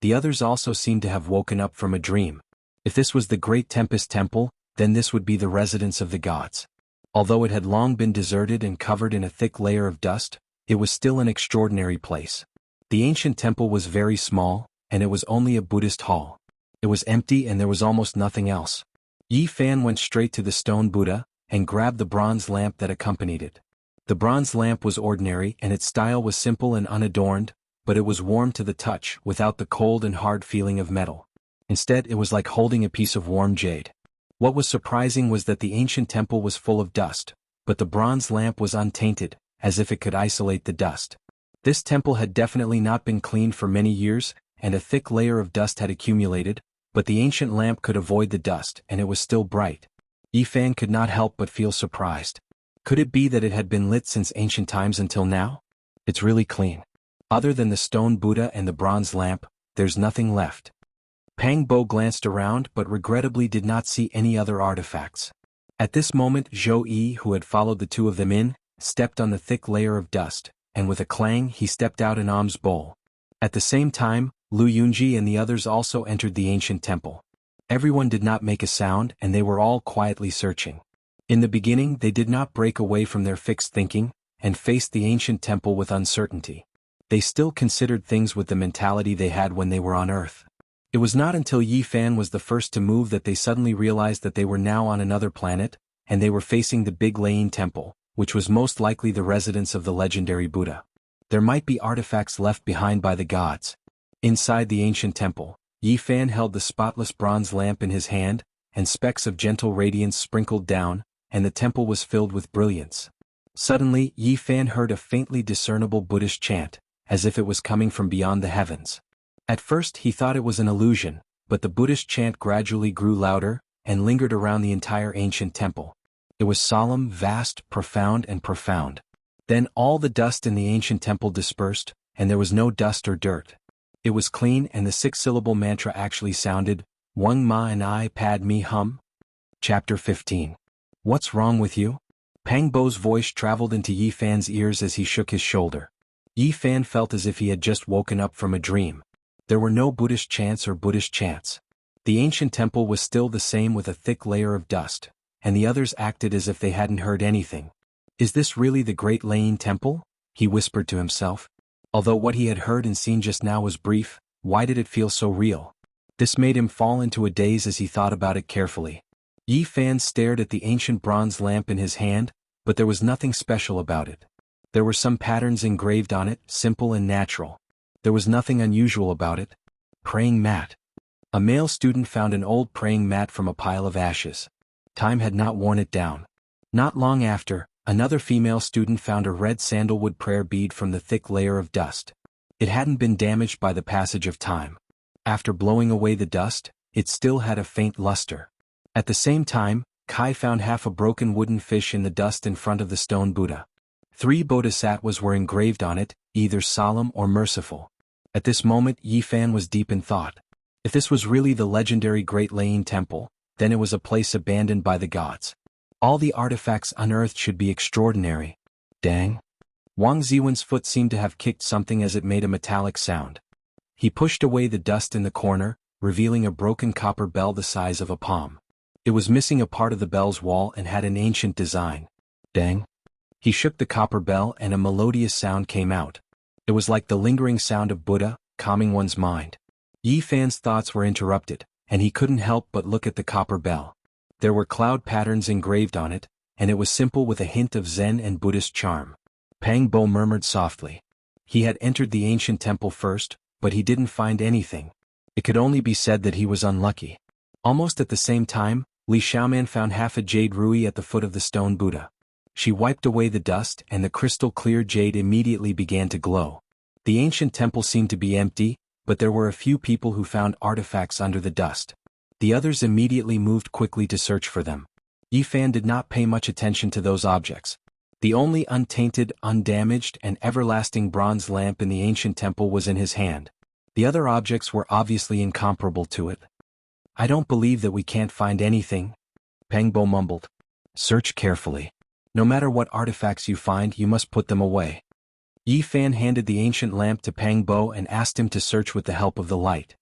The others also seemed to have woken up from a dream. If this was the Great Tempest Temple, then this would be the residence of the gods. Although it had long been deserted and covered in a thick layer of dust, it was still an extraordinary place. The ancient temple was very small, and it was only a Buddhist hall. It was empty and there was almost nothing else. Yi Fan went straight to the stone Buddha, and grabbed the bronze lamp that accompanied it. The bronze lamp was ordinary and its style was simple and unadorned, but it was warm to the touch without the cold and hard feeling of metal. Instead, it was like holding a piece of warm jade. What was surprising was that the ancient temple was full of dust, but the bronze lamp was untainted, as if it could isolate the dust. This temple had definitely not been cleaned for many years, and a thick layer of dust had accumulated, but the ancient lamp could avoid the dust and it was still bright. Yi Fan could not help but feel surprised. Could it be that it had been lit since ancient times until now? It's really clean. Other than the stone Buddha and the bronze lamp, there's nothing left. Pang Bo glanced around but regrettably did not see any other artifacts. At this moment Zhou Yi, who had followed the two of them in, stepped on the thick layer of dust, and with a clang he stepped out an alms bowl. At the same time, Lu Yunji and the others also entered the ancient temple. Everyone did not make a sound and they were all quietly searching. In the beginning they did not break away from their fixed thinking, and faced the ancient temple with uncertainty. They still considered things with the mentality they had when they were on Earth. It was not until Yi Fan was the first to move that they suddenly realized that they were now on another planet, and they were facing the Big Lane Temple, which was most likely the residence of the legendary Buddha. There might be artifacts left behind by the gods. Inside the ancient temple, Yi Fan held the spotless bronze lamp in his hand, and specks of gentle radiance sprinkled down, and the temple was filled with brilliance. Suddenly, Yi Fan heard a faintly discernible Buddhist chant, as if it was coming from beyond the heavens. At first he thought it was an illusion, but the Buddhist chant gradually grew louder, and lingered around the entire ancient temple. It was solemn, vast, profound. Then all the dust in the ancient temple dispersed, and there was no dust or dirt. It was clean and the 6-syllable mantra actually sounded, Wang Ma and I Pad Me Hum. Chapter 15. What's wrong with you? Pang Bo's voice traveled into Yi Fan's ears as he shook his shoulder. Yi Fan felt as if he had just woken up from a dream. There were no Buddhist chants or Buddhist chants. The ancient temple was still the same with a thick layer of dust, and the others acted as if they hadn't heard anything. Is this really the Great Lane Temple? He whispered to himself. Although what he had heard and seen just now was brief, why did it feel so real? This made him fall into a daze as he thought about it carefully. Yi Fan stared at the ancient bronze lamp in his hand, but there was nothing special about it. There were some patterns engraved on it, simple and natural. There was nothing unusual about it. Praying mat. A male student found an old praying mat from a pile of ashes. Time had not worn it down. Not long after, another female student found a red sandalwood prayer bead from the thick layer of dust. It hadn't been damaged by the passage of time. After blowing away the dust, it still had a faint luster. At the same time, Kai found half a broken wooden fish in the dust in front of the stone Buddha. 3 bodhisattvas were engraved on it, either solemn or merciful. At this moment Yi Fan was deep in thought. If this was really the legendary Great Lane Temple, then it was a place abandoned by the gods. All the artifacts unearthed should be extraordinary. Dang. Wang Ziwen's foot seemed to have kicked something as it made a metallic sound. He pushed away the dust in the corner, revealing a broken copper bell the size of a palm. It was missing a part of the bell's wall and had an ancient design. Dang! He shook the copper bell and a melodious sound came out. It was like the lingering sound of Buddha, calming one's mind. Yi Fan's thoughts were interrupted, and he couldn't help but look at the copper bell. There were cloud patterns engraved on it, and it was simple with a hint of Zen and Buddhist charm. Pang Bo murmured softly. He had entered the ancient temple first, but he didn't find anything. It could only be said that he was unlucky. Almost at the same time, Li Xiaoman found half a jade ruby at the foot of the stone Buddha. She wiped away the dust and the crystal-clear jade immediately began to glow. The ancient temple seemed to be empty, but there were a few people who found artifacts under the dust. The others immediately moved quickly to search for them. Yi Fan did not pay much attention to those objects. The only untainted, undamaged, and everlasting bronze lamp in the ancient temple was in his hand. The other objects were obviously incomparable to it. I don't believe that we can't find anything, Pang Bo mumbled. Search carefully. No matter what artifacts you find, you must put them away. Yi Fan handed the ancient lamp to Pang Bo and asked him to search with the help of the light.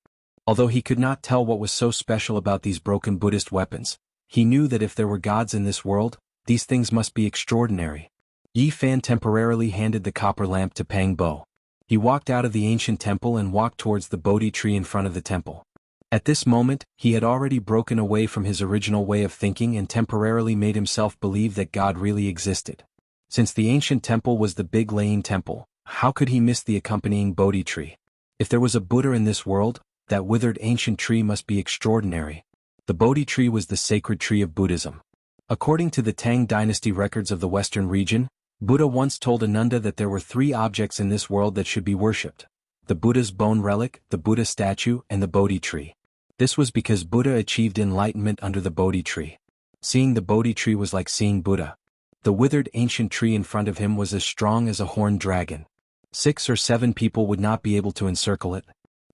Although he could not tell what was so special about these broken Buddhist weapons, he knew that if there were gods in this world, these things must be extraordinary. Yi Fan temporarily handed the copper lamp to Pang Bo. He walked out of the ancient temple and walked towards the Bodhi tree in front of the temple. At this moment, he had already broken away from his original way of thinking and temporarily made himself believe that God really existed. Since the ancient temple was the big Lain temple, how could he miss the accompanying Bodhi tree? If there was a Buddha in this world, that withered ancient tree must be extraordinary. The Bodhi tree was the sacred tree of Buddhism. According to the Tang dynasty records of the western region, Buddha once told Ananda that there were 3 objects in this world that should be worshipped: the Buddha's bone relic, the Buddha statue, and the Bodhi tree. This was because Buddha achieved enlightenment under the Bodhi tree. Seeing the Bodhi tree was like seeing Buddha. The withered ancient tree in front of him was as strong as a horned dragon. 6 or 7 people would not be able to encircle it.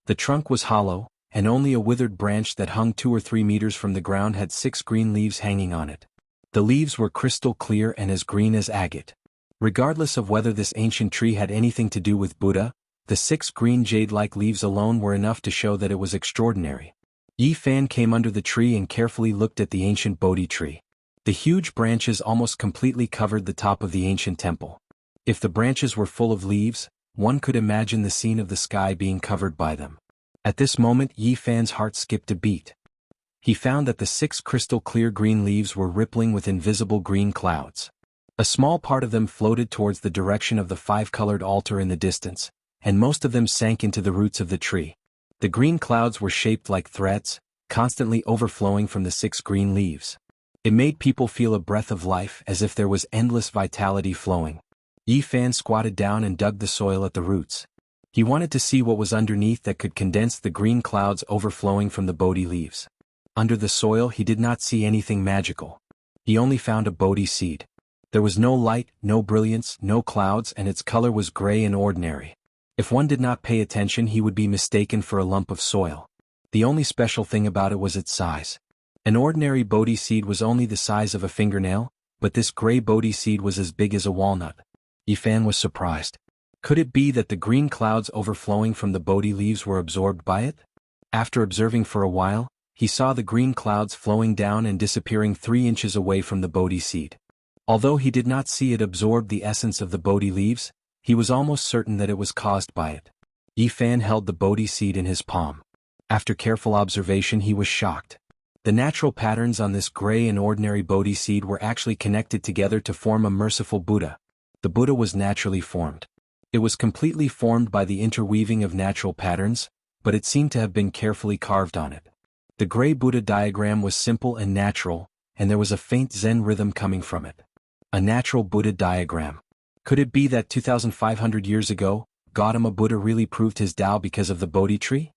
The trunk was hollow, and only a withered branch that hung 2 or 3 meters from the ground had 6 green leaves hanging on it. The leaves were crystal clear and as green as agate. Regardless of whether this ancient tree had anything to do with Buddha, the 6 green jade-like leaves alone were enough to show that it was extraordinary. Yi Fan came under the tree and carefully looked at the ancient Bodhi tree. The huge branches almost completely covered the top of the ancient temple. If the branches were full of leaves, one could imagine the scene of the sky being covered by them. At this moment Yi Fan's heart skipped a beat. He found that the 6 crystal-clear green leaves were rippling with invisible green clouds. A small part of them floated towards the direction of the 5-colored altar in the distance, and most of them sank into the roots of the tree. The green clouds were shaped like threads, constantly overflowing from the 6 green leaves. It made people feel a breath of life as if there was endless vitality flowing. Yi Fan squatted down and dug the soil at the roots. He wanted to see what was underneath that could condense the green clouds overflowing from the Bodhi leaves. Under the soil he did not see anything magical. He only found a Bodhi seed. There was no light, no brilliance, no clouds, and its color was gray and ordinary. If one did not pay attention he would be mistaken for a lump of soil. The only special thing about it was its size. An ordinary Bodhi seed was only the size of a fingernail, but this gray Bodhi seed was as big as a walnut. Yi Fan was surprised. Could it be that the green clouds overflowing from the Bodhi leaves were absorbed by it? After observing for a while, he saw the green clouds flowing down and disappearing 3 inches away from the Bodhi seed. Although he did not see it absorb the essence of the Bodhi leaves, he was almost certain that it was caused by it. Yi Fan held the Bodhi seed in his palm. After careful observation he was shocked. The natural patterns on this gray and ordinary Bodhi seed were actually connected together to form a merciful Buddha. The Buddha was naturally formed. It was completely formed by the interweaving of natural patterns, but it seemed to have been carefully carved on it. The gray Buddha diagram was simple and natural, and there was a faint Zen rhythm coming from it. A natural Buddha diagram. Could it be that 2,500 years ago, Gautama Buddha really proved his Tao because of the Bodhi tree?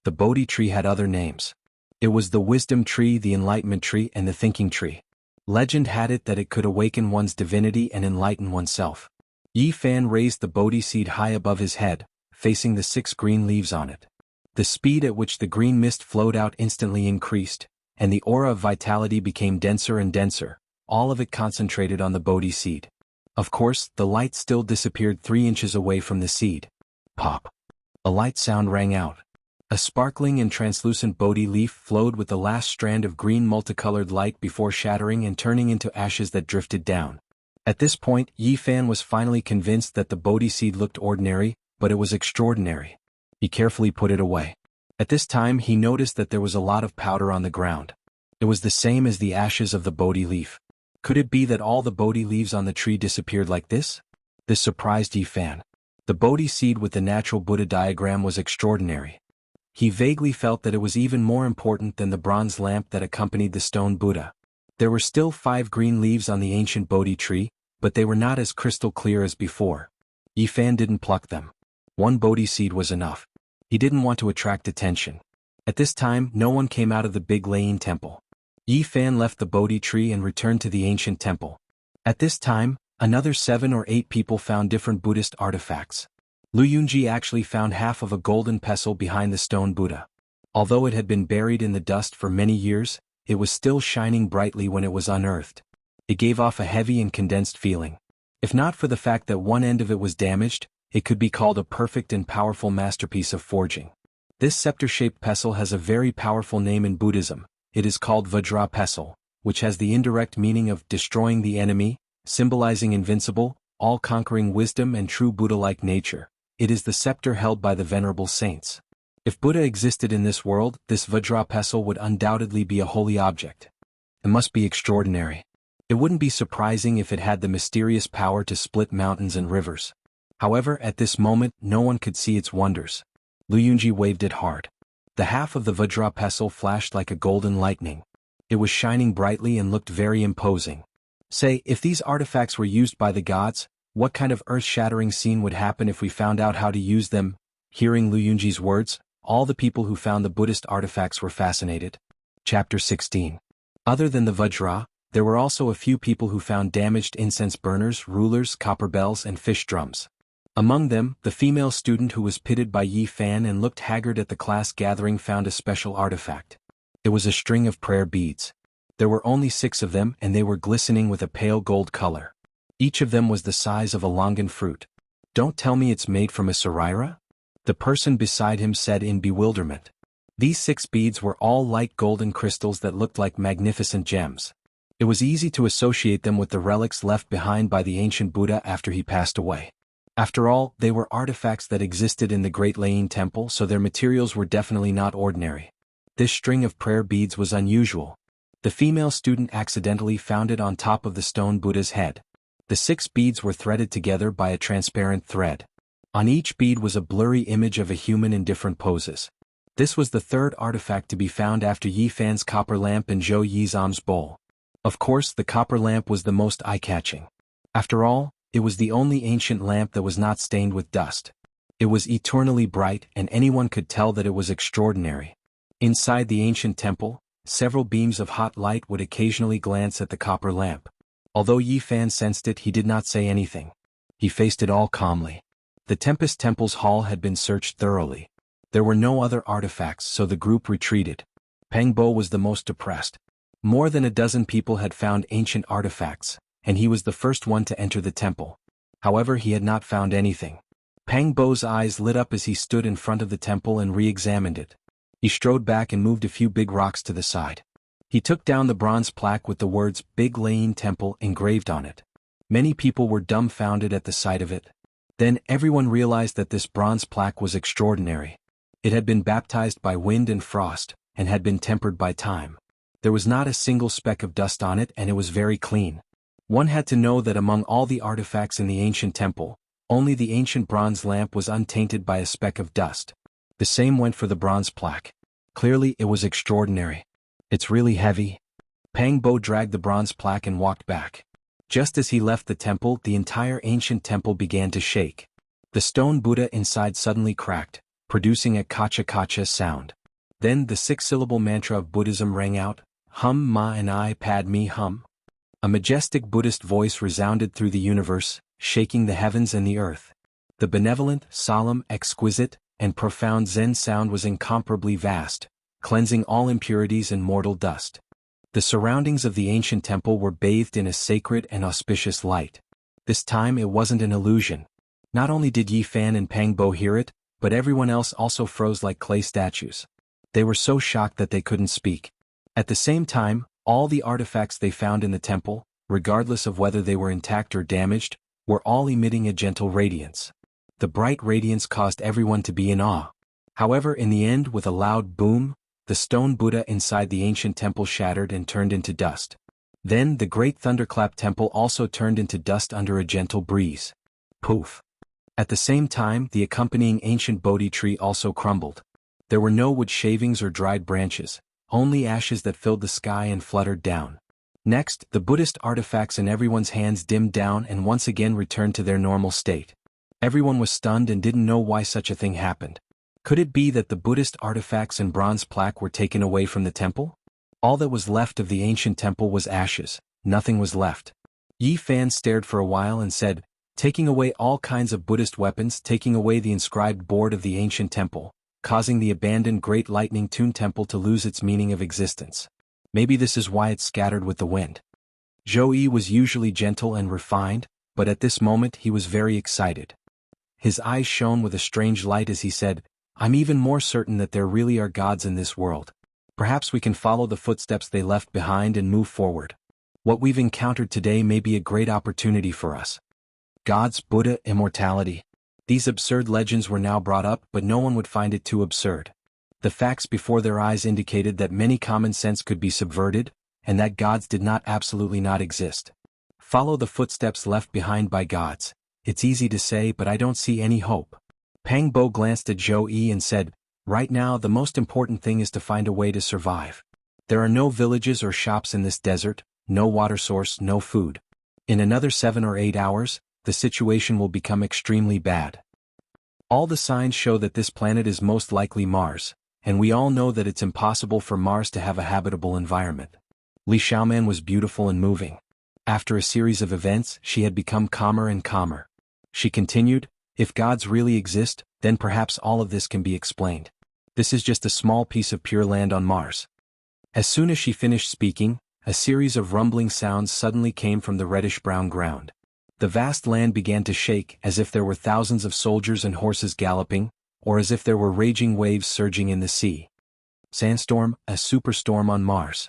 The Bodhi tree had other names. It was the wisdom tree, the enlightenment tree, and the thinking tree. Legend had it that it could awaken one's divinity and enlighten oneself. Yi Fan raised the Bodhi seed high above his head, facing the 6 green leaves on it. The speed at which the green mist flowed out instantly increased, and the aura of vitality became denser and denser, all of it concentrated on the Bodhi seed. Of course, the light still disappeared 3 inches away from the seed. Pop. A light sound rang out. A sparkling and translucent Bodhi leaf flowed with the last strand of green multicolored light before shattering and turning into ashes that drifted down. At this point, Yi Fan was finally convinced that the Bodhi seed looked ordinary, but it was extraordinary. He carefully put it away. At this time he noticed that there was a lot of powder on the ground. It was the same as the ashes of the Bodhi leaf. Could it be that all the Bodhi leaves on the tree disappeared like this? This surprised Yi Fan. The Bodhi seed with the natural Buddha diagram was extraordinary. He vaguely felt that it was even more important than the bronze lamp that accompanied the stone Buddha. There were still 5 green leaves on the ancient Bodhi tree, but they were not as crystal clear as before. Yi Fan didn't pluck them. 1 Bodhi seed was enough. He didn't want to attract attention. At this time, no one came out of the big Lane temple. Yi Fan left the Bodhi tree and returned to the ancient temple. At this time, another 7 or 8 people found different Buddhist artifacts. Lu Yunji actually found half of a golden pestle behind the stone Buddha. Although it had been buried in the dust for many years, it was still shining brightly when it was unearthed. It gave off a heavy and condensed feeling. If not for the fact that one end of it was damaged, it could be called a perfect and powerful masterpiece of forging. This scepter-shaped pestle has a very powerful name in Buddhism. It is called Vajra pestle, which has the indirect meaning of destroying the enemy, symbolizing invincible, all-conquering wisdom and true Buddha-like nature. It is the scepter held by the venerable saints. If Buddha existed in this world, this Vajra pestle would undoubtedly be a holy object. It must be extraordinary. It wouldn't be surprising if it had the mysterious power to split mountains and rivers. However, at this moment, no one could see its wonders. Lu Yunji waved it hard. The half of the Vajra pestle flashed like a golden lightning. It was shining brightly and looked very imposing. Say, if these artifacts were used by the gods, what kind of earth-shattering scene would happen if we found out how to use them? Hearing Lu Yunji's words, all the people who found the Buddhist artifacts were fascinated. Chapter 16. Other than the Vajra, there were also a few people who found damaged incense burners, rulers, copper bells, and fish drums. Among them, the female student who was pitted by Yi Fan and looked haggard at the class gathering found a special artifact. It was a string of prayer beads. There were only 6 of them and they were glistening with a pale gold color. Each of them was the size of a longan fruit. Don't tell me it's made from a saraira? The person beside him said in bewilderment. These 6 beads were all light golden crystals that looked like magnificent gems. It was easy to associate them with the relics left behind by the ancient Buddha after he passed away. After all, they were artifacts that existed in the Great Lane Temple, so their materials were definitely not ordinary. This string of prayer beads was unusual. The female student accidentally found it on top of the stone Buddha's head. The 6 beads were threaded together by a transparent thread. On each bead was a blurry image of a human in different poses. This was the 3rd artifact to be found after Yi Fan's copper lamp and Zhou Yizam's bowl. Of course, the copper lamp was the most eye-catching. After all, it was the only ancient lamp that was not stained with dust. It was eternally bright and anyone could tell that it was extraordinary. Inside the ancient temple, several beams of hot light would occasionally glance at the copper lamp. Although Yi Fan sensed it, he did not say anything. He faced it all calmly. The Tempest Temple's hall had been searched thoroughly. There were no other artifacts, so the group retreated. Peng Bo was the most depressed. More than a dozen people had found ancient artifacts, and he was the first one to enter the temple. However, he had not found anything. Peng Bo's eyes lit up as he stood in front of the temple and re-examined it. He strode back and moved a few big rocks to the side. He took down the bronze plaque with the words Big Lane Temple engraved on it. Many people were dumbfounded at the sight of it. Then everyone realized that this bronze plaque was extraordinary. It had been baptized by wind and frost, and had been tempered by time. There was not a single speck of dust on it and it was very clean. One had to know that among all the artifacts in the ancient temple, only the ancient bronze lamp was untainted by a speck of dust. The same went for the bronze plaque. Clearly it was extraordinary. It's really heavy. Peng Bo dragged the bronze plaque and walked back. Just as he left the temple, the entire ancient temple began to shake. The stone Buddha inside suddenly cracked, producing a kacha-kacha sound. Then the 6-syllable mantra of Buddhism rang out, Hum Ma and I Pad Me Hum. A majestic Buddhist voice resounded through the universe, shaking the heavens and the earth. The benevolent, solemn, exquisite, and profound Zen sound was incomparably vast, cleansing all impurities and mortal dust. The surroundings of the ancient temple were bathed in a sacred and auspicious light. This time it wasn't an illusion. Not only did Yi Fan and Pang Bo hear it, but everyone else also froze like clay statues. They were so shocked that they couldn't speak. At the same time, all the artifacts they found in the temple, regardless of whether they were intact or damaged, were all emitting a gentle radiance. The bright radiance caused everyone to be in awe. However, in the end, with a loud boom, the stone Buddha inside the ancient temple shattered and turned into dust. Then the great thunderclap temple also turned into dust under a gentle breeze. Poof! At the same time, the accompanying ancient Bodhi tree also crumbled. There were no wood shavings or dried branches, only ashes that filled the sky and fluttered down. Next, the Buddhist artifacts in everyone's hands dimmed down and once again returned to their normal state. Everyone was stunned and didn't know why such a thing happened. Could it be that the Buddhist artifacts and bronze plaque were taken away from the temple? All that was left of the ancient temple was ashes, nothing was left. Yi Fan stared for a while and said, taking away all kinds of Buddhist weapons, taking away the inscribed board of the ancient temple, causing the abandoned Great Lightning Tune Temple to lose its meaning of existence. Maybe this is why it scattered with the wind. Zhou Yi was usually gentle and refined, but at this moment he was very excited. His eyes shone with a strange light as he said, I'm even more certain that there really are gods in this world. Perhaps we can follow the footsteps they left behind and move forward. What we've encountered today may be a great opportunity for us. Gods, Buddha, immortality. These absurd legends were now brought up, but no one would find it too absurd. The facts before their eyes indicated that many common sense could be subverted, and that gods did not absolutely not exist. Follow the footsteps left behind by gods. It's easy to say, but I don't see any hope. Pang Bo glanced at Zhou Yi and said, right now the most important thing is to find a way to survive. There are no villages or shops in this desert, no water source, no food. In another 7 or 8 hours, the situation will become extremely bad. All the signs show that this planet is most likely Mars, and we all know that it's impossible for Mars to have a habitable environment. Li Xiaoman was beautiful and moving. After a series of events, she had become calmer and calmer. She continued, if gods really exist, then perhaps all of this can be explained. This is just a small piece of pure land on Mars. As soon as she finished speaking, a series of rumbling sounds suddenly came from the reddish-brown ground. The vast land began to shake as if there were thousands of soldiers and horses galloping, or as if there were raging waves surging in the sea. Sandstorm, a superstorm on Mars.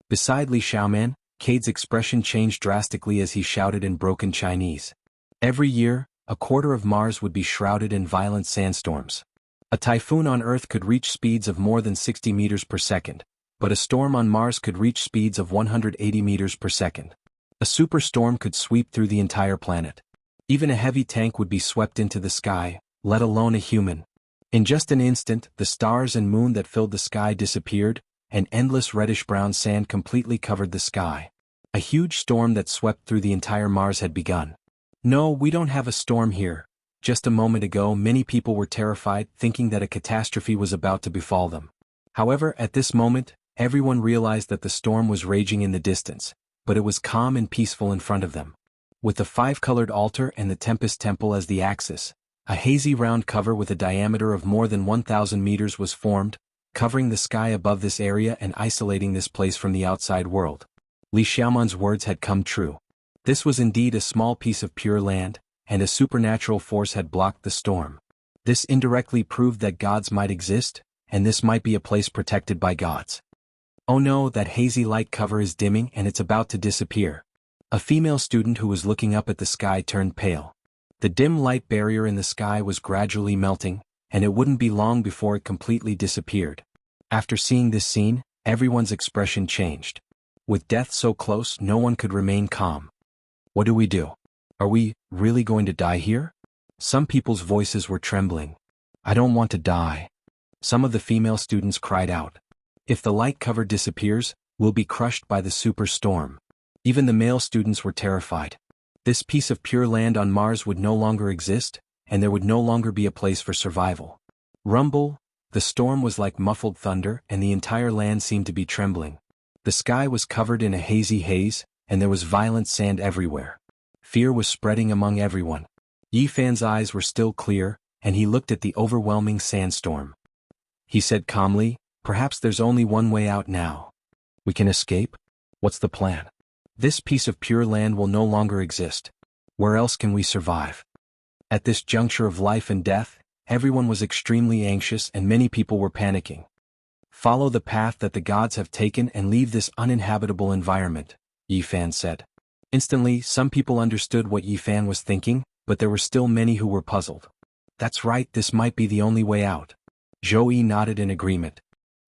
Beside Li Xiaoman, Cade's expression changed drastically as he shouted in broken Chinese. Every year, a quarter of Mars would be shrouded in violent sandstorms. A typhoon on Earth could reach speeds of more than 60 meters per second, but a storm on Mars could reach speeds of 180 meters per second. A superstorm could sweep through the entire planet. Even a heavy tank would be swept into the sky, let alone a human. In just an instant, the stars and moon that filled the sky disappeared, and endless reddish-brown sand completely covered the sky. A huge storm that swept through the entire Mars had begun. No, we don't have a storm here. Just a moment ago, many people were terrified, thinking that a catastrophe was about to befall them. However, at this moment, everyone realized that the storm was raging in the distance, but it was calm and peaceful in front of them. With the 5-colored altar and the Tempest Temple as the axis, a hazy round cover with a diameter of more than 1,000 meters was formed, covering the sky above this area and isolating this place from the outside world. Li Xiaoman's words had come true. This was indeed a small piece of pure land, and a supernatural force had blocked the storm. This indirectly proved that gods might exist, and this might be a place protected by gods. Oh no, that hazy light cover is dimming and it's about to disappear. A female student who was looking up at the sky turned pale. The dim light barrier in the sky was gradually melting, and it wouldn't be long before it completely disappeared. After seeing this scene, everyone's expression changed. With death so close, no one could remain calm. What do we do? Are we really going to die here? Some people's voices were trembling. I don't want to die. Some of the female students cried out. If the light cover disappears, we'll be crushed by the superstorm. Even the male students were terrified. This piece of pure land on Mars would no longer exist, and there would no longer be a place for survival. Rumble, the storm was like muffled thunder, and the entire land seemed to be trembling. The sky was covered in a hazy haze, and there was violent sand everywhere. Fear was spreading among everyone. Yi Fan's eyes were still clear, and he looked at the overwhelming sandstorm. He said calmly, perhaps there's only one way out now. We can escape? What's the plan? This piece of pure land will no longer exist. Where else can we survive? At this juncture of life and death, everyone was extremely anxious and many people were panicking. Follow the path that the gods have taken and leave this uninhabitable environment, Yi Fan said. Instantly, some people understood what Yi Fan was thinking, but there were still many who were puzzled. That's right, this might be the only way out. Zhou Yi nodded in agreement.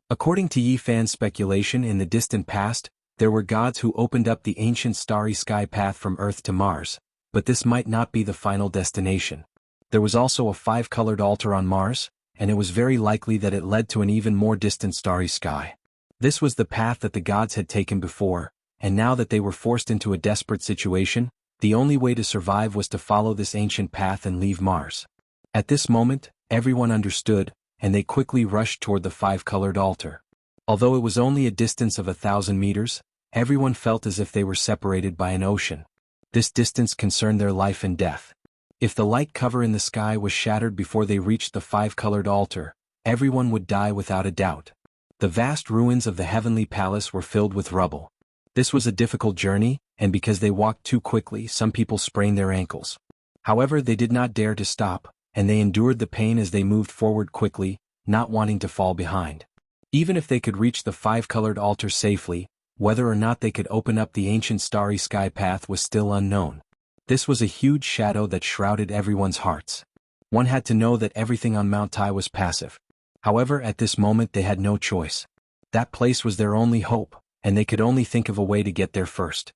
According to Yi Fan's speculation, in the distant past, there were gods who opened up the ancient starry sky path from Earth to Mars, but this might not be the final destination. There was also a five-colored altar on Mars, and it was very likely that it led to an even more distant starry sky. This was the path that the gods had taken before, and now that they were forced into a desperate situation, the only way to survive was to follow this ancient path and leave Mars. At this moment, everyone understood, and they quickly rushed toward the five-colored altar. Although it was only a distance of 1,000 meters, everyone felt as if they were separated by an ocean. This distance concerned their life and death. If the light cover in the sky was shattered before they reached the five-colored altar, everyone would die without a doubt. The vast ruins of the heavenly palace were filled with rubble. This was a difficult journey, and because they walked too quickly, some people sprained their ankles. However, they did not dare to stop, and they endured the pain as they moved forward quickly, not wanting to fall behind. Even if they could reach the five-colored altar safely, whether or not they could open up the ancient starry sky path was still unknown. This was a huge shadow that shrouded everyone's hearts. One had to know that everything on Mount Tai was passive. However, at this moment they had no choice. That place was their only hope, and they could only think of a way to get there first.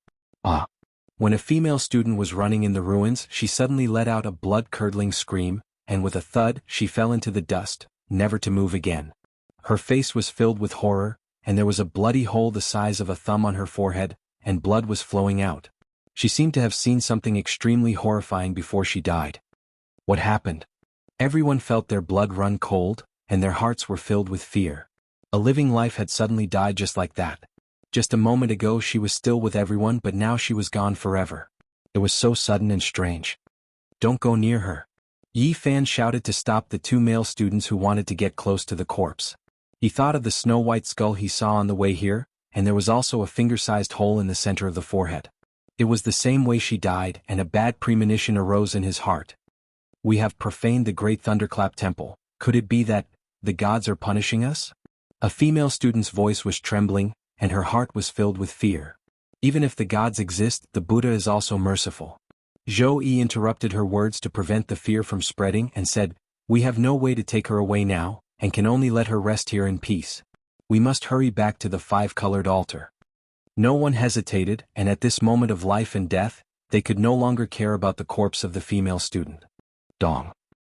When a female student was running in the ruins, she suddenly let out a blood-curdling scream, and with a thud, she fell into the dust, never to move again. Her face was filled with horror, and there was a bloody hole the size of a thumb on her forehead, and blood was flowing out. She seemed to have seen something extremely horrifying before she died. What happened? Everyone felt their blood run cold, and their hearts were filled with fear. A living life had suddenly died just like that. Just a moment ago she was still with everyone, but now she was gone forever. It was so sudden and strange. Don't go near her. Yi Fan shouted to stop the two male students who wanted to get close to the corpse. He thought of the snow-white skull he saw on the way here, and there was also a finger-sized hole in the center of the forehead. It was the same way she died, and a bad premonition arose in his heart. We have profaned the great Thunderclap Temple. Could it be that the gods are punishing us? A female student's voice was trembling, and her heart was filled with fear. Even if the gods exist, the Buddha is also merciful. Zhou Yi interrupted her words to prevent the fear from spreading and said, "We have no way to take her away now, and can only let her rest here in peace. We must hurry back to the five-colored altar." No one hesitated, and at this moment of life and death, they could no longer care about the corpse of the female student. Dong.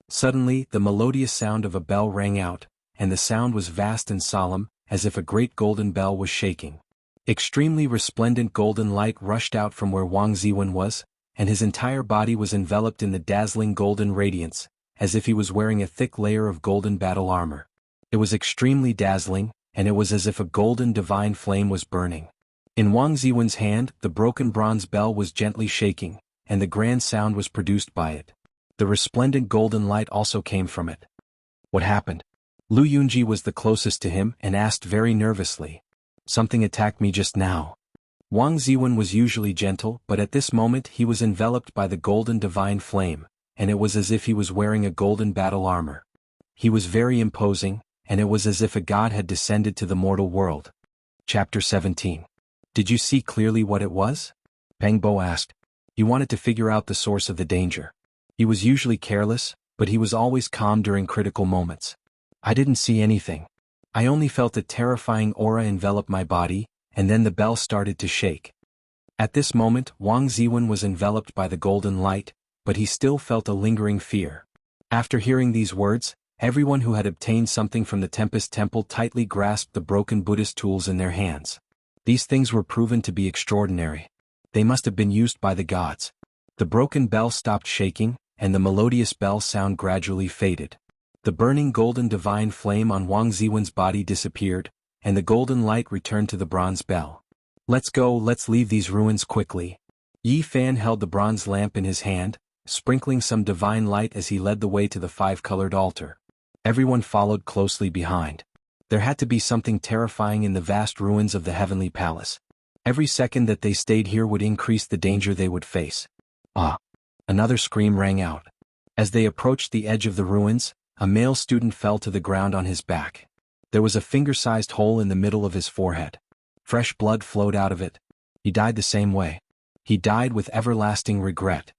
Suddenly, the melodious sound of a bell rang out, and the sound was vast and solemn, as if a great golden bell was shaking. Extremely resplendent golden light rushed out from where Wang Ziwen was, and his entire body was enveloped in the dazzling golden radiance, as if he was wearing a thick layer of golden battle armor. It was extremely dazzling, and it was as if a golden divine flame was burning. In Wang Ziwen's hand, the broken bronze bell was gently shaking, and the grand sound was produced by it. The resplendent golden light also came from it. What happened? Lu Yunji was the closest to him and asked very nervously. Something attacked me just now. Wang Ziwen was usually gentle, but at this moment he was enveloped by the golden divine flame, and it was as if he was wearing a golden battle armor. He was very imposing, and it was as if a god had descended to the mortal world. Chapter 17. Did you see clearly what it was? Peng Bo asked. He wanted to figure out the source of the danger. He was usually careless, but he was always calm during critical moments. I didn't see anything. I only felt a terrifying aura envelop my body, and then the bell started to shake. At this moment, Wang Ziwen was enveloped by the golden light, but he still felt a lingering fear. After hearing these words, everyone who had obtained something from the Tempest Temple tightly grasped the broken Buddhist tools in their hands. These things were proven to be extraordinary. They must have been used by the gods. The broken bell stopped shaking, and the melodious bell sound gradually faded. The burning golden divine flame on Wang Ziwen's body disappeared, and the golden light returned to the bronze bell. Let's go, let's leave these ruins quickly. Yi Fan held the bronze lamp in his hand, sprinkling some divine light as he led the way to the five-colored altar. Everyone followed closely behind. There had to be something terrifying in the vast ruins of the heavenly palace. Every second that they stayed here would increase the danger they would face. Another scream rang out. As they approached the edge of the ruins, a male student fell to the ground on his back. There was a finger-sized hole in the middle of his forehead. Fresh blood flowed out of it. He died the same way. He died with everlasting regret.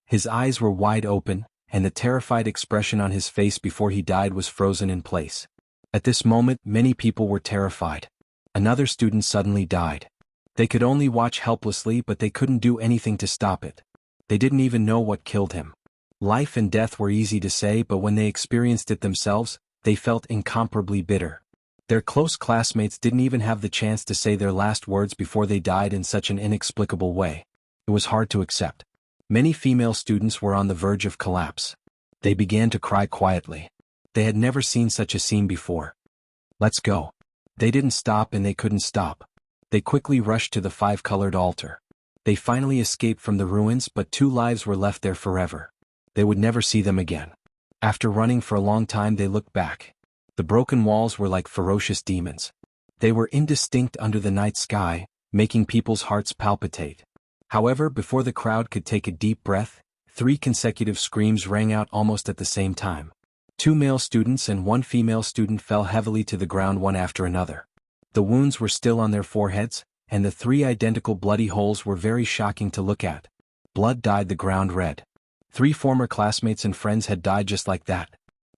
His eyes were wide open, and the terrified expression on his face before he died was frozen in place. At this moment, many people were terrified. Another student suddenly died. They could only watch helplessly, but they couldn't do anything to stop it. They didn't even know what killed him. Life and death were easy to say, but when they experienced it themselves, they felt incomparably bitter. Their close classmates didn't even have the chance to say their last words before they died in such an inexplicable way. It was hard to accept. Many female students were on the verge of collapse. They began to cry quietly. They had never seen such a scene before. "Let's go." They didn't stop and they couldn't stop. They quickly rushed to the five-colored altar. They finally escaped from the ruins, but 2 lives were left there forever. They would never see them again. After running for a long time, they looked back. The broken walls were like ferocious demons. They were indistinct under the night sky, making people's hearts palpitate. However, before the crowd could take a deep breath, 3 consecutive screams rang out almost at the same time. 2 male students and 1 female student fell heavily to the ground one after another. The wounds were still on their foreheads, and the 3 identical bloody holes were very shocking to look at. Blood dyed the ground red. 3 former classmates and friends had died just like that.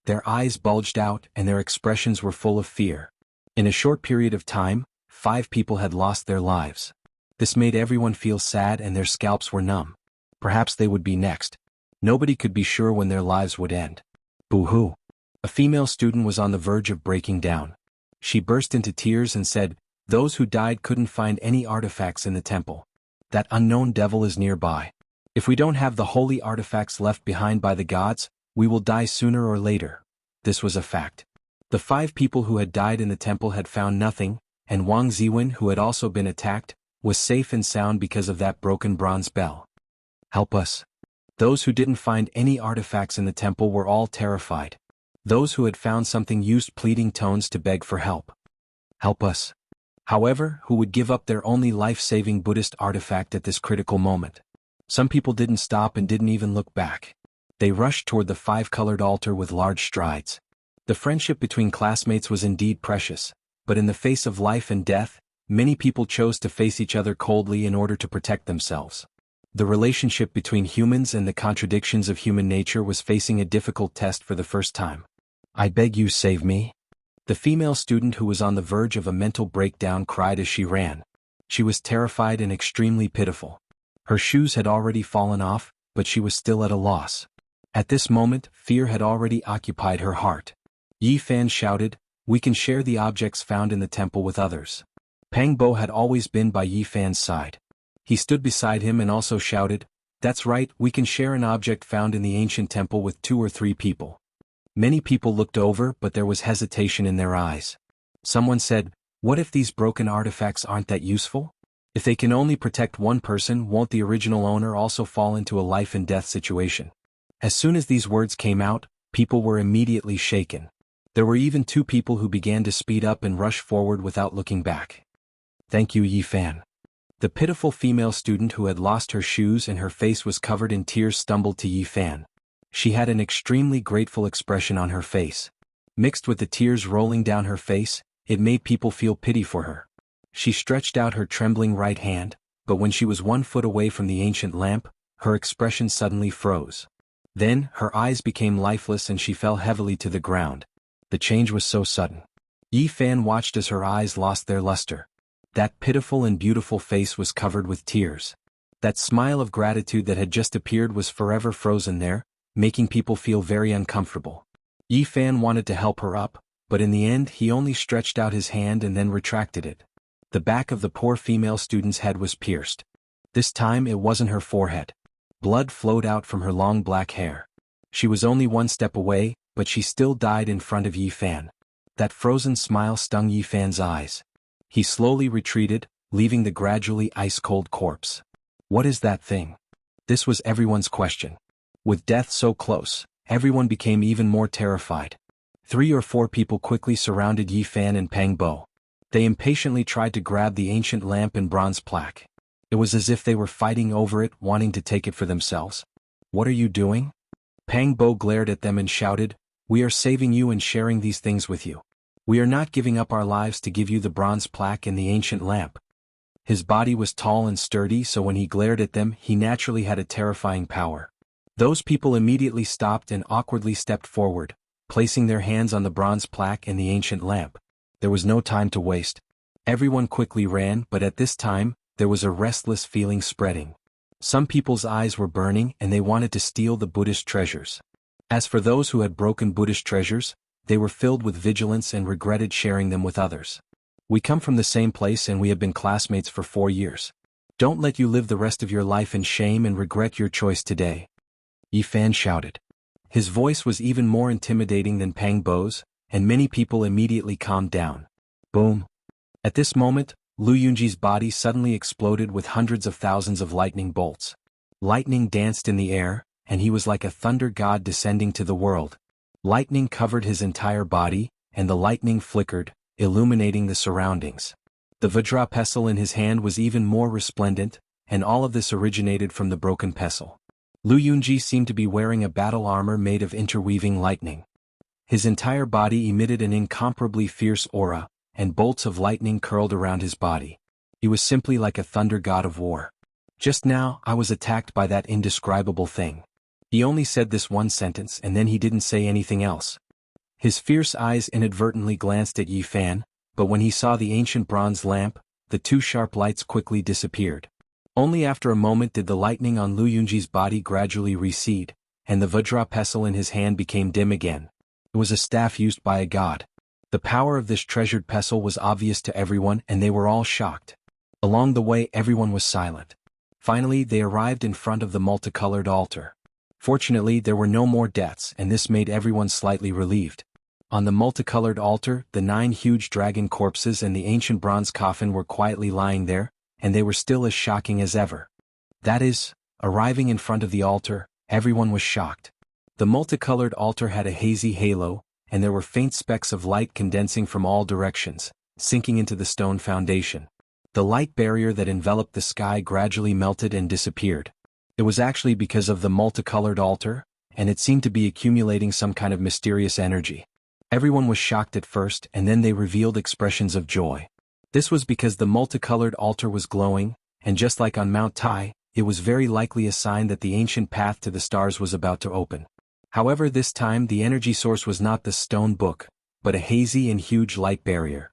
Their eyes bulged out and their expressions were full of fear. In a short period of time, 5 people had lost their lives. This made everyone feel sad and their scalps were numb. Perhaps they would be next. Nobody could be sure when their lives would end. Boo-hoo. A female student was on the verge of breaking down. She burst into tears and said, "Those who died couldn't find any artifacts in the temple. That unknown devil is nearby. If we don't have the holy artifacts left behind by the gods, we will die sooner or later." This was a fact. The 5 people who had died in the temple had found nothing, and Wang Ziwen, who had also been attacked, was safe and sound because of that broken bronze bell. "Help us." Those who didn't find any artifacts in the temple were all terrified. Those who had found something used pleading tones to beg for help. "Help us." However, who would give up their only life-saving Buddhist artifact at this critical moment? Some people didn't stop and didn't even look back. They rushed toward the 5-colored altar with large strides. The friendship between classmates was indeed precious, but in the face of life and death, many people chose to face each other coldly in order to protect themselves. The relationship between humans and the contradictions of human nature was facing a difficult test for the first time. "I beg you, save me." The female student who was on the verge of a mental breakdown cried as she ran. She was terrified and extremely pitiful. Her shoes had already fallen off, but she was still at a loss. At this moment, fear had already occupied her heart. Yi Fan shouted, "We can share the objects found in the temple with others." Pang Bo had always been by Yi Fan's side. He stood beside him and also shouted, "That's right, we can share an object found in the ancient temple with 2 or 3 people." Many people looked over, but there was hesitation in their eyes. Someone said, "What if these broken artifacts aren't that useful? If they can only protect one person, won't the original owner also fall into a life and death situation?" As soon as these words came out, people were immediately shaken. There were even 2 people who began to speed up and rush forward without looking back. "Thank you, Yi Fan." The pitiful female student who had lost her shoes and her face was covered in tears stumbled to Yi Fan. She had an extremely grateful expression on her face. Mixed with the tears rolling down her face, it made people feel pity for her. She stretched out her trembling right hand, but when she was 1 foot away from the ancient lamp, her expression suddenly froze. Then, her eyes became lifeless and she fell heavily to the ground. The change was so sudden. Yi Fan watched as her eyes lost their luster. That pitiful and beautiful face was covered with tears. That smile of gratitude that had just appeared was forever frozen there, making people feel very uncomfortable. Yi Fan wanted to help her up, but in the end he only stretched out his hand and then retracted it. The back of the poor female student's head was pierced. This time it wasn't her forehead. Blood flowed out from her long black hair. She was only 1 step away, but she still died in front of Yi Fan. That frozen smile stung Yi Fan's eyes. He slowly retreated, leaving the gradually ice-cold corpse. "What is that thing?" This was everyone's question. With death so close, everyone became even more terrified. 3 or 4 people quickly surrounded Yi Fan and Pang Bo. They impatiently tried to grab the ancient lamp and bronze plaque. It was as if they were fighting over it, wanting to take it for themselves. What are you doing? Pang Bo glared at them and shouted, "We are saving you and sharing these things with you. We are not giving up our lives to give you the bronze plaque and the ancient lamp." His body was tall and sturdy, so when he glared at them he naturally had a terrifying power. Those people immediately stopped and awkwardly stepped forward, placing their hands on the bronze plaque and the ancient lamp. There was no time to waste. Everyone quickly ran, but at this time, there was a restless feeling spreading. Some people's eyes were burning and they wanted to steal the Buddhist treasures. As for those who had broken Buddhist treasures, they were filled with vigilance and regretted sharing them with others. "We come from the same place and we have been classmates for 4 years. Don't let you live the rest of your life in shame and regret your choice today," Yi Fan shouted. His voice was even more intimidating than Pang Bo's, and many people immediately calmed down. Boom. At this moment, Lu Yunji's body suddenly exploded with hundreds of thousands of lightning bolts. Lightning danced in the air, and he was like a thunder god descending to the world. Lightning covered his entire body, and the lightning flickered, illuminating the surroundings. The Vajra pestle in his hand was even more resplendent, and all of this originated from the broken pestle. Lu Yunji seemed to be wearing a battle armor made of interweaving lightning. His entire body emitted an incomparably fierce aura, and bolts of lightning curled around his body. He was simply like a thunder god of war. "Just now, I was attacked by that indescribable thing." He only said this one sentence and then he didn't say anything else. His fierce eyes inadvertently glanced at Yi Fan, but when he saw the ancient bronze lamp, the two sharp lights quickly disappeared. Only after a moment did the lightning on Lu Yunji's body gradually recede, and the Vajra pestle in his hand became dim again. It was a staff used by a god. The power of this treasured pestle was obvious to everyone and they were all shocked. Along the way everyone was silent. Finally they arrived in front of the multicolored altar. Fortunately there were no more deaths and this made everyone slightly relieved. On the multicolored altar, the 9 huge dragon corpses and the ancient bronze coffin were quietly lying there, and they were still as shocking as ever. That is, arriving in front of the altar, everyone was shocked. The multicolored altar had a hazy halo, and there were faint specks of light condensing from all directions, sinking into the stone foundation. The light barrier that enveloped the sky gradually melted and disappeared. It was actually because of the multicolored altar, and it seemed to be accumulating some kind of mysterious energy. Everyone was shocked at first and then they revealed expressions of joy. This was because the multicolored altar was glowing, and just like on Mount Tai, it was very likely a sign that the ancient path to the stars was about to open. However, this time the energy source was not the stone book, but a hazy and huge light barrier.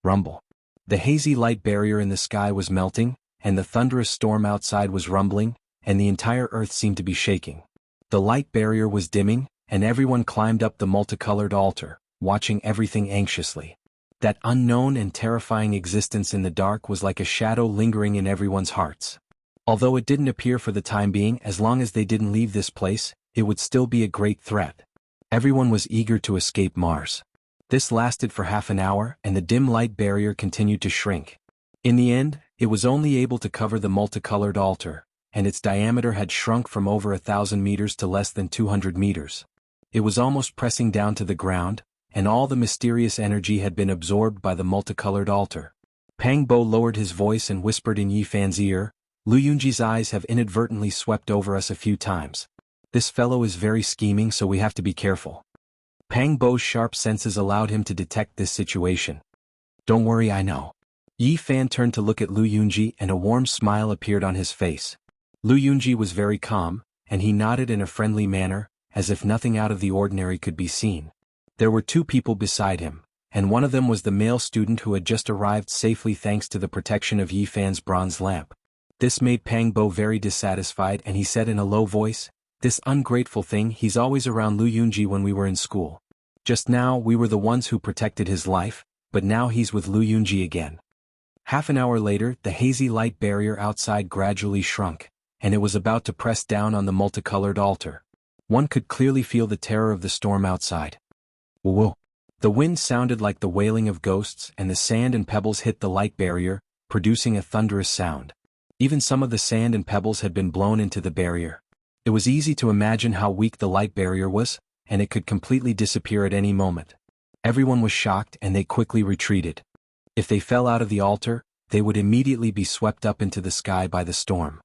Rumble. The hazy light barrier in the sky was melting, and the thunderous storm outside was rumbling, and the entire earth seemed to be shaking. The light barrier was dimming, and everyone climbed up the multicolored altar, watching everything anxiously. That unknown and terrifying existence in the dark was like a shadow lingering in everyone's hearts. Although it didn't appear for the time being, as long as they didn't leave this place, it would still be a great threat. Everyone was eager to escape Mars. This lasted for half an hour, and the dim light barrier continued to shrink. In the end, it was only able to cover the multicolored altar, and its diameter had shrunk from over 1,000 meters to less than 200 meters. It was almost pressing down to the ground, and all the mysterious energy had been absorbed by the multicolored altar. Pang Bo lowered his voice and whispered in Yi Fan's ear, "Lu Yunji's eyes have inadvertently swept over us a few times. This fellow is very scheming, so we have to be careful." Pang Bo's sharp senses allowed him to detect this situation. "Don't worry, I know." Yi Fan turned to look at Lu Yunji and a warm smile appeared on his face. Lu Yunji was very calm, and he nodded in a friendly manner, as if nothing out of the ordinary could be seen. There were 2 people beside him, and one of them was the male student who had just arrived safely thanks to the protection of Yi Fan's bronze lamp. This made Pang Bo very dissatisfied and he said in a low voice, "This ungrateful thing, he's always around Lu Yunji when we were in school. Just now we were the ones who protected his life, but now he's with Lu Yunji again." Half an hour later, the hazy light barrier outside gradually shrunk, and it was about to press down on the multicolored altar. One could clearly feel the terror of the storm outside. Whoa! The wind sounded like the wailing of ghosts and the sand and pebbles hit the light barrier, producing a thunderous sound. Even some of the sand and pebbles had been blown into the barrier. It was easy to imagine how weak the light barrier was, and it could completely disappear at any moment. Everyone was shocked and they quickly retreated. If they fell out of the altar, they would immediately be swept up into the sky by the storm.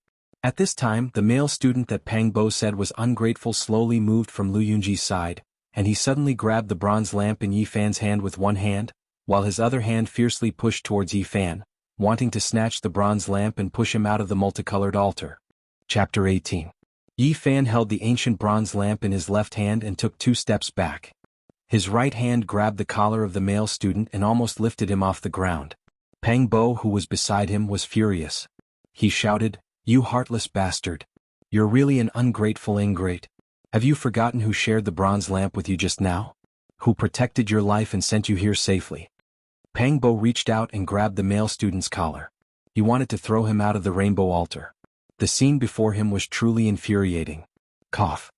At this time, the male student that Pang Bo said was ungrateful slowly moved from Lu Yunji's side, and he suddenly grabbed the bronze lamp in Yi Fan's hand with one hand, while his other hand fiercely pushed towards Yi Fan, wanting to snatch the bronze lamp and push him out of the multicolored altar. Chapter 18. Yi Fan held the ancient bronze lamp in his left hand and took 2 steps back. His right hand grabbed the collar of the male student and almost lifted him off the ground. Pang Bo, who was beside him, was furious. He shouted, "You heartless bastard! You're really an ungrateful ingrate. Have you forgotten who shared the bronze lamp with you just now? Who protected your life and sent you here safely?" Pang Bo reached out and grabbed the male student's collar. He wanted to throw him out of the rainbow altar. The scene before him was truly infuriating. Cough.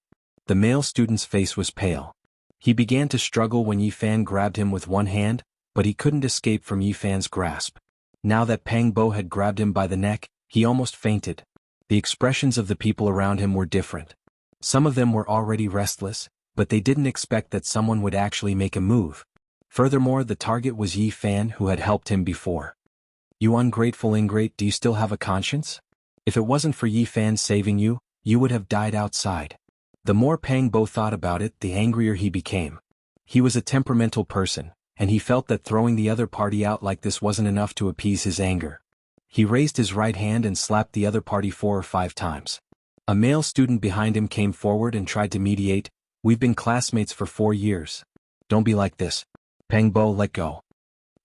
The male student's face was pale. He began to struggle when Yi Fan grabbed him with one hand, but he couldn't escape from Yi Fan's grasp. Now that Pang Bo had grabbed him by the neck, he almost fainted. The expressions of the people around him were different. Some of them were already restless, but they didn't expect that someone would actually make a move. Furthermore, the target was Yi Fan, who had helped him before. "You ungrateful ingrate, do you still have a conscience? If it wasn't for Yi Fan saving you, you would have died outside." The more Pang Bo thought about it, the angrier he became. He was a temperamental person, and he felt that throwing the other party out like this wasn't enough to appease his anger. He raised his right hand and slapped the other party 4 or 5 times. A male student behind him came forward and tried to mediate. "We've been classmates for 4 years. Don't be like this. Pang Bo, let go."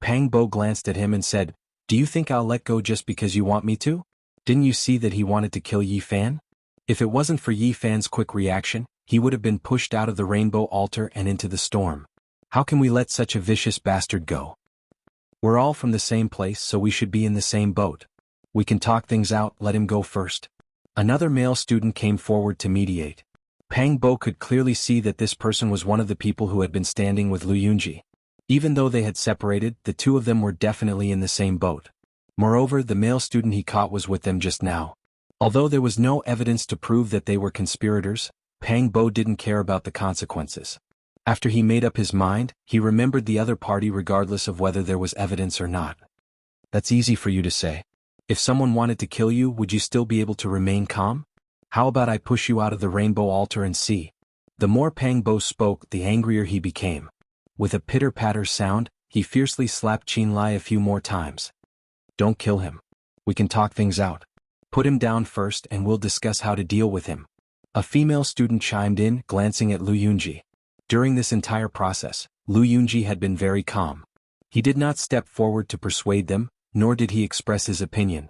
Pang Bo glanced at him and said, "Do you think I'll let go just because you want me to? Didn't you see that he wanted to kill Yi Fan? If it wasn't for Yi Fan's quick reaction, he would have been pushed out of the rainbow altar and into the storm. How can we let such a vicious bastard go? We're all from the same place, so we should be in the same boat. We can talk things out, let him go first." Another male student came forward to mediate. Pang Bo could clearly see that this person was one of the people who had been standing with Lu Yunji. Even though they had separated, the 2 of them were definitely in the same boat. Moreover, the male student he caught was with them just now. Although there was no evidence to prove that they were conspirators, Pang Bo didn't care about the consequences. After he made up his mind, he remembered the other party regardless of whether there was evidence or not. "That's easy for you to say. If someone wanted to kill you, would you still be able to remain calm? How about I push you out of the rainbow altar and see?" The more Pang Bo spoke, the angrier he became. With a pitter-patter sound, he fiercely slapped Qin Lai a few more times. "Don't kill him. We can talk things out. Put him down first and we'll discuss how to deal with him." A female student chimed in, glancing at Lu Yunji. During this entire process, Lu Yunji had been very calm. He did not step forward to persuade them, nor did he express his opinion.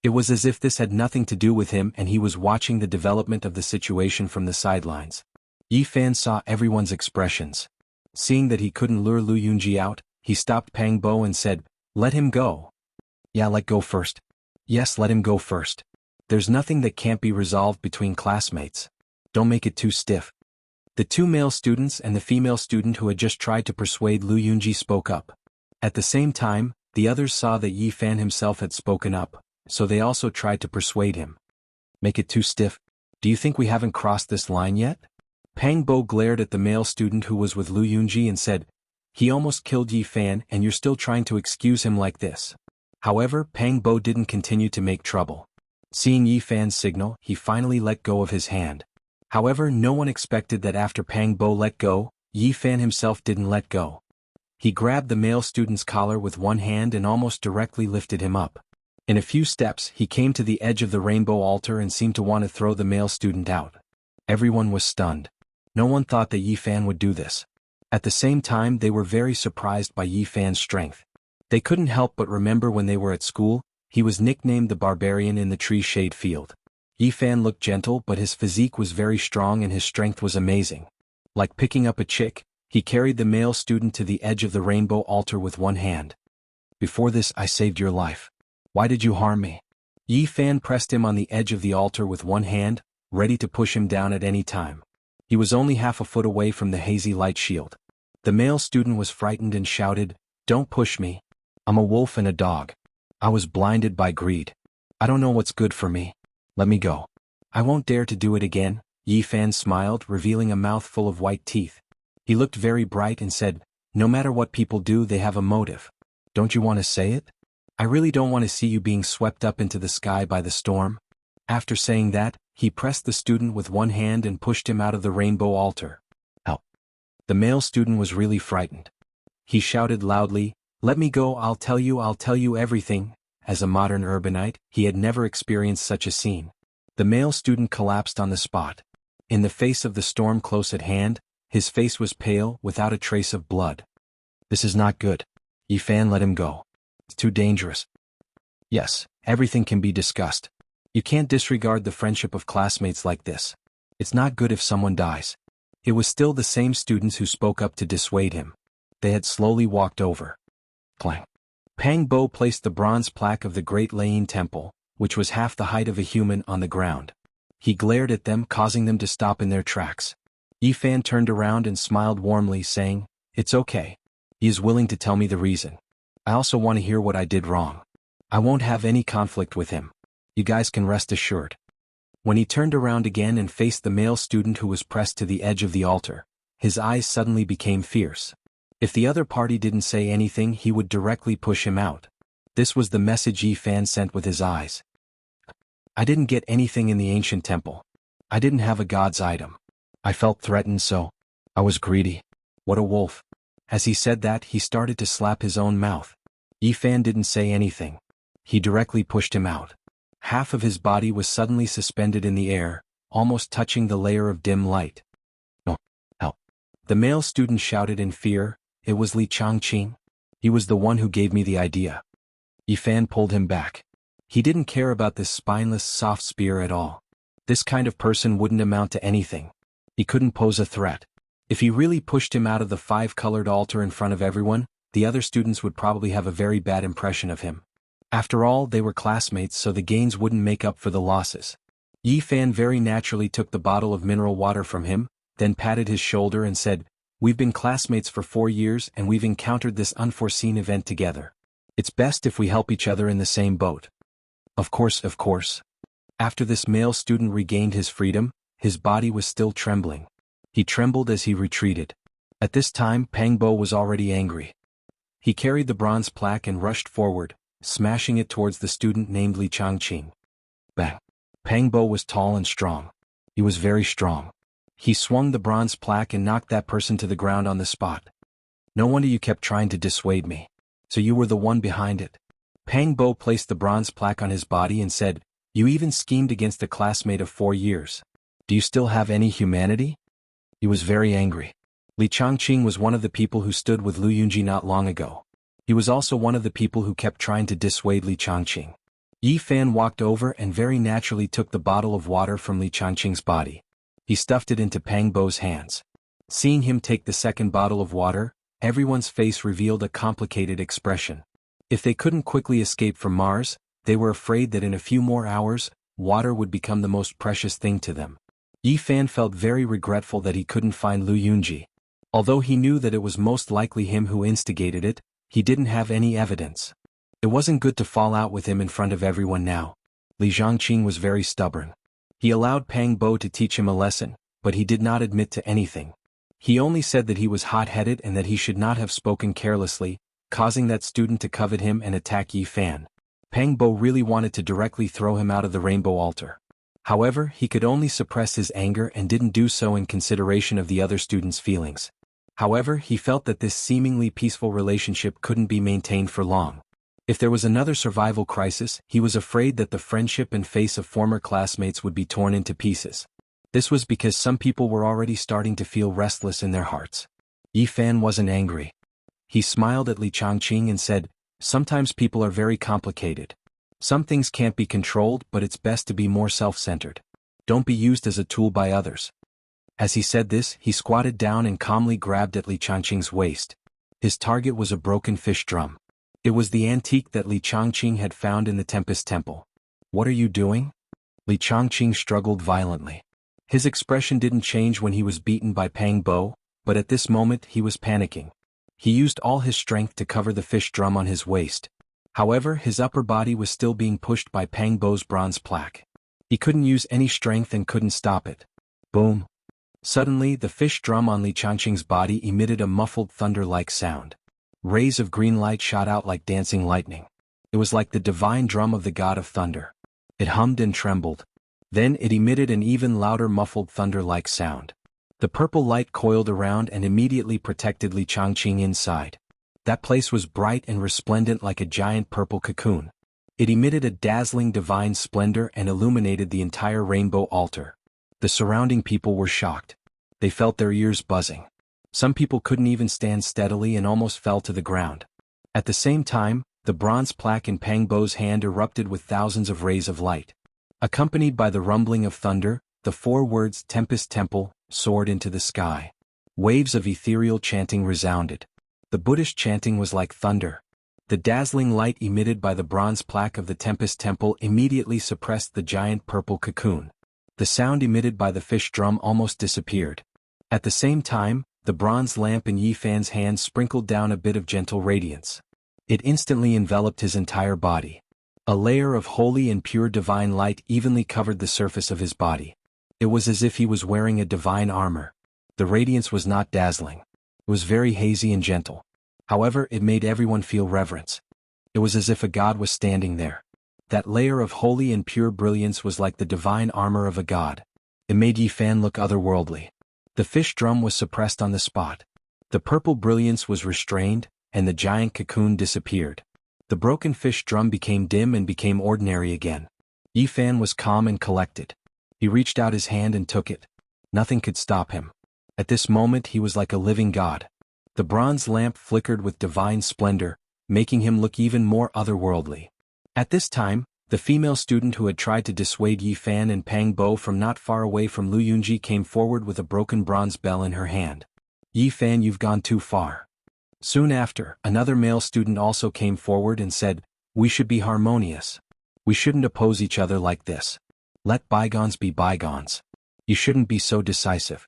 It was as if this had nothing to do with him and he was watching the development of the situation from the sidelines. Yi Fan saw everyone's expressions. Seeing that he couldn't lure Lu Yunji out, he stopped Pang Bo and said, "Let him go." "Yeah, let go first." "Yes, let him go first. There's nothing that can't be resolved between classmates. Don't make it too stiff." The 2 male students and the female student who had just tried to persuade Lu Yunji spoke up. At the same time, the others saw that Yi Fan himself had spoken up, so they also tried to persuade him. "Make it too stiff? Do you think we haven't crossed this line yet?" Pang Bo glared at the male student who was with Lu Yunji and said, "He almost killed Yi Fan and you're still trying to excuse him like this." However, Pang Bo didn't continue to make trouble. Seeing Yi Fan's signal, he finally let go of his hand. However, no one expected that after Pang Bo let go, Yi Fan himself didn't let go. He grabbed the male student's collar with one hand and almost directly lifted him up. In a few steps, he came to the edge of the rainbow altar and seemed to want to throw the male student out. Everyone was stunned. No one thought that Yi Fan would do this. At the same time, they were very surprised by Yi Fan's strength. They couldn't help but remember when they were at school, he was nicknamed the barbarian in the tree shade field. Yi Fan looked gentle, but his physique was very strong and his strength was amazing. Like picking up a chick, he carried the male student to the edge of the rainbow altar with one hand. "Before this, I saved your life. Why did you harm me?" Yi Fan pressed him on the edge of the altar with one hand, ready to push him down at any time. He was only half a foot away from the hazy light shield. The male student was frightened and shouted, "Don't push me. I'm a wolf and a dog. I was blinded by greed. I don't know what's good for me. Let me go." "I won't dare to do it again," Yi Fan smiled, revealing a mouth full of white teeth. He looked very bright and said, "No matter what people do, they have a motive. Don't you want to say it? I really don't want to see you being swept up into the sky by the storm." After saying that, he pressed the student with one hand and pushed him out of the rainbow altar. Help! The male student was really frightened. He shouted loudly, "Let me go, I'll tell you everything." As a modern urbanite, he had never experienced such a scene. The male student collapsed on the spot. In the face of the storm close at hand, his face was pale, without a trace of blood. "This is not good. Yifan, let him go. It's too dangerous." "Yes, everything can be discussed. You can't disregard the friendship of classmates like this. It's not good if someone dies." It was still the same students who spoke up to dissuade him. They had slowly walked over. Clang. Pang Bo placed the bronze plaque of the Great Lane Temple, which was half the height of a human, on the ground. He glared at them, causing them to stop in their tracks. Yifan turned around and smiled warmly, saying, "It's okay. He is willing to tell me the reason. I also want to hear what I did wrong. I won't have any conflict with him. You guys can rest assured." When he turned around again and faced the male student who was pressed to the edge of the altar, his eyes suddenly became fierce. If the other party didn't say anything, he would directly push him out. This was the message Yifan sent with his eyes. "I didn't get anything in the ancient temple. I didn't have a god's item. I felt threatened, so I was greedy. What a wolf." As he said that, he started to slap his own mouth. Yifan didn't say anything. He directly pushed him out. Half of his body was suddenly suspended in the air, almost touching the layer of dim light. "No, help." The male student shouted in fear. It was Li Changqing. He was the one who gave me the idea. Yifan pulled him back. He didn't care about this spineless soft spear at all. This kind of person wouldn't amount to anything. He couldn't pose a threat. If he really pushed him out of the five-colored altar in front of everyone, the other students would probably have a very bad impression of him. After all, they were classmates, so the gains wouldn't make up for the losses. Yifan very naturally took the bottle of mineral water from him, then patted his shoulder and said, "We've been classmates for 4 years and we've encountered this unforeseen event together. It's best if we help each other in the same boat." Of course. After this male student regained his freedom, his body was still trembling. He trembled as he retreated. At this time, Pang Bo was already angry. He carried the bronze plaque and rushed forward, smashing it towards the student named Li Changqing. Bang! Pang Bo was tall and strong. He was very strong. He swung the bronze plaque and knocked that person to the ground on the spot. "No wonder you kept trying to dissuade me. So you were the one behind it." Pang Bo placed the bronze plaque on his body and said, "You even schemed against a classmate of 4 years. Do you still have any humanity?" He was very angry. Li Changqing was one of the people who stood with Lu Yunji not long ago. He was also one of the people who kept trying to dissuade Li Changqing. Yifan walked over and very naturally took the bottle of water from Li Changqing's body. He stuffed it into Pang Bo's hands. Seeing him take the second bottle of water, everyone's face revealed a complicated expression. If they couldn't quickly escape from Mars, they were afraid that in a few more hours, water would become the most precious thing to them. Yifan felt very regretful that he couldn't find Lu Yunji. Although he knew that it was most likely him who instigated it, he didn't have any evidence. It wasn't good to fall out with him in front of everyone now. Li Changqing was very stubborn. He allowed Pang Bo to teach him a lesson, but he did not admit to anything. He only said that he was hot-headed and that he should not have spoken carelessly, causing that student to covet him and attack Yifan. Pang Bo really wanted to directly throw him out of the rainbow altar. However, he could only suppress his anger and didn't do so in consideration of the other students' feelings. However, he felt that this seemingly peaceful relationship couldn't be maintained for long. If there was another survival crisis, he was afraid that the friendship and face of former classmates would be torn into pieces. This was because some people were already starting to feel restless in their hearts. Yifan wasn't angry. He smiled at Li Changqing and said, "Sometimes people are very complicated. Some things can't be controlled, but it's best to be more self-centered. Don't be used as a tool by others." As he said this, he squatted down and calmly grabbed at Li Changqing's waist. His target was a broken fish drum. It was the antique that Li Changqing had found in the Tempest Temple. "What are you doing?" Li Changqing struggled violently. His expression didn't change when he was beaten by Pang Bo, but at this moment he was panicking. He used all his strength to cover the fish drum on his waist. However, his upper body was still being pushed by Pang Bo's bronze plaque. He couldn't use any strength and couldn't stop it. Boom! Suddenly, the fish drum on Li Changqing's body emitted a muffled thunder-like sound. Rays of green light shot out like dancing lightning. It was like the divine drum of the god of thunder. It hummed and trembled, Then it emitted an even louder muffled thunder-like sound. The purple light coiled around and immediately protected Xianxia inside. That place was bright and resplendent like a giant purple cocoon. It emitted a dazzling divine splendor and illuminated the entire rainbow altar. The surrounding people were shocked. They felt their ears buzzing. Some people couldn't even stand steadily and almost fell to the ground. At the same time, the bronze plaque in Pang Bo's hand erupted with thousands of rays of light. Accompanied by the rumbling of thunder, the 4 words Tempest Temple soared into the sky. Waves of ethereal chanting resounded. The Buddhist chanting was like thunder. The dazzling light emitted by the bronze plaque of the Tempest Temple immediately suppressed the giant purple cocoon. The sound emitted by the fish drum almost disappeared. At the same time, the bronze lamp in Yi Fan's hand sprinkled down a bit of gentle radiance. It instantly enveloped his entire body. A layer of holy and pure divine light evenly covered the surface of his body. It was as if he was wearing a divine armor. The radiance was not dazzling. It was very hazy and gentle. However, it made everyone feel reverence. It was as if a god was standing there. That layer of holy and pure brilliance was like the divine armor of a god. It made Yi Fan look otherworldly. The fish drum was suppressed on the spot. The purple brilliance was restrained, and the giant cocoon disappeared. The broken fish drum became dim and became ordinary again. Yi Fan was calm and collected. He reached out his hand and took it. Nothing could stop him. At this moment he was like a living god. The bronze lamp flickered with divine splendor, making him look even more otherworldly. At this time, the female student who had tried to dissuade Yi Fan and Pang Bo from not far away from Lu Yunji came forward with a broken bronze bell in her hand. Yi Fan, you've gone too far. Soon after, another male student also came forward and said, we should be harmonious. We shouldn't oppose each other like this. Let bygones be bygones. You shouldn't be so decisive.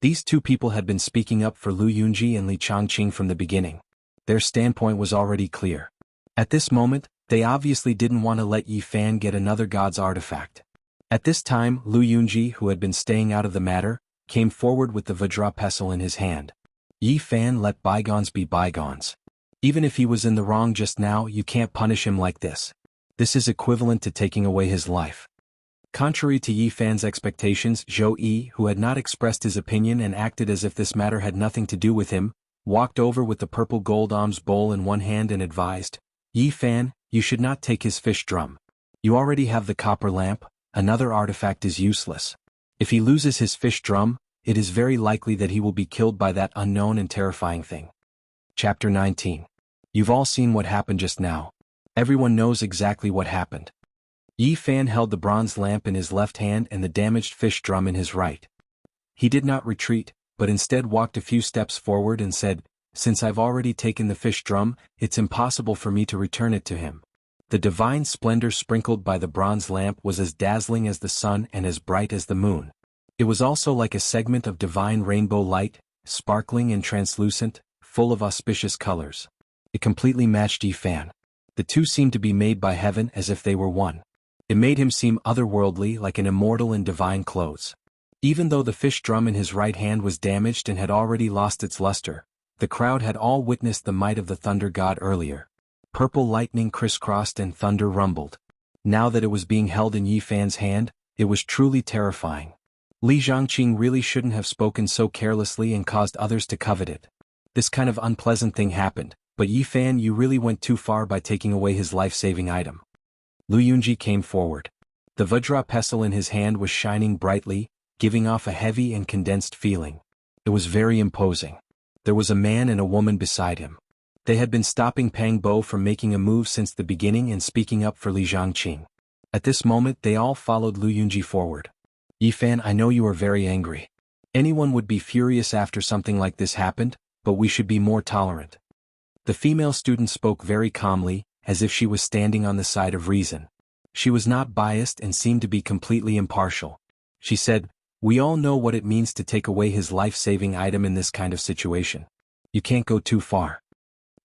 These 2 people had been speaking up for Lu Yunji and Li Changqing from the beginning. Their standpoint was already clear. At this moment, they obviously didn't want to let Yi Fan get another god's artifact. At this time, Lu Yunji, who had been staying out of the matter, came forward with the Vajra pestle in his hand. Yi Fan, let bygones be bygones. Even if he was in the wrong just now, you can't punish him like this. This is equivalent to taking away his life. Contrary to Yi Fan's expectations, Zhou Yi, who had not expressed his opinion and acted as if this matter had nothing to do with him, walked over with the purple gold alms bowl in one hand and advised, Yi Fan, you should not take his fish drum. You already have the copper lamp, another artifact is useless. If he loses his fish drum, it is very likely that he will be killed by that unknown and terrifying thing. Chapter 19. You've all seen what happened just now. Everyone knows exactly what happened. Yi Fan held the bronze lamp in his left hand and the damaged fish drum in his right. He did not retreat, but instead walked a few steps forward and said, since I've already taken the fish drum, it's impossible for me to return it to him. The divine splendor sprinkled by the bronze lamp was as dazzling as the sun and as bright as the moon. It was also like a segment of divine rainbow light, sparkling and translucent, full of auspicious colors. It completely matched Yi Fan. The 2 seemed to be made by heaven as if they were one. It made him seem otherworldly, like an immortal in divine clothes. Even though the fish drum in his right hand was damaged and had already lost its luster, the crowd had all witnessed the might of the thunder god earlier. Purple lightning crisscrossed and thunder rumbled. Now that it was being held in Yi Fan's hand, it was truly terrifying. Li Zhangqing really shouldn't have spoken so carelessly and caused others to covet it. This kind of unpleasant thing happened, but Yi Fan, you really went too far by taking away his life-saving item. Lu Yunji came forward. The Vajra pestle in his hand was shining brightly, giving off a heavy and condensed feeling. It was very imposing. There was a man and a woman beside him. They had been stopping Pang Bo from making a move since the beginning and speaking up for Li Zhangqing. At this moment they all followed Lu Yunji forward. Yi Fan, I know you are very angry. Anyone would be furious after something like this happened, but we should be more tolerant. The female student spoke very calmly, as if she was standing on the side of reason. She was not biased and seemed to be completely impartial. She said, we all know what it means to take away his life-saving item in this kind of situation. You can't go too far.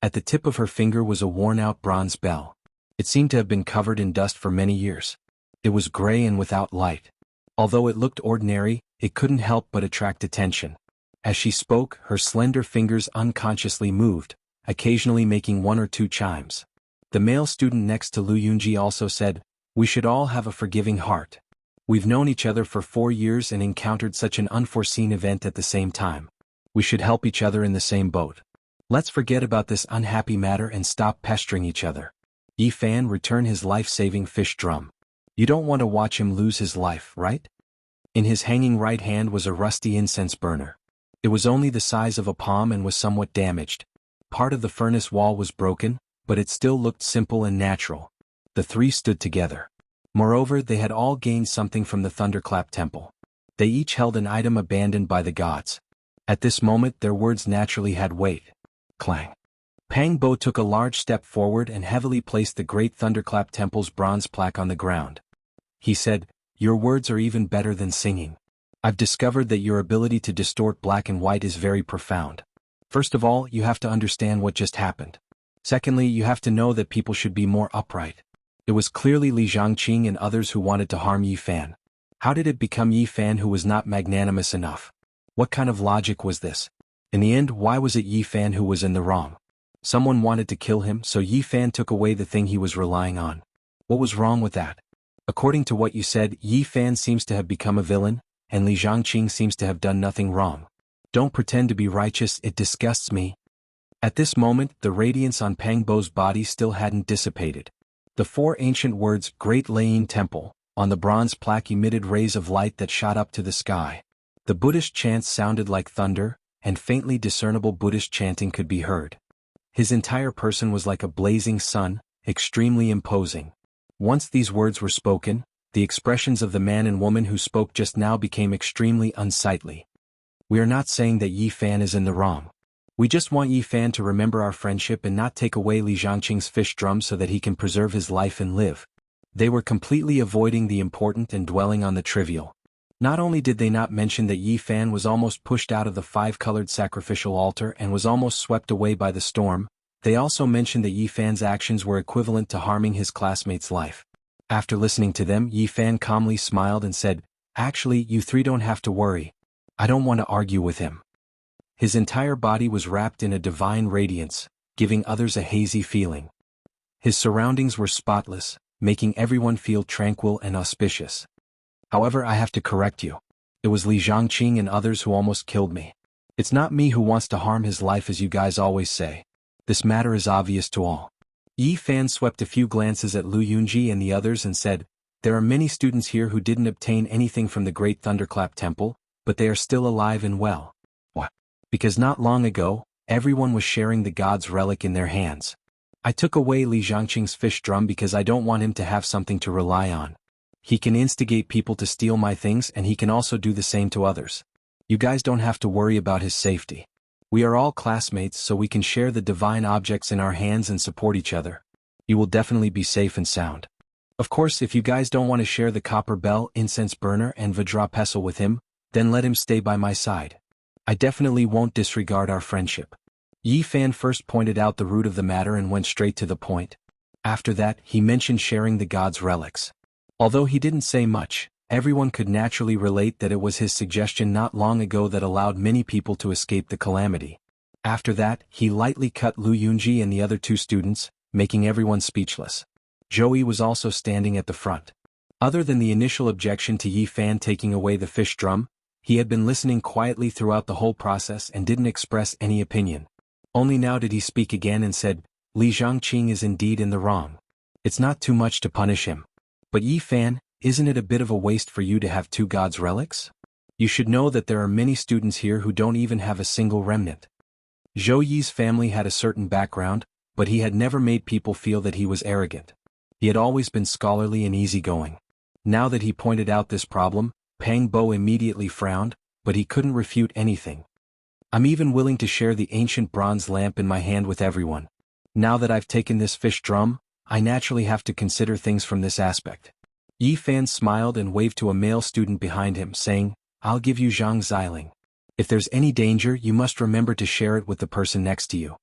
At the tip of her finger was a worn-out bronze bell. It seemed to have been covered in dust for many years. It was gray and without light. Although it looked ordinary, it couldn't help but attract attention. As she spoke, her slender fingers unconsciously moved, occasionally making 1 or 2 chimes. The male student next to Lu Yunji also said, we should all have a forgiving heart. We've known each other for 4 years and encountered such an unforeseen event at the same time. We should help each other in the same boat. Let's forget about this unhappy matter and stop pestering each other. Yi Fan returned his life-saving fish drum. You don't want to watch him lose his life, right? In his hanging right hand was a rusty incense burner. It was only the size of a palm and was somewhat damaged. Part of the furnace wall was broken, but it still looked simple and natural. The three stood together. Moreover, they had all gained something from the Thunderclap Temple. They each held an item abandoned by the gods. At this moment their words naturally had weight. Clang. Pang Bo took a large step forward and heavily placed the Great Thunderclap Temple's bronze plaque on the ground. He said, "Your words are even better than singing. I've discovered that your ability to distort black and white is very profound. First of all, you have to understand what just happened. Secondly, you have to know that people should be more upright. It was clearly Li Jiangqing and others who wanted to harm Yi Fan. How did it become Yi Fan who was not magnanimous enough? What kind of logic was this? In the end, why was it Yi Fan who was in the wrong? Someone wanted to kill him, so Yi Fan took away the thing he was relying on. What was wrong with that? According to what you said, Yi Fan seems to have become a villain, and Li Jiangqing seems to have done nothing wrong. Don't pretend to be righteous, it disgusts me." At this moment, the radiance on Pang Bo's body still hadn't dissipated. The 4 ancient words, Great Lane Temple, on the bronze plaque emitted rays of light that shot up to the sky. The Buddhist chants sounded like thunder, and faintly discernible Buddhist chanting could be heard. His entire person was like a blazing sun, extremely imposing. Once these words were spoken, the expressions of the man and woman who spoke just now became extremely unsightly. We are not saying that Yi Fan is in the wrong. We just want Yi Fan to remember our friendship and not take away Li Jiangqing's fish drum so that he can preserve his life and live. They were completely avoiding the important and dwelling on the trivial. Not only did they not mention that Yi Fan was almost pushed out of the 5-colored sacrificial altar and was almost swept away by the storm, they also mentioned that Yi Fan's actions were equivalent to harming his classmate's life. After listening to them, Yi Fan calmly smiled and said, "Actually, you three don't have to worry. I don't want to argue with him." His entire body was wrapped in a divine radiance, giving others a hazy feeling. His surroundings were spotless, making everyone feel tranquil and auspicious. However, I have to correct you. It was Li Jiangqing and others who almost killed me. It's not me who wants to harm his life as you guys always say. This matter is obvious to all. Yi Fan swept a few glances at Lu Yunji and the others and said, "There are many students here who didn't obtain anything from the Great Thunderclap Temple, but they are still alive and well. What? Because not long ago, everyone was sharing the god's relic in their hands. I took away Li Jiangqing's fish drum because I don't want him to have something to rely on. He can instigate people to steal my things and he can also do the same to others. You guys don't have to worry about his safety. We are all classmates so we can share the divine objects in our hands and support each other. You will definitely be safe and sound. Of course, if you guys don't want to share the copper bell, incense burner and Vajra pestle with him, then let him stay by my side. I definitely won't disregard our friendship." Yi Fan first pointed out the root of the matter and went straight to the point. After that, he mentioned sharing the god's relics. Although he didn't say much, everyone could naturally relate that it was his suggestion not long ago that allowed many people to escape the calamity. After that, he lightly cut Lu Yunji and the other 2 students, making everyone speechless. Joey was also standing at the front. Other than the initial objection to Yi Fan taking away the fish drum, he had been listening quietly throughout the whole process and didn't express any opinion. Only now did he speak again and said, "Li Jiangqing is indeed in the wrong. It's not too much to punish him. But Yi Fan, isn't it a bit of a waste for you to have 2 gods' relics? You should know that there are many students here who don't even have a single remnant." Zhou Yi's family had a certain background, but he had never made people feel that he was arrogant. He had always been scholarly and easygoing. Now that he pointed out this problem, Pang Bo immediately frowned, but he couldn't refute anything. "I'm even willing to share the ancient bronze lamp in my hand with everyone. Now that I've taken this fish drum, I naturally have to consider things from this aspect." Yi Fan smiled and waved to a male student behind him, saying, "I'll give you Zhang Xiling. If there's any danger, you must remember to share it with the person next to you."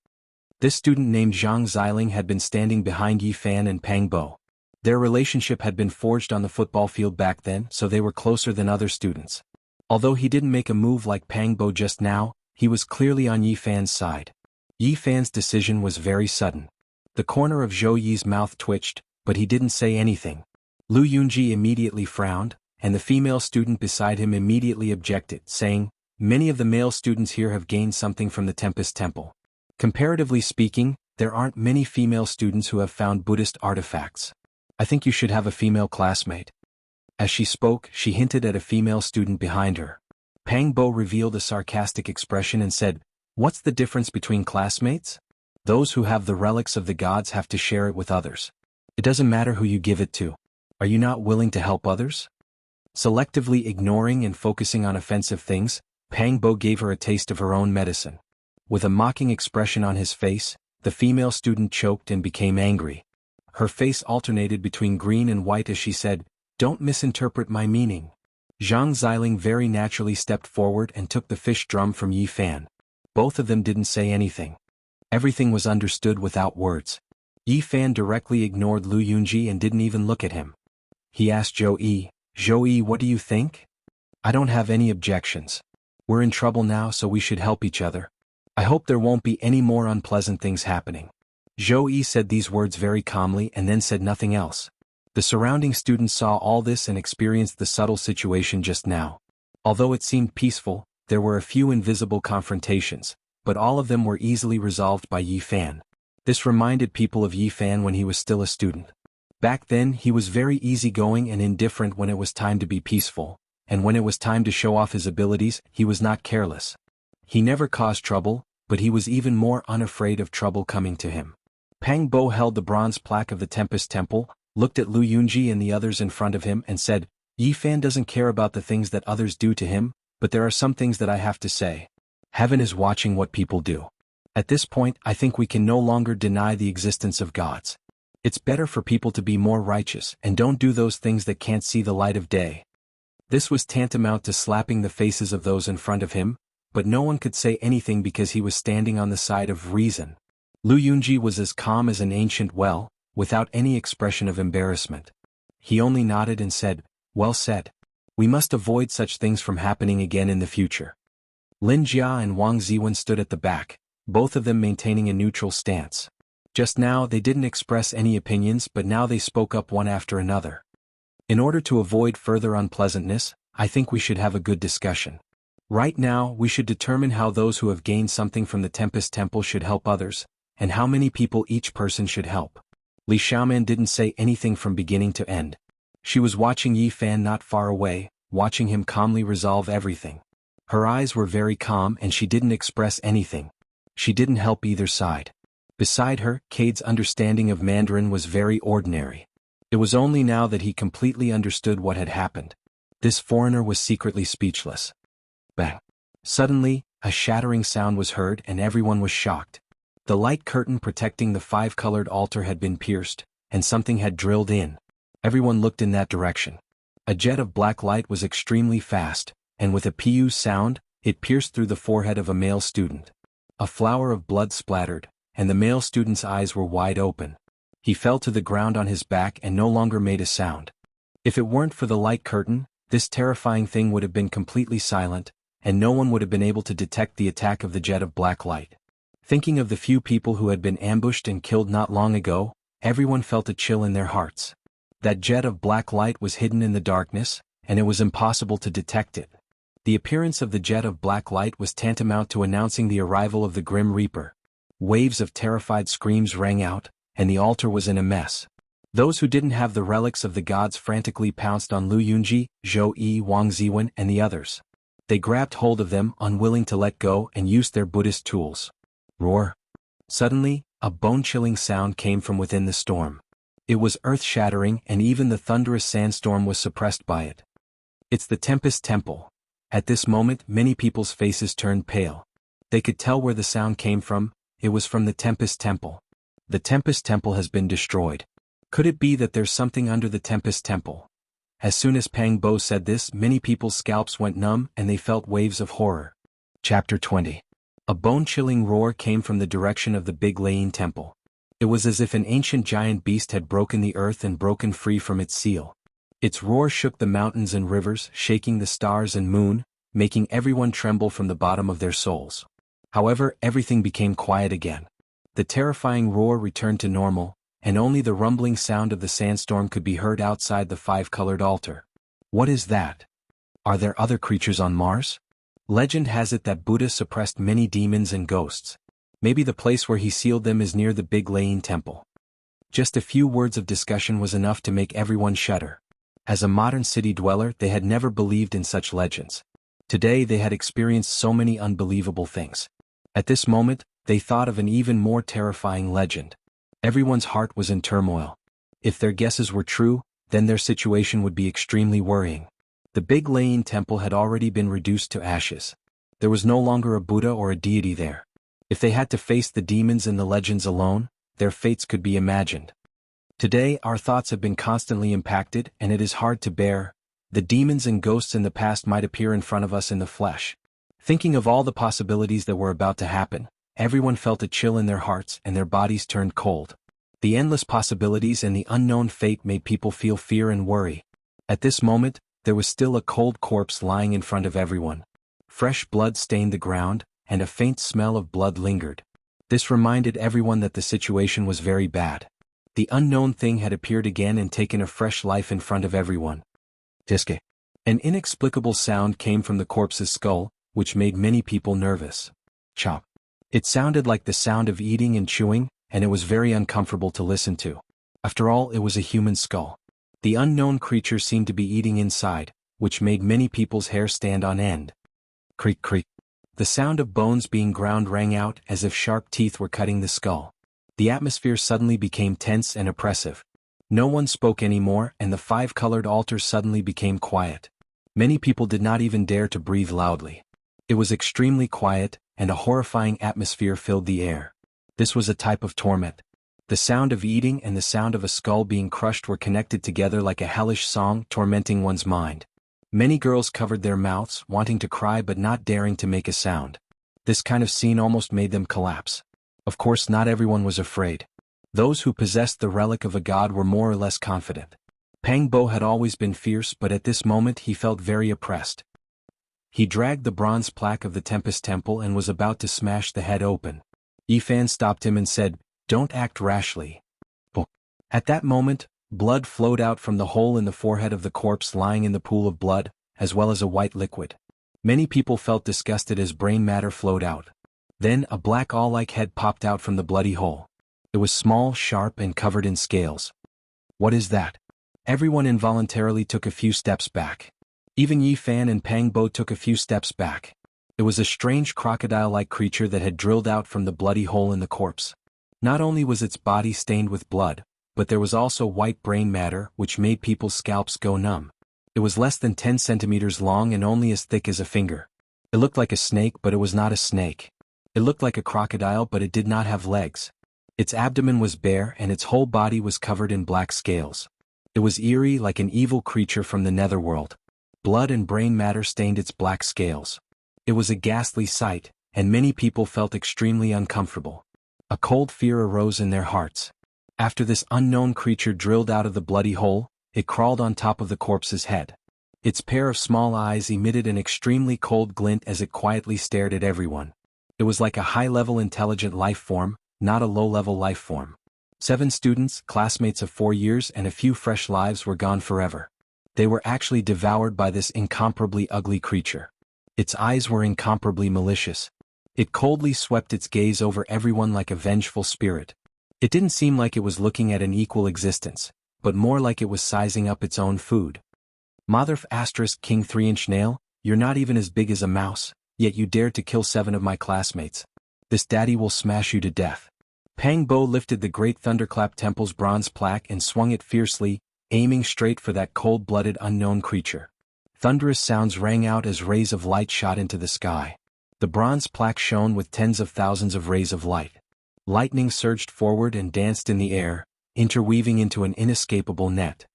This student named Zhang Xiling had been standing behind Yi Fan and Pang Bo. Their relationship had been forged on the football field back then, so they were closer than other students. Although he didn't make a move like Pang Bo just now, he was clearly on Yi Fan's side. Yi Fan's decision was very sudden. The corner of Zhou Yi's mouth twitched, but he didn't say anything. Lu Yunji immediately frowned, and the female student beside him immediately objected, saying, "Many of the male students here have gained something from the Tempest Temple. Comparatively speaking, there aren't many female students who have found Buddhist artifacts. I think you should have a female classmate." As she spoke, she hinted at a female student behind her. Pang Bo revealed a sarcastic expression and said, "What's the difference between classmates? Those who have the relics of the gods have to share it with others. It doesn't matter who you give it to. Are you not willing to help others?" Selectively ignoring and focusing on offensive things, Pang Bo gave her a taste of her own medicine. With a mocking expression on his face, the female student choked and became angry. Her face alternated between green and white as she said, "Don't misinterpret my meaning." Zhang Xiling very naturally stepped forward and took the fish drum from Yi Fan. Both of them didn't say anything. Everything was understood without words. Yi Fan directly ignored Lu Yunji and didn't even look at him. He asked Zhou Yi, "What do you think?" "I don't have any objections. We're in trouble now, so we should help each other. I hope there won't be any more unpleasant things happening." Zhou Yi said these words very calmly and then said nothing else. The surrounding students saw all this and experienced the subtle situation just now. Although it seemed peaceful, there were a few invisible confrontations, but all of them were easily resolved by Yi Fan. This reminded people of Yi Fan when he was still a student. Back then he was very easygoing and indifferent when it was time to be peaceful, and when it was time to show off his abilities, he was not careless. He never caused trouble, but he was even more unafraid of trouble coming to him. Pang Bo held the bronze plaque of the Tempest Temple, looked at Lu Yunji and the others in front of him and said, "Yi Fan doesn't care about the things that others do to him, but there are some things that I have to say. Heaven is watching what people do. At this point I think we can no longer deny the existence of gods. It's better for people to be more righteous and don't do those things that can't see the light of day." This was tantamount to slapping the faces of those in front of him, but no one could say anything because he was standing on the side of reason. Lu Yunji was as calm as an ancient well, without any expression of embarrassment. He only nodded and said, "Well said. We must avoid such things from happening again in the future." Lin Jia and Wang Ziwen stood at the back, both of them maintaining a neutral stance. Just now they didn't express any opinions, but now they spoke up one after another. "In order to avoid further unpleasantness, I think we should have a good discussion. Right now we should determine how those who have gained something from the Tempest Temple should help others, and how many people each person should help." Li Xiaoman didn't say anything from beginning to end. She was watching Yi Fan not far away, watching him calmly resolve everything. Her eyes were very calm and she didn't express anything. She didn't help either side. Beside her, Cade's understanding of Mandarin was very ordinary. It was only now that he completely understood what had happened. This foreigner was secretly speechless. Bang! Suddenly, a shattering sound was heard and everyone was shocked. The light curtain protecting the five-colored altar had been pierced, and something had drilled in. Everyone looked in that direction. A jet of black light was extremely fast, and with a pu sound, it pierced through the forehead of a male student. A flower of blood splattered, and the male student's eyes were wide open. He fell to the ground on his back and no longer made a sound. If it weren't for the light curtain, this terrifying thing would have been completely silent, and no one would have been able to detect the attack of the jet of black light. Thinking of the few people who had been ambushed and killed not long ago, everyone felt a chill in their hearts. That jet of black light was hidden in the darkness, and it was impossible to detect it. The appearance of the jet of black light was tantamount to announcing the arrival of the Grim Reaper. Waves of terrified screams rang out, and the altar was in a mess. Those who didn't have the relics of the gods frantically pounced on Lu Yunji, Zhou Yi, Wang Ziwen, and the others. They grabbed hold of them, unwilling to let go, and used their Buddhist tools. Roar! Suddenly, a bone-chilling sound came from within the storm. It was earth-shattering, and even the thunderous sandstorm was suppressed by it. "It's the Tempest Temple." At this moment many people's faces turned pale. They could tell where the sound came from. It was from the Tempest Temple. The Tempest Temple has been destroyed. Could it be that there's something under the Tempest Temple? As soon as Pang Bo said this, many people's scalps went numb and they felt waves of horror. Chapter 20. A bone-chilling roar came from the direction of the Big Layin Temple. It was as if an ancient giant beast had broken the earth and broken free from its seal. Its roar shook the mountains and rivers, shaking the stars and moon, making everyone tremble from the bottom of their souls. However, everything became quiet again. The terrifying roar returned to normal, and only the rumbling sound of the sandstorm could be heard outside the five-colored altar. What is that? Are there other creatures on Mars? Legend has it that Buddha suppressed many demons and ghosts. Maybe the place where he sealed them is near the Big Lane Temple. Just a few words of discussion was enough to make everyone shudder. As a modern city dweller, they had never believed in such legends. Today they had experienced so many unbelievable things. At this moment, they thought of an even more terrifying legend. Everyone's heart was in turmoil. If their guesses were true, then their situation would be extremely worrying. The Big Lane Temple had already been reduced to ashes. There was no longer a Buddha or a deity there. If they had to face the demons and the legends alone, their fates could be imagined. Today our thoughts have been constantly impacted and it is hard to bear. The demons and ghosts in the past might appear in front of us in the flesh. Thinking of all the possibilities that were about to happen, everyone felt a chill in their hearts and their bodies turned cold. The endless possibilities and the unknown fate made people feel fear and worry. At this moment, there was still a cold corpse lying in front of everyone. Fresh blood stained the ground, and a faint smell of blood lingered. This reminded everyone that the situation was very bad. The unknown thing had appeared again and taken a fresh life in front of everyone. Tiske. An inexplicable sound came from the corpse's skull, which made many people nervous. Chop. It sounded like the sound of eating and chewing, and it was very uncomfortable to listen to. After all, it was a human skull. The unknown creature seemed to be eating inside, which made many people's hair stand on end. Creak creak. The sound of bones being ground rang out as if sharp teeth were cutting the skull. The atmosphere suddenly became tense and oppressive. No one spoke anymore and the five-colored altar suddenly became quiet. Many people did not even dare to breathe loudly. It was extremely quiet, and a horrifying atmosphere filled the air. This was a type of torment. The sound of eating and the sound of a skull being crushed were connected together like a hellish song tormenting one's mind. Many girls covered their mouths, wanting to cry but not daring to make a sound. This kind of scene almost made them collapse. Of course, not everyone was afraid. Those who possessed the relic of a god were more or less confident. Pang Bo had always been fierce, but at this moment he felt very oppressed. He dragged the bronze plaque of the Tempest Temple and was about to smash the head open. Yifan stopped him and said, "Don't act rashly." At that moment, blood flowed out from the hole in the forehead of the corpse lying in the pool of blood, as well as a white liquid. Many people felt disgusted as brain matter flowed out. Then a black awl-like head popped out from the bloody hole. It was small, sharp, and covered in scales. What is that? Everyone involuntarily took a few steps back. Even Yifan and Pang Bo took a few steps back. It was a strange crocodile-like creature that had drilled out from the bloody hole in the corpse. Not only was its body stained with blood, but there was also white brain matter which made people's scalps go numb. It was less than 10 centimeters long and only as thick as a finger. It looked like a snake, but it was not a snake. It looked like a crocodile, but it did not have legs. Its abdomen was bare and its whole body was covered in black scales. It was eerie, like an evil creature from the netherworld. Blood and brain matter stained its black scales. It was a ghastly sight, and many people felt extremely uncomfortable. A cold fear arose in their hearts. After this unknown creature drilled out of the bloody hole, it crawled on top of the corpse's head. Its pair of small eyes emitted an extremely cold glint as it quietly stared at everyone. It was like a high-level intelligent life form, not a low-level life form. 7 students, classmates of 4 years, and a few fresh lives were gone forever. They were actually devoured by this incomparably ugly creature. Its eyes were incomparably malicious. It coldly swept its gaze over everyone like a vengeful spirit. It didn't seem like it was looking at an equal existence, but more like it was sizing up its own food. Motherf * King 3-inch nail, you're not even as big as a mouse, yet you dared to kill 7 of my classmates. This daddy will smash you to death. Pang Bo lifted the Great Thunderclap Temple's bronze plaque and swung it fiercely, aiming straight for that cold-blooded unknown creature. Thunderous sounds rang out as rays of light shot into the sky. The bronze plaque shone with tens of thousands of rays of light. Lightning surged forward and danced in the air, interweaving into an inescapable net.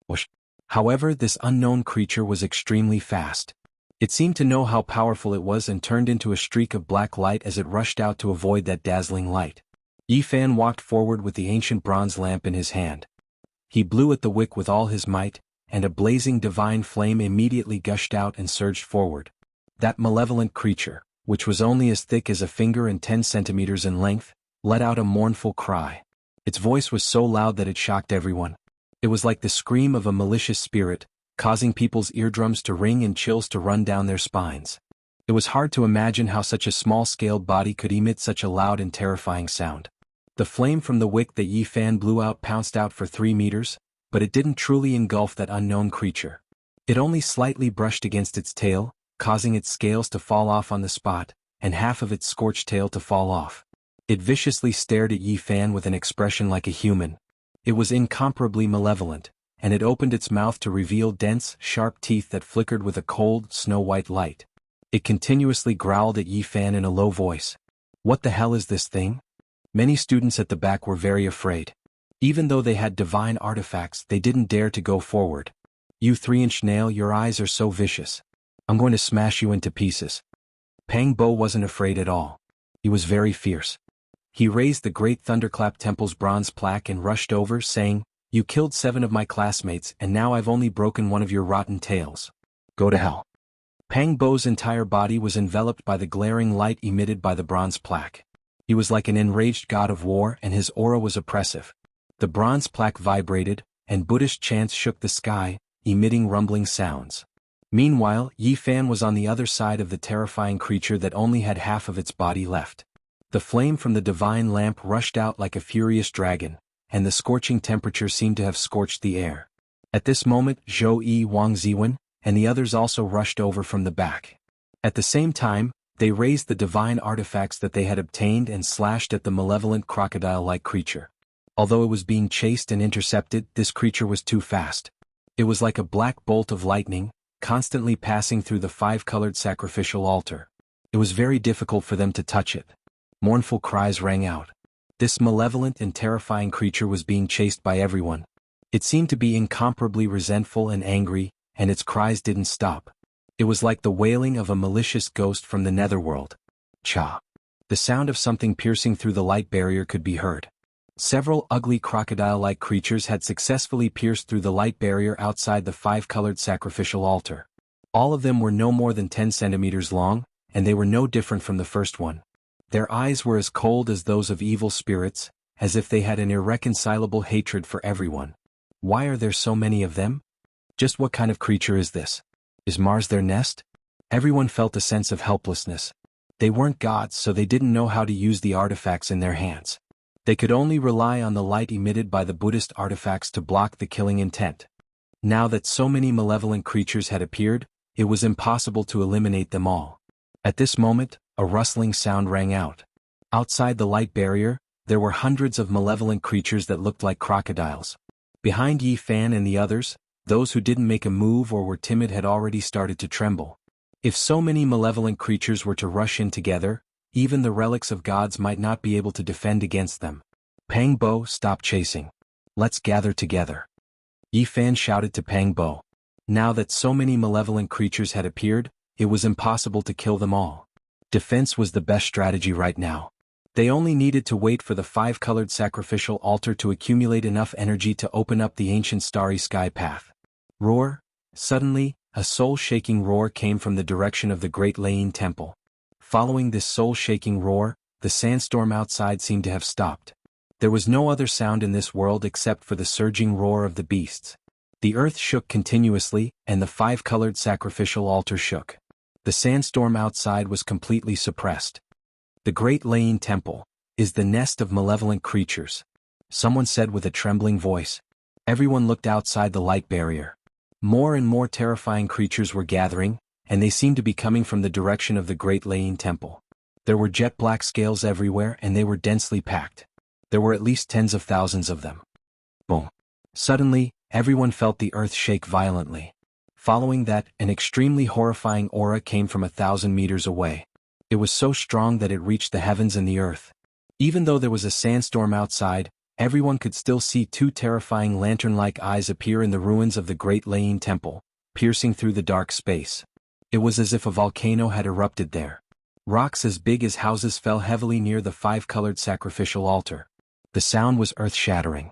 Whoosh! However, this unknown creature was extremely fast. It seemed to know how powerful it was and turned into a streak of black light as it rushed out to avoid that dazzling light. Yifan walked forward with the ancient bronze lamp in his hand. He blew at the wick with all his might, and a blazing divine flame immediately gushed out and surged forward. That malevolent creature, which was only as thick as a finger and 10 centimeters in length, let out a mournful cry. Its voice was so loud that it shocked everyone. It was like the scream of a malicious spirit, causing people's eardrums to ring and chills to run down their spines. It was hard to imagine how such a small-scaled body could emit such a loud and terrifying sound. The flame from the wick that Yi Fan blew out pounced out for 3 meters, but it didn't truly engulf that unknown creature. It only slightly brushed against its tail, causing its scales to fall off on the spot, and half of its scorched tail to fall off. It viciously stared at Yi Fan with an expression like a human. It was incomparably malevolent, and it opened its mouth to reveal dense, sharp teeth that flickered with a cold, snow-white light. It continuously growled at Yi Fan in a low voice. What the hell is this thing? Many students at the back were very afraid. Even though they had divine artifacts, they didn't dare to go forward. You 3-inch nail, your eyes are so vicious. I'm going to smash you into pieces. Pang Bo wasn't afraid at all. He was very fierce. He raised the Great Thunderclap Temple's bronze plaque and rushed over, saying, "You killed 7 of my classmates, and now I've only broken one of your rotten tails. Go to hell." Pang Bo's entire body was enveloped by the glaring light emitted by the bronze plaque. He was like an enraged god of war, and his aura was oppressive. The bronze plaque vibrated, and Buddhist chants shook the sky, emitting rumbling sounds. Meanwhile, Yi Fan was on the other side of the terrifying creature that only had half of its body left. The flame from the divine lamp rushed out like a furious dragon, and the scorching temperature seemed to have scorched the air. At this moment, Zhou Yi, Wang Ziwen, and the others also rushed over from the back. At the same time, they raised the divine artifacts that they had obtained and slashed at the malevolent crocodile-like creature. Although it was being chased and intercepted, this creature was too fast. It was like a black bolt of lightning, constantly passing through the 5-colored sacrificial altar. It was very difficult for them to touch it. Mournful cries rang out. This malevolent and terrifying creature was being chased by everyone. It seemed to be incomparably resentful and angry, and its cries didn't stop. It was like the wailing of a malicious ghost from the netherworld. Cha! The sound of something piercing through the light barrier could be heard. Several ugly crocodile-like creatures had successfully pierced through the light barrier outside the 5-colored sacrificial altar. All of them were no more than 10 centimeters long, and they were no different from the first one. Their eyes were as cold as those of evil spirits, as if they had an irreconcilable hatred for everyone. Why are there so many of them? Just what kind of creature is this? Is Mars their nest? Everyone felt a sense of helplessness. They weren't gods, so they didn't know how to use the artifacts in their hands. They could only rely on the light emitted by the Buddhist artifacts to block the killing intent. Now that so many malevolent creatures had appeared, it was impossible to eliminate them all. At this moment, a rustling sound rang out. Outside the light barrier, there were hundreds of malevolent creatures that looked like crocodiles. Behind Yi Fan and the others, those who didn't make a move or were timid had already started to tremble. If so many malevolent creatures were to rush in together, even the relics of gods might not be able to defend against them. Pang Bo, stop chasing. Let's gather together. Yi Fan shouted to Pang Bo. Now that so many malevolent creatures had appeared, it was impossible to kill them all. Defense was the best strategy right now. They only needed to wait for the 5-colored sacrificial altar to accumulate enough energy to open up the ancient starry sky path. Roar! Suddenly, a soul-shaking roar came from the direction of the Great Leyin Temple. Following this soul-shaking roar, the sandstorm outside seemed to have stopped. There was no other sound in this world except for the surging roar of the beasts. The earth shook continuously, and the 5-colored sacrificial altar shook. The sandstorm outside was completely suppressed. The Great Leyin Temple is the nest of malevolent creatures, someone said with a trembling voice. Everyone looked outside the light barrier. More and more terrifying creatures were gathering, and they seemed to be coming from the direction of the Great Leyin Temple. There were jet black scales everywhere, and they were densely packed. There were at least tens of thousands of them. Boom! Suddenly, everyone felt the earth shake violently. Following that, an extremely horrifying aura came from 1,000 meters away. It was so strong that it reached the heavens and the earth. Even though there was a sandstorm outside, everyone could still see 2 terrifying lantern-like eyes appear in the ruins of the Great Leyin Temple, piercing through the dark space. It was as if a volcano had erupted there. Rocks as big as houses fell heavily near the 5-colored sacrificial altar. The sound was earth-shattering.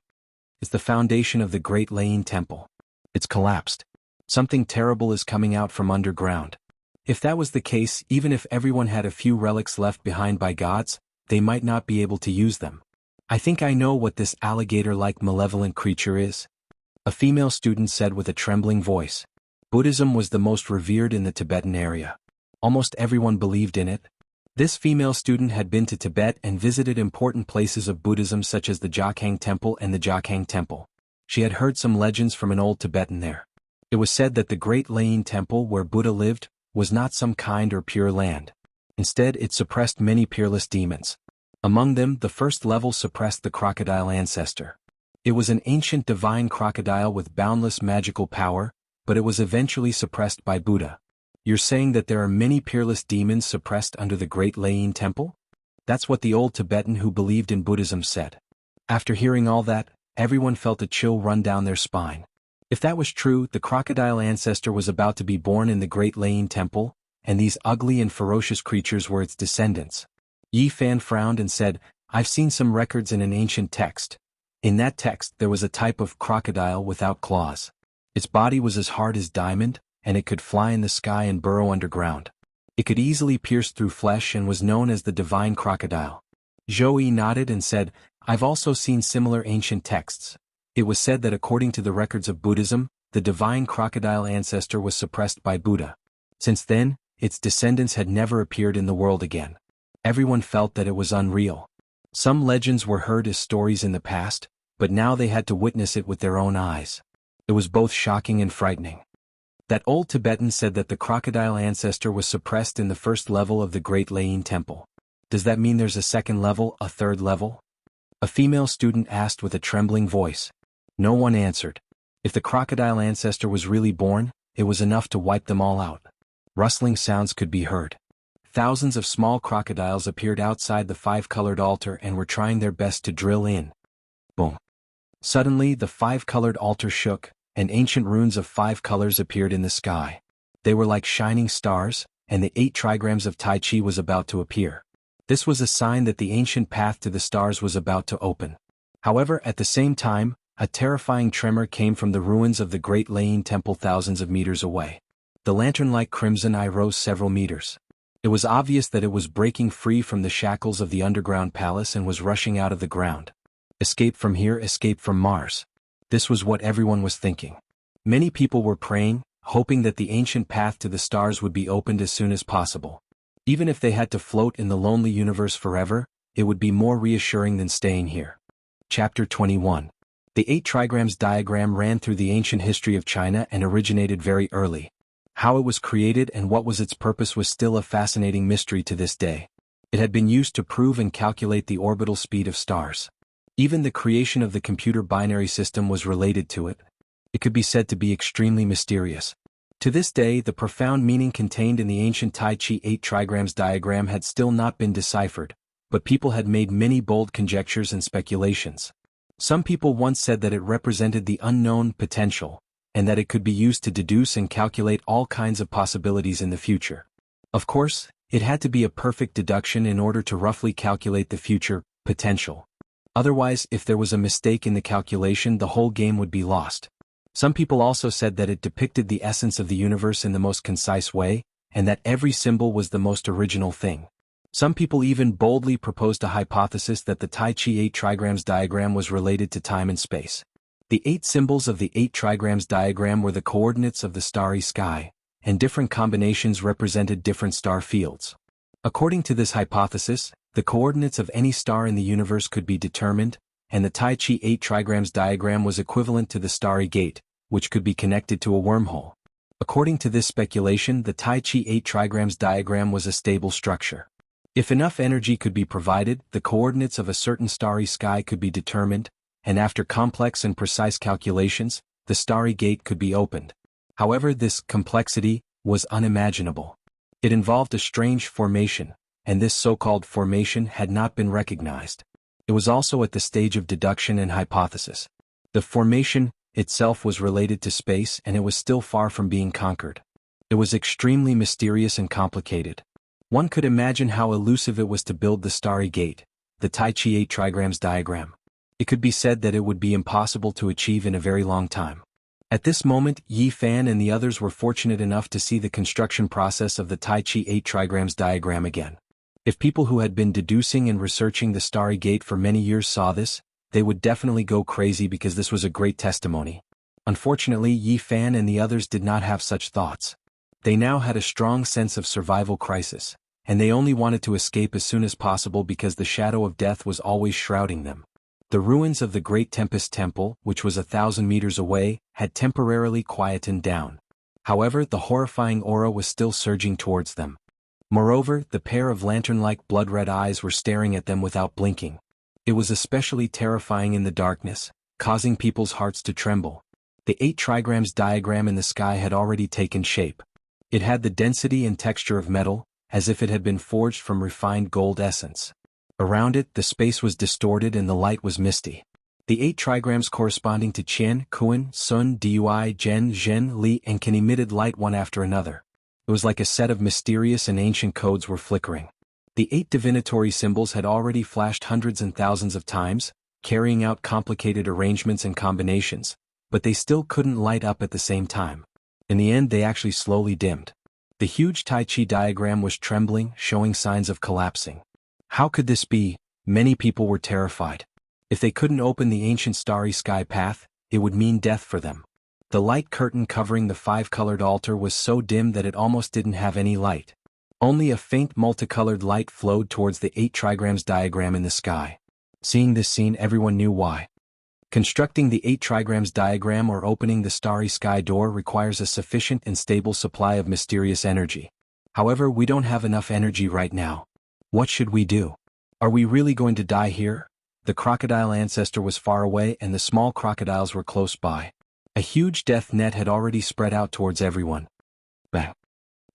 It's the foundation of the Great Leyin Temple. It's collapsed. Something terrible is coming out from underground. If that was the case, even if everyone had a few relics left behind by gods, they might not be able to use them. I think I know what this alligator-like malevolent creature is, a female student said with a trembling voice. Buddhism was the most revered in the Tibetan area. Almost everyone believed in it. This female student had been to Tibet and visited important places of Buddhism such as the Jianghu Temple and the Jianghu Temple. She had heard some legends from an old Tibetan there. It was said that the Great Lain Temple where Buddha lived was not some kind or pure land. Instead, it suppressed many peerless demons. Among them, the first level suppressed the crocodile ancestor. It was an ancient divine crocodile with boundless magical power, but it was eventually suppressed by Buddha. You're saying that there are many peerless demons suppressed under the Great Lain Temple? That's what the old Tibetan who believed in Buddhism said. After hearing all that, everyone felt a chill run down their spine. If that was true, the crocodile ancestor was about to be born in the Great Lain Temple, and these ugly and ferocious creatures were its descendants. Yi Fan frowned and said, I've seen some records in an ancient text. In that text there was a type of crocodile without claws. Its body was as hard as diamond, and it could fly in the sky and burrow underground. It could easily pierce through flesh and was known as the divine crocodile. Zhou Yi nodded and said, I've also seen similar ancient texts. It was said that according to the records of Buddhism, the divine crocodile ancestor was suppressed by Buddha. Since then, its descendants had never appeared in the world again. Everyone felt that it was unreal. Some legends were heard as stories in the past, but now they had to witness it with their own eyes. It was both shocking and frightening. That old Tibetan said that the crocodile ancestor was suppressed in the first level of the Great Lain Temple. Does that mean there's a second level, a third level? A female student asked with a trembling voice. No one answered. If the crocodile ancestor was really born, it was enough to wipe them all out. Rustling sounds could be heard. Thousands of small crocodiles appeared outside the five-colored altar and were trying their best to drill in. Boom. Suddenly the five-colored altar shook, and ancient runes of 5 colors appeared in the sky. They were like shining stars, and the 8 trigrams of Tai Chi was about to appear. This was a sign that the ancient path to the stars was about to open. However, at the same time, a terrifying tremor came from the ruins of the Great Lain Temple thousands of meters away. The lantern-like crimson eye rose several meters. It was obvious that it was breaking free from the shackles of the underground palace and was rushing out of the ground. Escape from here, escape from Mars. This was what everyone was thinking. Many people were praying, hoping that the ancient path to the stars would be opened as soon as possible. Even if they had to float in the lonely universe forever, it would be more reassuring than staying here. Chapter 21. The 8 trigrams diagram ran through the ancient history of China and originated very early. How it was created and what was its purpose was still a fascinating mystery to this day. It had been used to prove and calculate the orbital speed of stars. Even the creation of the computer binary system was related to it. It could be said to be extremely mysterious. To this day, the profound meaning contained in the ancient Tai Chi 8 trigrams diagram had still not been deciphered, but people had made many bold conjectures and speculations. Some people once said that it represented the unknown potential, and that it could be used to deduce and calculate all kinds of possibilities in the future. Of course, it had to be a perfect deduction in order to roughly calculate the future potential. Otherwise, if there was a mistake in the calculation, the whole game would be lost. Some people also said that it depicted the essence of the universe in the most concise way, and that every symbol was the most original thing. Some people even boldly proposed a hypothesis that the Tai Chi 8 trigrams diagram was related to time and space. The 8 symbols of the 8 trigrams diagram were the coordinates of the starry sky, and different combinations represented different star fields. According to this hypothesis, the coordinates of any star in the universe could be determined, and the Tai Chi 8 trigrams diagram was equivalent to the starry gate, which could be connected to a wormhole. According to this speculation, the Tai Chi 8 trigrams diagram was a stable structure. If enough energy could be provided, the coordinates of a certain starry sky could be determined, and after complex and precise calculations, the starry gate could be opened. However, this complexity was unimaginable. It involved a strange formation, and this so-called formation had not been recognized. It was also at the stage of deduction and hypothesis. The formation itself was related to space and it was still far from being conquered. It was extremely mysterious and complicated. One could imagine how elusive it was to build the starry gate, the Tai Chi 8 trigrams diagram. It could be said that it would be impossible to achieve in a very long time. At this moment, Yi Fan and the others were fortunate enough to see the construction process of the Tai Chi 8 trigrams diagram again. If people who had been deducing and researching the starry gate for many years saw this, they would definitely go crazy because this was a great testimony. Unfortunately, Yi Fan and the others did not have such thoughts. They now had a strong sense of survival crisis, and they only wanted to escape as soon as possible because the shadow of death was always shrouding them. The ruins of the Great Tempest Temple, which was 1,000 meters away, had temporarily quietened down. However, the horrifying aura was still surging towards them. Moreover, the pair of lantern-like blood-red eyes were staring at them without blinking. It was especially terrifying in the darkness, causing people's hearts to tremble. The 8 trigrams diagram in the sky had already taken shape. It had the density and texture of metal, as if it had been forged from refined gold essence. Around it, the space was distorted and the light was misty. The 8 trigrams corresponding to Qian, Kuan, Sun, Dui, Zhen, Zhen, Li, and Qin emitted light one after another. It was like a set of mysterious and ancient codes were flickering. The 8 divinatory symbols had already flashed hundreds and thousands of times, carrying out complicated arrangements and combinations, but they still couldn't light up at the same time. In the end, they actually slowly dimmed. The huge Tai Chi diagram was trembling, showing signs of collapsing. How could this be? Many people were terrified. If they couldn't open the ancient starry sky path, it would mean death for them. The light curtain covering the 5-colored altar was so dim that it almost didn't have any light. Only a faint multicolored light flowed towards the 8 trigrams diagram in the sky. Seeing this scene, everyone knew why. Constructing the 8 trigrams diagram or opening the starry sky door requires a sufficient and stable supply of mysterious energy. However, we don't have enough energy right now. What should we do? Are we really going to die here? The crocodile ancestor was far away and the small crocodiles were close by. A huge death net had already spread out towards everyone. Bang!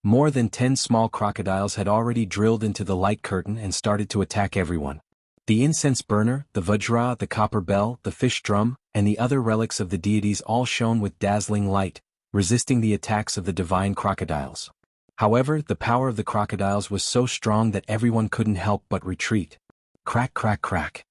More than 10 small crocodiles had already drilled into the light curtain and started to attack everyone. The incense burner, the vajra, the copper bell, the fish drum, and the other relics of the deities all shone with dazzling light, resisting the attacks of the divine crocodiles. However, the power of the crocodiles was so strong that everyone couldn't help but retreat. Crack, crack, crack.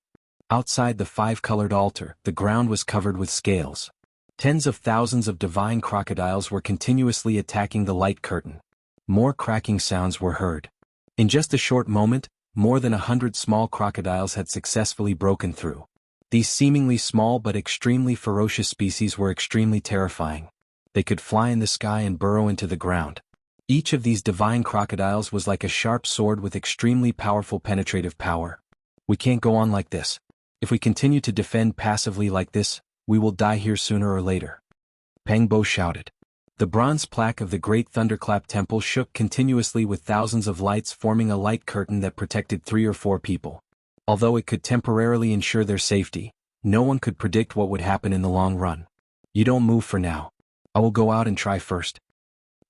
Outside the 5-colored altar, the ground was covered with scales. Tens of thousands of divine crocodiles were continuously attacking the light curtain. More cracking sounds were heard. In just a short moment, more than 100 small crocodiles had successfully broken through. These seemingly small but extremely ferocious species were extremely terrifying. They could fly in the sky and burrow into the ground. Each of these divine crocodiles was like a sharp sword with extremely powerful penetrative power. We can't go on like this. If we continue to defend passively like this, we will die here sooner or later. Peng Bo shouted. The bronze plaque of the Great Thunderclap Temple shook continuously with thousands of lights forming a light curtain that protected 3 or 4 people. Although it could temporarily ensure their safety, no one could predict what would happen in the long run. You don't move for now. I will go out and try first.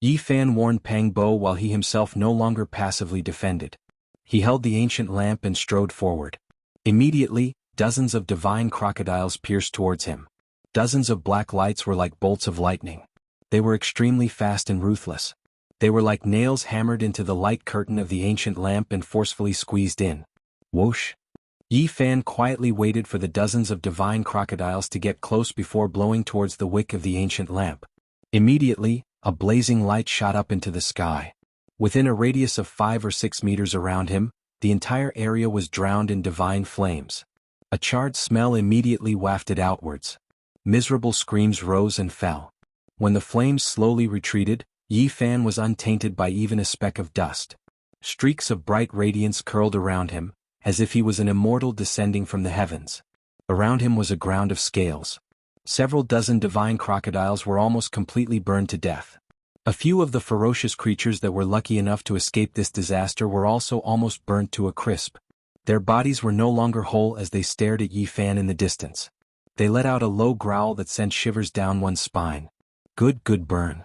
Yi Fan warned Peng Bo while he himself no longer passively defended. He held the ancient lamp and strode forward. Immediately, dozens of divine crocodiles pierced towards him. Dozens of black lights were like bolts of lightning. They were extremely fast and ruthless. They were like nails hammered into the light curtain of the ancient lamp and forcefully squeezed in. Whoosh! Yi Fan quietly waited for the dozens of divine crocodiles to get close before blowing towards the wick of the ancient lamp. Immediately, a blazing light shot up into the sky. Within a radius of 5 or 6 meters around him, the entire area was drowned in divine flames. A charred smell immediately wafted outwards. Miserable screams rose and fell. When the flames slowly retreated, Yi Fan was untainted by even a speck of dust. Streaks of bright radiance curled around him, as if he was an immortal descending from the heavens. Around him was a ground of scales. Several dozen divine crocodiles were almost completely burned to death. A few of the ferocious creatures that were lucky enough to escape this disaster were also almost burnt to a crisp. Their bodies were no longer whole as they stared at Yi Fan in the distance. They let out a low growl that sent shivers down one's spine. Good, good burn.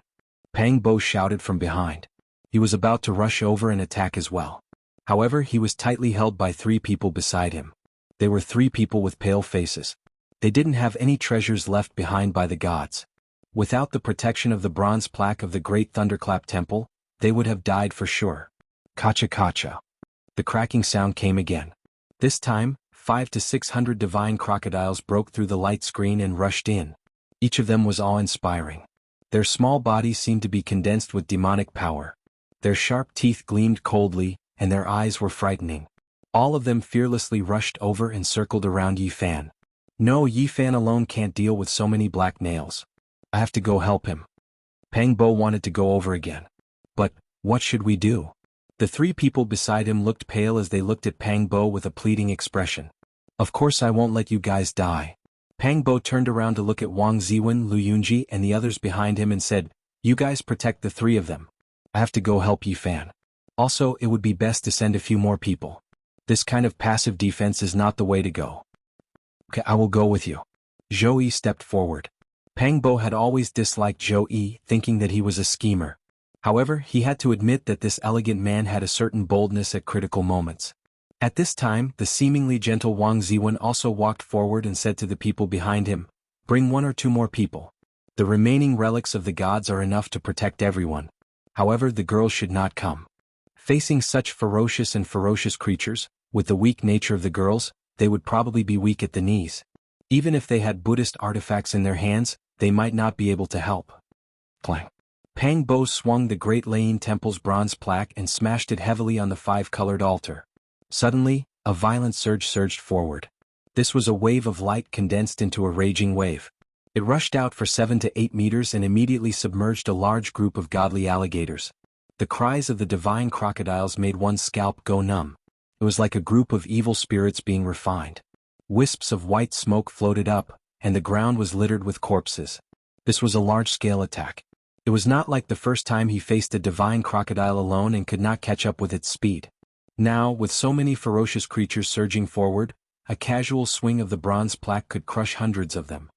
Peng Bo shouted from behind. He was about to rush over and attack as well. However, he was tightly held by 3 people beside him. They were 3 people with pale faces. They didn't have any treasures left behind by the gods. Without the protection of the bronze plaque of the Great Thunderclap Temple, they would have died for sure. Kacha kacha. The cracking sound came again. This time, 500 to 600 divine crocodiles broke through the light screen and rushed in. Each of them was awe-inspiring. Their small bodies seemed to be condensed with demonic power. Their sharp teeth gleamed coldly, and their eyes were frightening. All of them fearlessly rushed over and circled around Yi Fan. No, Yi Fan alone can't deal with so many black nails. I have to go help him. Pang Bo wanted to go over again. But, what should we do? The three people beside him looked pale as they looked at Pang Bo with a pleading expression. Of course I won't let you guys die. Pang Bo turned around to look at Wang Ziwen, Lu Yunji and the others behind him and said, you guys protect the three of them. I have to go help Yi Fan. Also, it would be best to send a few more people. This kind of passive defense is not the way to go. Okay, I will go with you. Zhou Yi stepped forward. Pang Bo had always disliked Zhou Yi, thinking that he was a schemer. However, he had to admit that this elegant man had a certain boldness at critical moments. At this time, the seemingly gentle Wang Ziwen also walked forward and said to the people behind him, bring one or two more people. The remaining relics of the gods are enough to protect everyone. However, the girls should not come. Facing such ferocious creatures, with the weak nature of the girls, they would probably be weak at the knees. Even if they had Buddhist artifacts in their hands, they might not be able to help. Clang. Pang Bo swung the Great Lane Temple's bronze plaque and smashed it heavily on the five-colored altar. Suddenly, a violent surge surged forward. This was a wave of light condensed into a raging wave. It rushed out for 7 to 8 meters and immediately submerged a large group of godly alligators. The cries of the divine crocodiles made one's scalp go numb. It was like a group of evil spirits being refined. Wisps of white smoke floated up, and the ground was littered with corpses. This was a large-scale attack. It was not like the first time he faced a divine crocodile alone and could not catch up with its speed. Now, with so many ferocious creatures surging forward, a casual swing of the bronze plaque could crush hundreds of them.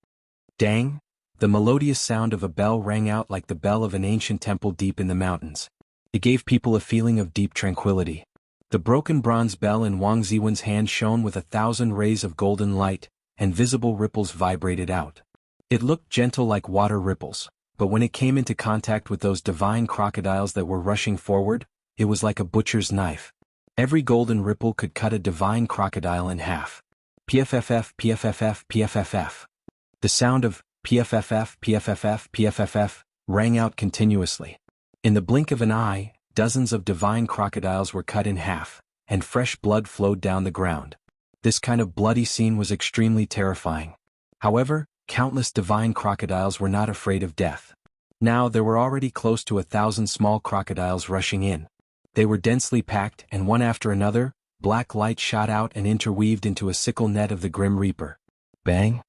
Dang! The melodious sound of a bell rang out like the bell of an ancient temple deep in the mountains. It gave people a feeling of deep tranquility. The broken bronze bell in Wang Ziwen's hand shone with 1,000 rays of golden light, and visible ripples vibrated out. It looked gentle like water ripples, but when it came into contact with those divine crocodiles that were rushing forward, it was like a butcher's knife. Every golden ripple could cut a divine crocodile in half. PFFF, PFFF, PFFF. The sound of PFFF, PFFF, PFFF rang out continuously. In the blink of an eye, dozens of divine crocodiles were cut in half, and fresh blood flowed down the ground. This kind of bloody scene was extremely terrifying. However, countless divine crocodiles were not afraid of death. Now there were already close to 1,000 small crocodiles rushing in. They were densely packed, and one after another, black light shot out and interweaved into a sickle net of the Grim Reaper. Bang!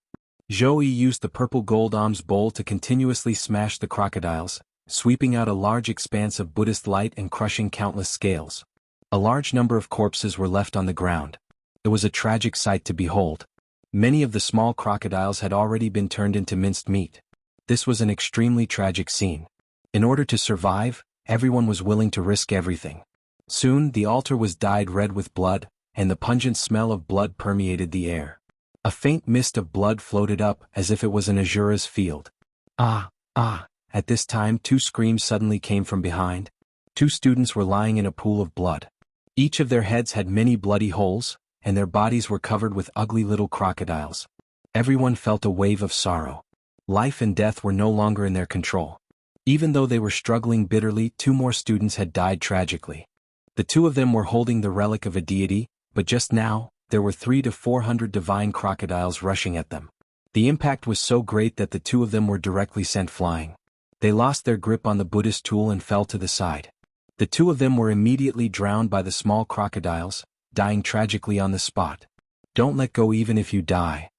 Zhou Yi used the purple gold alms bowl to continuously smash the crocodiles, sweeping out a large expanse of Buddhist light and crushing countless scales. A large number of corpses were left on the ground. It was a tragic sight to behold. Many of the small crocodiles had already been turned into minced meat. This was an extremely tragic scene. In order to survive, everyone was willing to risk everything. Soon the altar was dyed red with blood, and the pungent smell of blood permeated the air. A faint mist of blood floated up as if it was an azura's field. Ah, ah! At this time 2 screams suddenly came from behind. 2 students were lying in a pool of blood. Each of their heads had many bloody holes, and their bodies were covered with ugly little crocodiles. Everyone felt a wave of sorrow. Life and death were no longer in their control. Even though they were struggling bitterly, 2 more students had died tragically. The 2 of them were holding the relic of a deity, but just now, there were 300 to 400 divine crocodiles rushing at them. The impact was so great that the 2 of them were directly sent flying. They lost their grip on the Buddhist tool and fell to the side. The 2 of them were immediately drowned by the small crocodiles, dying tragically on the spot. Don't let go even if you die.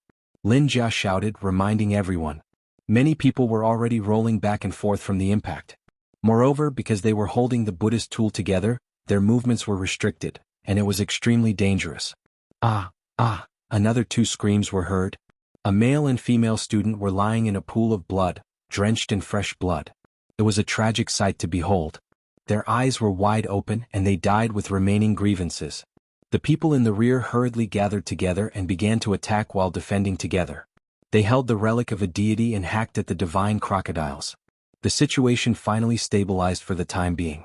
Lin Jia shouted, reminding everyone. Many people were already rolling back and forth from the impact. Moreover, because they were holding the Buddhist tool together, their movements were restricted, and it was extremely dangerous. Ah, ah! Another 2 screams were heard. A male and female student were lying in a pool of blood, drenched in fresh blood. It was a tragic sight to behold. Their eyes were wide open and they died with remaining grievances. The people in the rear hurriedly gathered together and began to attack while defending together. They held the relic of a deity and hacked at the divine crocodiles. The situation finally stabilized for the time being.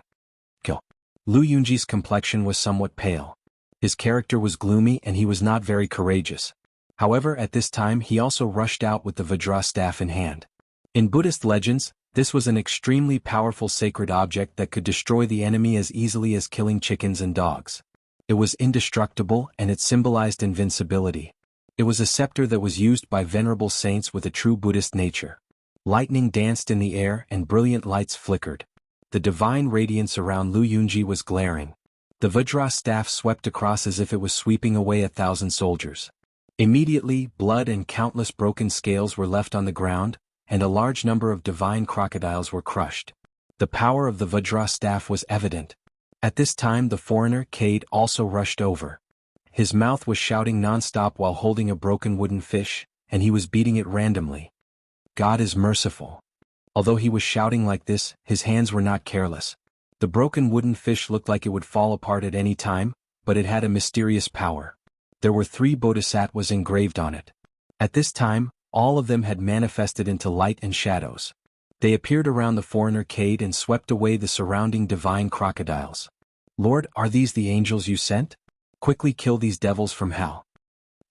Kill. Lu Yunji's complexion was somewhat pale. His character was gloomy and he was not very courageous. However, at this time he also rushed out with the Vajra staff in hand. In Buddhist legends, this was an extremely powerful sacred object that could destroy the enemy as easily as killing chickens and dogs. It was indestructible and it symbolized invincibility. It was a scepter that was used by venerable saints with a true Buddhist nature. Lightning danced in the air and brilliant lights flickered. The divine radiance around Lu Yunji was glaring. The Vajra staff swept across as if it was sweeping away 1,000 soldiers. Immediately, blood and countless broken scales were left on the ground, and a large number of divine crocodiles were crushed. The power of the Vajra staff was evident. At this time the foreigner, Cade, also rushed over. His mouth was shouting non-stop while holding a broken wooden fish, and he was beating it randomly. God is merciful. Although he was shouting like this, his hands were not careless. The broken wooden fish looked like it would fall apart at any time, but it had a mysterious power. There were 3 bodhisattvas engraved on it. At this time, all of them had manifested into light and shadows. They appeared around the foreigner Cade and swept away the surrounding divine crocodiles. Lord, are these the angels you sent? Quickly kill these devils from hell.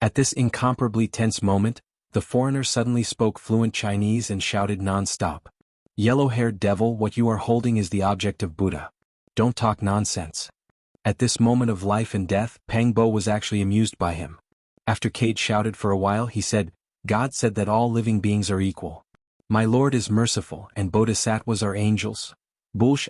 At this incomparably tense moment, the foreigner suddenly spoke fluent Chinese and shouted non-stop. Yellow-haired devil, what you are holding is the object of Buddha. Don't talk nonsense. At this moment of life and death, Pang Bo was actually amused by him. After Cade shouted for a while, he said, God said that all living beings are equal. My Lord is merciful and bodhisattvas are angels. Bulsh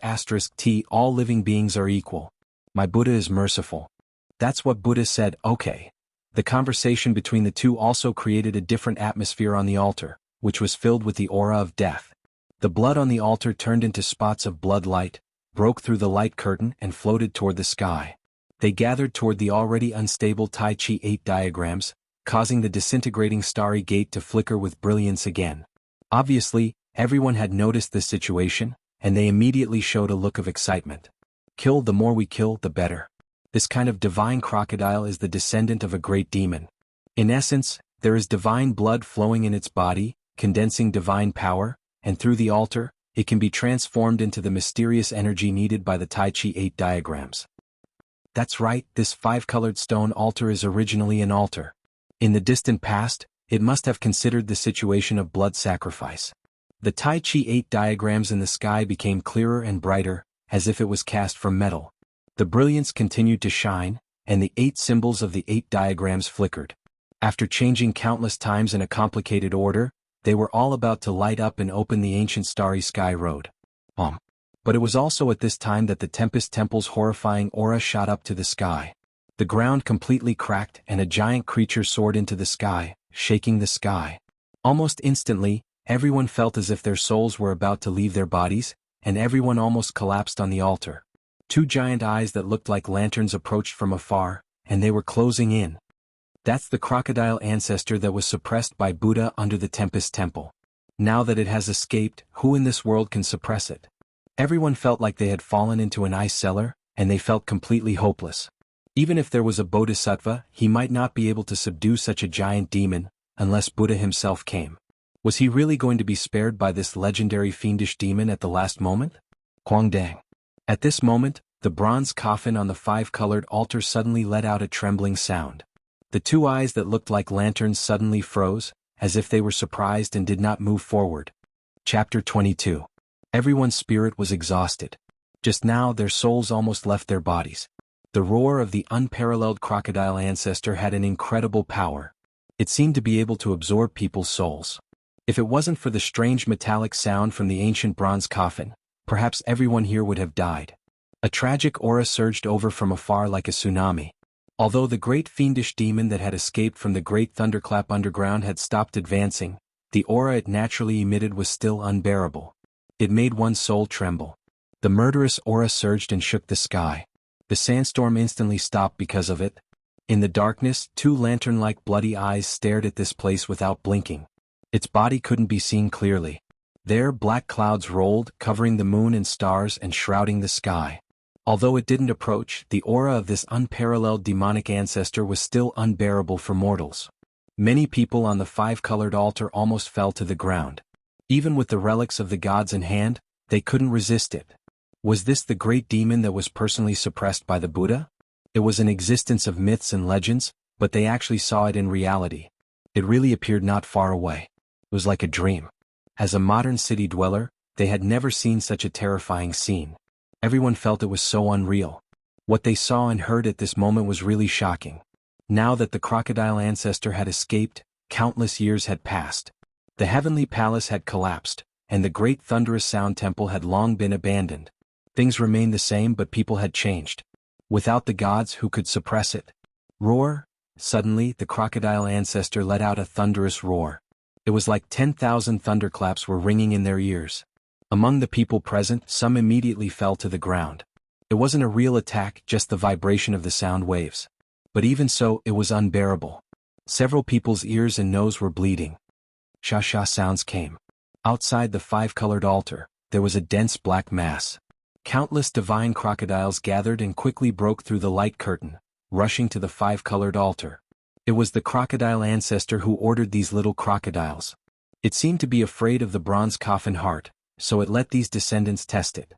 *t all living beings are equal. My Buddha is merciful. That's what Buddha said, okay. The conversation between the two also created a different atmosphere on the altar, which was filled with the aura of death. The blood on the altar turned into spots of blood light, broke through the light curtain and floated toward the sky. They gathered toward the already unstable Tai Chi 8 diagrams, causing the disintegrating starry gate to flicker with brilliance again. Obviously, everyone had noticed this situation, and they immediately showed a look of excitement. Kill, the more we kill, the better. This kind of divine crocodile is the descendant of a great demon. In essence, there is divine blood flowing in its body, condensing divine power, and through the altar, it can be transformed into the mysterious energy needed by the Tai Chi 8 diagrams. That's right, this 5-colored stone altar is originally an altar. In the distant past, it must have considered the situation of blood sacrifice. The Tai Chi 8 diagrams in the sky became clearer and brighter, as if it was cast from metal. The brilliance continued to shine, and the 8 symbols of the 8 diagrams flickered. After changing countless times in a complicated order, they were all about to light up and open the ancient starry sky road. But it was also at this time that the Tempest Temple's horrifying aura shot up to the sky. The ground completely cracked and a giant creature soared into the sky, shaking the sky. Almost instantly, everyone felt as if their souls were about to leave their bodies, and everyone almost collapsed on the altar. 2 giant eyes that looked like lanterns approached from afar, and they were closing in. That's the crocodile ancestor that was suppressed by Buddha under the Tempest Temple. Now that it has escaped, who in this world can suppress it? Everyone felt like they had fallen into an ice cellar, and they felt completely hopeless. Even if there was a bodhisattva, he might not be able to subdue such a giant demon, unless Buddha himself came. Was he really going to be spared by this legendary fiendish demon at the last moment? Guangdang. At this moment, the bronze coffin on the 5-colored altar suddenly let out a trembling sound. The 2 eyes that looked like lanterns suddenly froze, as if they were surprised and did not move forward. Chapter 22. Everyone's spirit was exhausted. Just now their souls almost left their bodies. The roar of the unparalleled crocodile ancestor had an incredible power. It seemed to be able to absorb people's souls. If it wasn't for the strange metallic sound from the ancient bronze coffin, perhaps everyone here would have died. A tragic aura surged over from afar like a tsunami. Although the great fiendish demon that had escaped from the great thunderclap underground had stopped advancing, the aura it naturally emitted was still unbearable. It made one's soul tremble. The murderous aura surged and shook the sky. The sandstorm instantly stopped because of it. In the darkness, 2 lantern-like bloody eyes stared at this place without blinking. Its body couldn't be seen clearly. There, black clouds rolled, covering the moon and stars and shrouding the sky. Although it didn't approach, the aura of this unparalleled demonic ancestor was still unbearable for mortals. Many people on the 5-colored altar almost fell to the ground. Even with the relics of the gods in hand, they couldn't resist it. Was this the great demon that was personally suppressed by the Buddha? It was an existence of myths and legends, but they actually saw it in reality. It really appeared not far away. It was like a dream. As a modern city dweller, they had never seen such a terrifying scene. Everyone felt it was so unreal. What they saw and heard at this moment was really shocking. Now that the crocodile ancestor had escaped, countless years had passed. The heavenly palace had collapsed, and the great thunderous sound temple had long been abandoned. Things remained the same, but people had changed. Without the gods, who could suppress it? Roar! Suddenly, the crocodile ancestor let out a thunderous roar. It was like 10,000 thunderclaps were ringing in their ears. Among the people present, some immediately fell to the ground. It wasn't a real attack, just the vibration of the sound waves. But even so, it was unbearable. Several people's ears and nose were bleeding. Sha-sha sounds came. Outside the five-colored altar, there was a dense black mass. Countless divine crocodiles gathered and quickly broke through the light curtain, rushing to the five-colored altar. It was the crocodile ancestor who ordered these little crocodiles. It seemed to be afraid of the bronze coffin heart, so it let these descendants test it.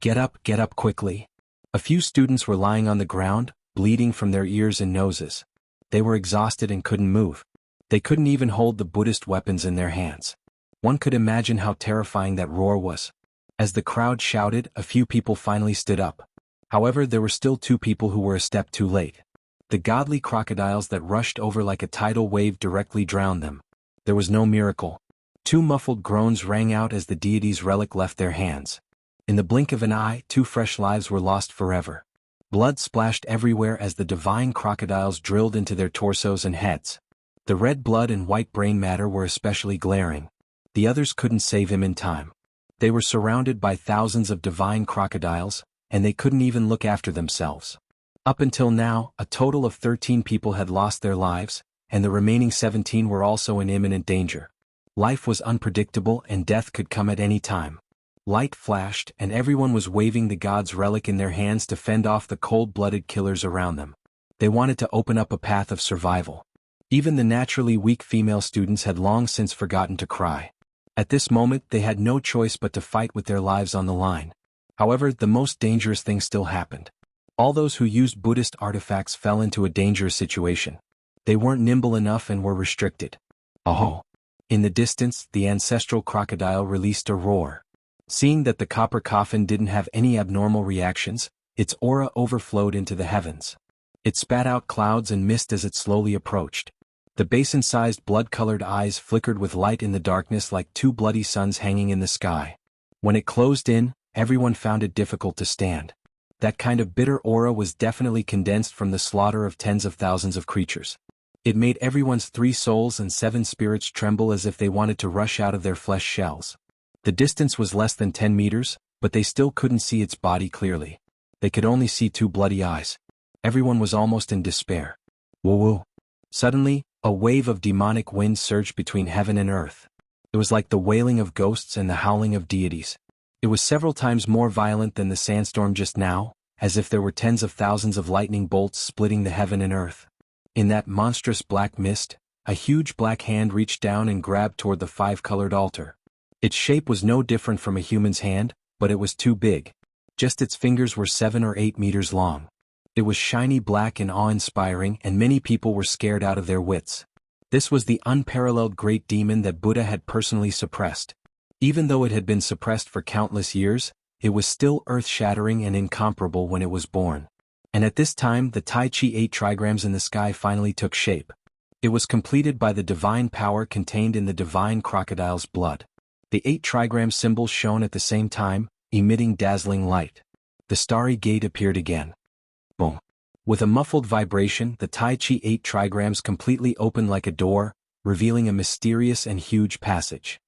Get up quickly. A few students were lying on the ground, bleeding from their ears and noses. They were exhausted and couldn't move. They couldn't even hold the Buddhist weapons in their hands. One could imagine how terrifying that roar was. As the crowd shouted, a few people finally stood up. However, there were still 2 people who were a step too late. The godly crocodiles that rushed over like a tidal wave directly drowned them. There was no miracle. 2 muffled groans rang out as the deity's relic left their hands. In the blink of an eye, 2 fresh lives were lost forever. Blood splashed everywhere as the divine crocodiles drilled into their torsos and heads. The red blood and white brain matter were especially glaring. The others couldn't save him in time. They were surrounded by thousands of divine crocodiles, and they couldn't even look after themselves. Up until now, a total of 13 people had lost their lives, and the remaining 17 were also in imminent danger. Life was unpredictable and death could come at any time. Light flashed, and everyone was waving the god's relic in their hands to fend off the cold-blooded killers around them. They wanted to open up a path of survival. Even the naturally weak female students had long since forgotten to cry. At this moment, they had no choice but to fight with their lives on the line. However, the most dangerous thing still happened. All those who used Buddhist artifacts fell into a dangerous situation. They weren't nimble enough and were restricted. Oh! In the distance, the ancestral crocodile released a roar. Seeing that the copper coffin didn't have any abnormal reactions, its aura overflowed into the heavens. It spat out clouds and mist as it slowly approached. The basin-sized blood-colored eyes flickered with light in the darkness like 2 bloody suns hanging in the sky. When it closed in, everyone found it difficult to stand. That kind of bitter aura was definitely condensed from the slaughter of tens of thousands of creatures. It made everyone's 3 souls and 7 spirits tremble as if they wanted to rush out of their flesh shells. The distance was less than 10 meters, but they still couldn't see its body clearly. They could only see 2 bloody eyes. Everyone was almost in despair. Woo-woo. Suddenly, a wave of demonic wind surged between heaven and earth. It was like the wailing of ghosts and the howling of deities. It was several times more violent than the sandstorm just now, as if there were tens of thousands of lightning bolts splitting the heaven and earth. In that monstrous black mist, a huge black hand reached down and grabbed toward the 5-colored altar. Its shape was no different from a human's hand, but it was too big. Just its fingers were 7 or 8 meters long. It was shiny black and awe-inspiring, and many people were scared out of their wits. This was the unparalleled great demon that Buddha had personally suppressed. Even though it had been suppressed for countless years, it was still earth-shattering and incomparable when it was born. And at this time the Tai Chi 8 trigrams in the sky finally took shape. It was completed by the divine power contained in the divine crocodile's blood. The 8 trigram symbols shone at the same time, emitting dazzling light. The starry gate appeared again. Boom. With a muffled vibration, the Tai Chi 8 trigrams completely opened like a door, revealing a mysterious and huge passage.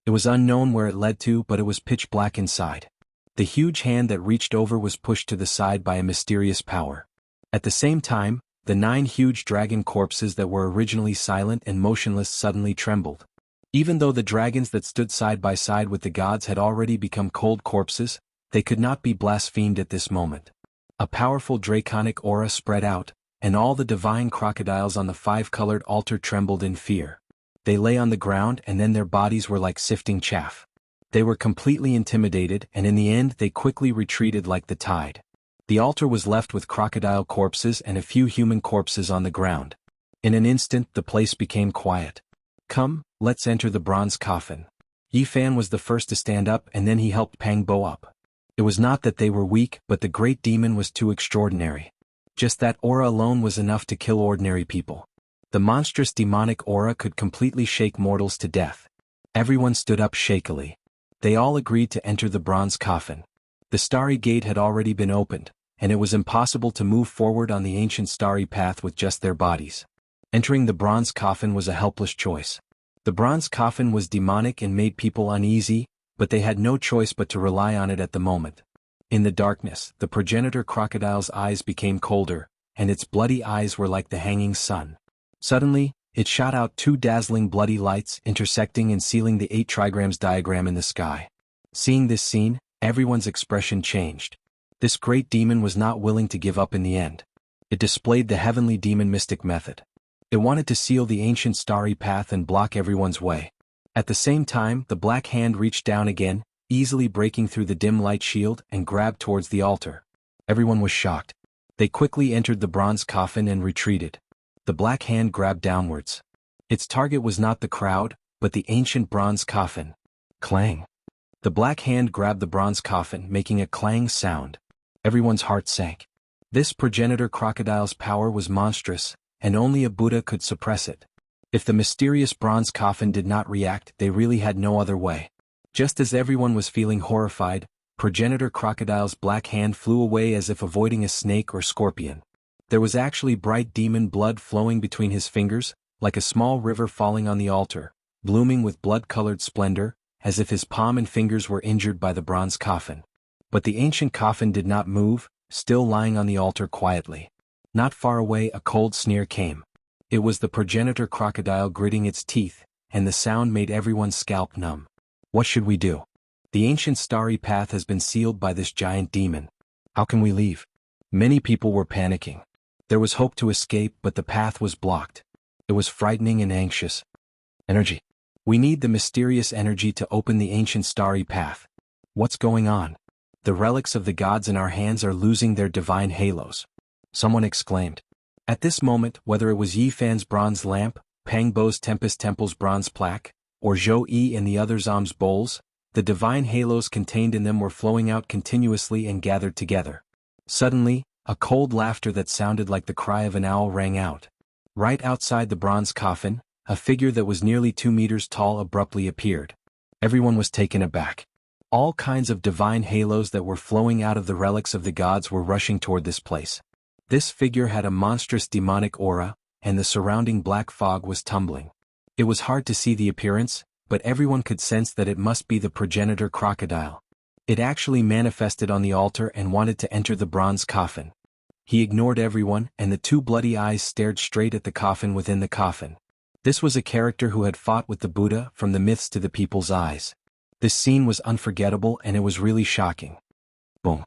It was unknown where it led to, but it was pitch black inside. The huge hand that reached over was pushed to the side by a mysterious power. At the same time, the 9 huge dragon corpses that were originally silent and motionless suddenly trembled. Even though the dragons that stood side by side with the gods had already become cold corpses, they could not be blasphemed at this moment. A powerful draconic aura spread out, and all the divine crocodiles on the 5-colored altar trembled in fear. They lay on the ground and then their bodies were like sifting chaff. They were completely intimidated, and in the end they quickly retreated like the tide. The altar was left with crocodile corpses and a few human corpses on the ground. In an instant the place became quiet. Come, let's enter the bronze coffin. Yi Fan was the first to stand up, and then he helped Pang Bo up. It was not that they were weak, but the great demon was too extraordinary. Just that aura alone was enough to kill ordinary people. The monstrous demonic aura could completely shake mortals to death. Everyone stood up shakily. They all agreed to enter the bronze coffin. The starry gate had already been opened, and it was impossible to move forward on the ancient starry path with just their bodies. Entering the bronze coffin was a helpless choice. The bronze coffin was demonic and made people uneasy, but they had no choice but to rely on it at the moment. In the darkness, the progenitor crocodile's eyes became colder, and its bloody eyes were like the hanging sun. Suddenly, it shot out two dazzling bloody lights intersecting and sealing the 8 trigrams diagram in the sky. Seeing this scene, everyone's expression changed. This great demon was not willing to give up in the end. It displayed the heavenly demon mystic method. It wanted to seal the ancient starry path and block everyone's way. At the same time, the black hand reached down again, easily breaking through the dim light shield and grabbed towards the altar. Everyone was shocked. They quickly entered the bronze coffin and retreated. The black hand grabbed downwards. Its target was not the crowd, but the ancient bronze coffin. Clang. The black hand grabbed the bronze coffin, making a clang sound. Everyone's heart sank. This progenitor crocodile's power was monstrous, and only a Buddha could suppress it. If the mysterious bronze coffin did not react, they really had no other way. Just as everyone was feeling horrified, progenitor crocodile's black hand flew away as if avoiding a snake or scorpion. There was actually bright demon blood flowing between his fingers, like a small river falling on the altar, blooming with blood-colored splendor, as if his palm and fingers were injured by the bronze coffin. But the ancient coffin did not move, still lying on the altar quietly. Not far away, a cold sneer came. It was the progenitor crocodile gritting its teeth, and the sound made everyone's scalp numb. What should we do? The ancient starry path has been sealed by this giant demon. How can we leave? Many people were panicking. There was hope to escape, but the path was blocked. It was frightening and anxious. Energy. We need the mysterious energy to open the ancient starry path. What's going on? The relics of the gods in our hands are losing their divine halos. Someone exclaimed. At this moment, whether it was Yi Fan's bronze lamp, Pang Bo's Tempest Temple's bronze plaque, or Zhou Yi and the other Zom's bowls, the divine halos contained in them were flowing out continuously and gathered together. Suddenly, a cold laughter that sounded like the cry of an owl rang out. Right outside the bronze coffin, a figure that was nearly 2 meters tall abruptly appeared. Everyone was taken aback. All kinds of divine halos that were flowing out of the relics of the gods were rushing toward this place. This figure had a monstrous demonic aura, and the surrounding black fog was tumbling. It was hard to see the appearance, but everyone could sense that it must be the progenitor crocodile. It actually manifested on the altar and wanted to enter the bronze coffin. He ignored everyone, and the 2 bloody eyes stared straight at the coffin within the coffin. This was a character who had fought with the Buddha, from the myths to the people's eyes. This scene was unforgettable, and it was really shocking. Boom.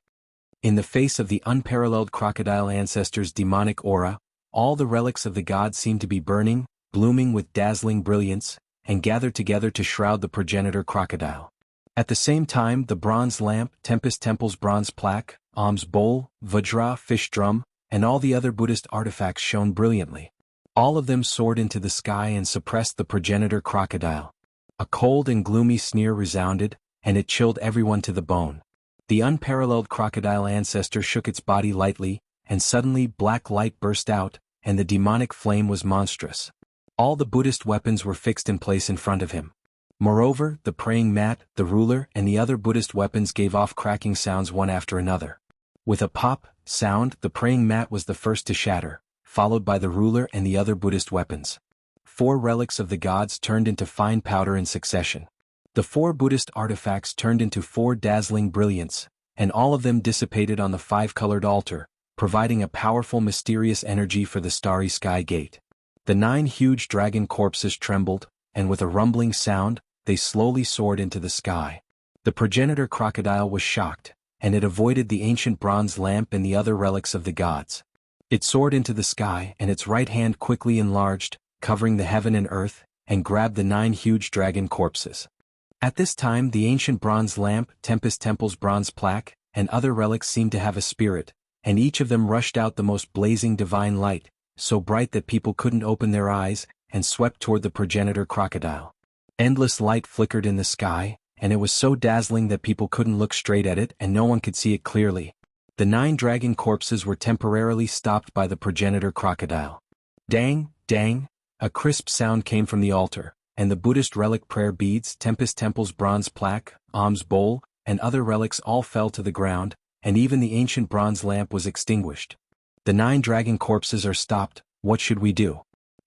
In the face of the unparalleled crocodile ancestor's demonic aura, all the relics of the gods seemed to be burning, blooming with dazzling brilliance, and gathered together to shroud the progenitor crocodile. At the same time, the bronze lamp, Tempest Temple's bronze plaque, Om's bowl, Vajra fish drum, and all the other Buddhist artifacts shone brilliantly. All of them soared into the sky and suppressed the progenitor crocodile. A cold and gloomy sneer resounded, and it chilled everyone to the bone. The unparalleled crocodile ancestor shook its body lightly, and suddenly black light burst out, and the demonic flame was monstrous. All the Buddhist weapons were fixed in place in front of him. Moreover, the praying mat, the ruler, and the other Buddhist weapons gave off cracking sounds one after another. With a pop sound, the praying mat was the first to shatter, followed by the ruler and the other Buddhist weapons. 4 relics of the gods turned into fine powder in succession. The 4 Buddhist artifacts turned into 4 dazzling brilliants, and all of them dissipated on the 5-colored altar, providing a powerful mysterious energy for the starry sky gate. The 9 huge dragon corpses trembled, and with a rumbling sound, they slowly soared into the sky. The progenitor crocodile was shocked, and it avoided the ancient bronze lamp and the other relics of the gods. It soared into the sky, and its right hand quickly enlarged, covering the heaven and earth, and grabbed the 9 huge dragon corpses. At this time, the ancient bronze lamp, Tempest Temple's bronze plaque, and other relics seemed to have a spirit, and each of them rushed out the most blazing divine light, so bright that people couldn't open their eyes, and swept toward the progenitor crocodile. Endless light flickered in the sky, and it was so dazzling that people couldn't look straight at it and no one could see it clearly. The 9 dragon corpses were temporarily stopped by the progenitor crocodile. Dang, dang! A crisp sound came from the altar, and the Buddhist relic prayer beads, Tempest Temple's bronze plaque, alms bowl, and other relics all fell to the ground, and even the ancient bronze lamp was extinguished. The 9 dragon corpses are stopped. What should we do?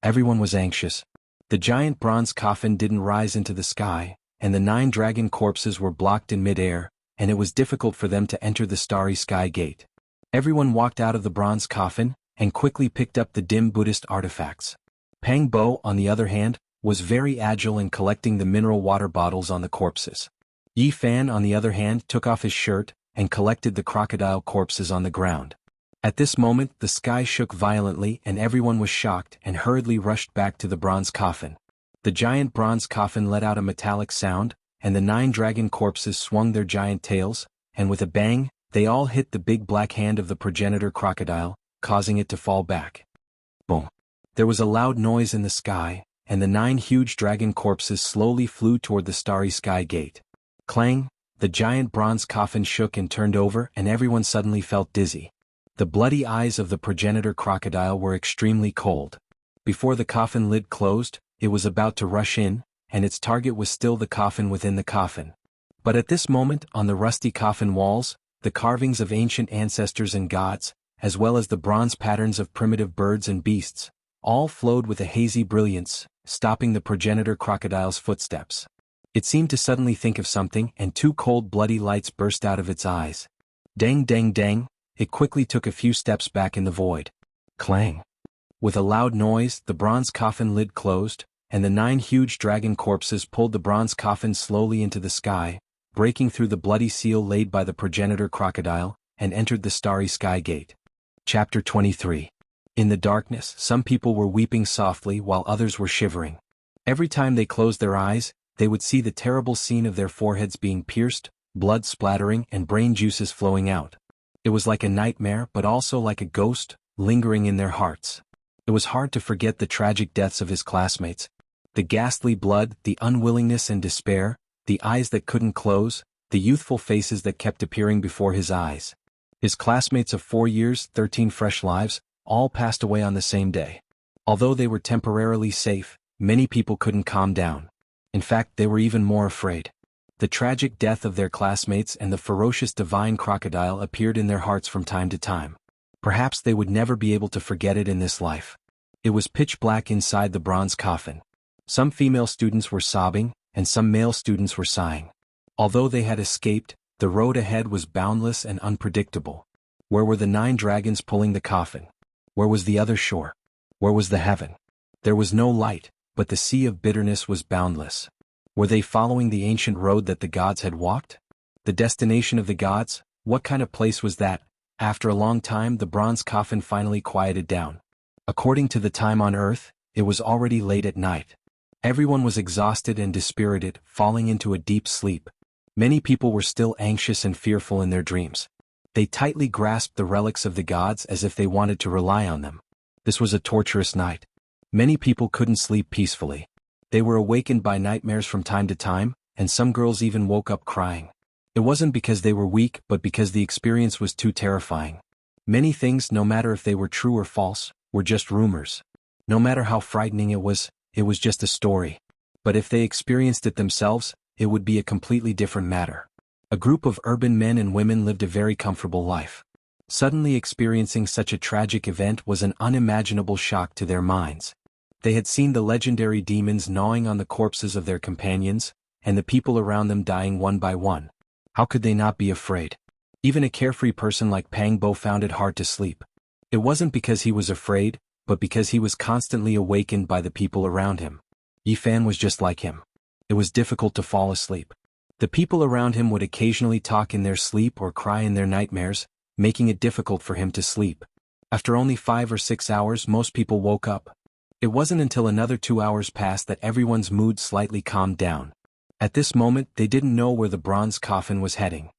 Everyone was anxious. The giant bronze coffin didn't rise into the sky, and the 9 dragon corpses were blocked in mid-air, and it was difficult for them to enter the starry sky gate. Everyone walked out of the bronze coffin, and quickly picked up the dim Buddhist artifacts. Pang Bo, on the other hand, was very agile in collecting the mineral water bottles on the corpses. Yi Fan, on the other hand, took off his shirt, and collected the crocodile corpses on the ground. At this moment the sky shook violently and everyone was shocked and hurriedly rushed back to the bronze coffin. The giant bronze coffin let out a metallic sound, and the 9 dragon corpses swung their giant tails, and with a bang, they all hit the big black hand of the progenitor crocodile, causing it to fall back. Boom! There was a loud noise in the sky, and the 9 huge dragon corpses slowly flew toward the starry sky gate. Clang! The giant bronze coffin shook and turned over and everyone suddenly felt dizzy. The bloody eyes of the progenitor crocodile were extremely cold. Before the coffin lid closed, it was about to rush in, and its target was still the coffin within the coffin. But at this moment, on the rusty coffin walls, the carvings of ancient ancestors and gods, as well as the bronze patterns of primitive birds and beasts, all flowed with a hazy brilliance, stopping the progenitor crocodile's footsteps. It seemed to suddenly think of something, and 2 cold bloody lights burst out of its eyes. Dang dang dang! It quickly took a few steps back in the void. Clang! With a loud noise, the bronze coffin lid closed, and the 9 huge dragon corpses pulled the bronze coffin slowly into the sky, breaking through the bloody seal laid by the progenitor crocodile, and entered the starry sky gate. Chapter 23. In the darkness, some people were weeping softly while others were shivering. Every time they closed their eyes, they would see the terrible scene of their foreheads being pierced, blood splattering and brain juices flowing out. It was like a nightmare but also like a ghost, lingering in their hearts. It was hard to forget the tragic deaths of his classmates. The ghastly blood, the unwillingness and despair, the eyes that couldn't close, the youthful faces that kept appearing before his eyes. His classmates of 4 years, 13 fresh lives, all passed away on the same day. Although they were temporarily safe, many people couldn't calm down. In fact, they were even more afraid. The tragic death of their classmates and the ferocious divine crocodile appeared in their hearts from time to time. Perhaps they would never be able to forget it in this life. It was pitch black inside the bronze coffin. Some female students were sobbing, and some male students were sighing. Although they had escaped, the road ahead was boundless and unpredictable. Where were the 9 dragons pulling the coffin? Where was the other shore? Where was the heaven? There was no light, but the sea of bitterness was boundless. Were they following the ancient road that the gods had walked? The destination of the gods, what kind of place was that? After a long time the bronze coffin finally quieted down. According to the time on earth, it was already late at night. Everyone was exhausted and dispirited, falling into a deep sleep. Many people were still anxious and fearful in their dreams. They tightly grasped the relics of the gods as if they wanted to rely on them. This was a torturous night. Many people couldn't sleep peacefully. They were awakened by nightmares from time to time, and some girls even woke up crying. It wasn't because they were weak but because the experience was too terrifying. Many things, no matter if they were true or false, were just rumors. No matter how frightening it was just a story. But if they experienced it themselves, it would be a completely different matter. A group of urban men and women lived a very comfortable life. Suddenly experiencing such a tragic event was an unimaginable shock to their minds. They had seen the legendary demons gnawing on the corpses of their companions, and the people around them dying one by one. How could they not be afraid? Even a carefree person like Pang Bo found it hard to sleep. It wasn't because he was afraid, but because he was constantly awakened by the people around him. Yi Fan was just like him. It was difficult to fall asleep. The people around him would occasionally talk in their sleep or cry in their nightmares, making it difficult for him to sleep. After only 5 or 6 hours most people woke up. It wasn't until another 2 hours passed that everyone's mood slightly calmed down. At this moment they didn't know where the bronze coffin was heading.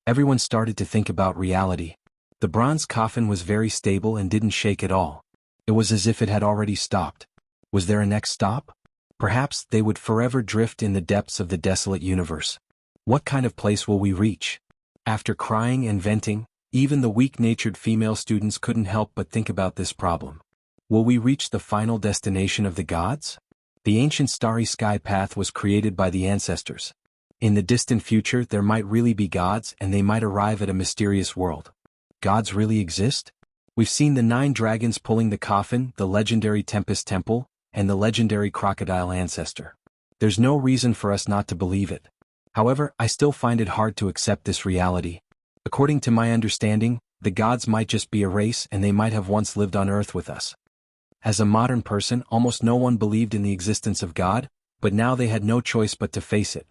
Everyone started to think about reality. The bronze coffin was very stable and didn't shake at all. It was as if it had already stopped. Was there a next stop? Perhaps they would forever drift in the depths of the desolate universe. What kind of place will we reach? After crying and venting, even the weak-natured female students couldn't help but think about this problem. Will we reach the final destination of the gods? The ancient starry sky path was created by the ancestors. In the distant future there might really be gods and they might arrive at a mysterious world. Gods really exist? We've seen the 9 dragons pulling the coffin, the legendary Tempest Temple, and the legendary crocodile ancestor. There's no reason for us not to believe it. However, I still find it hard to accept this reality. According to my understanding, the gods might just be a race and they might have once lived on Earth with us. As a modern person, almost no one believed in the existence of God, but now they had no choice but to face it.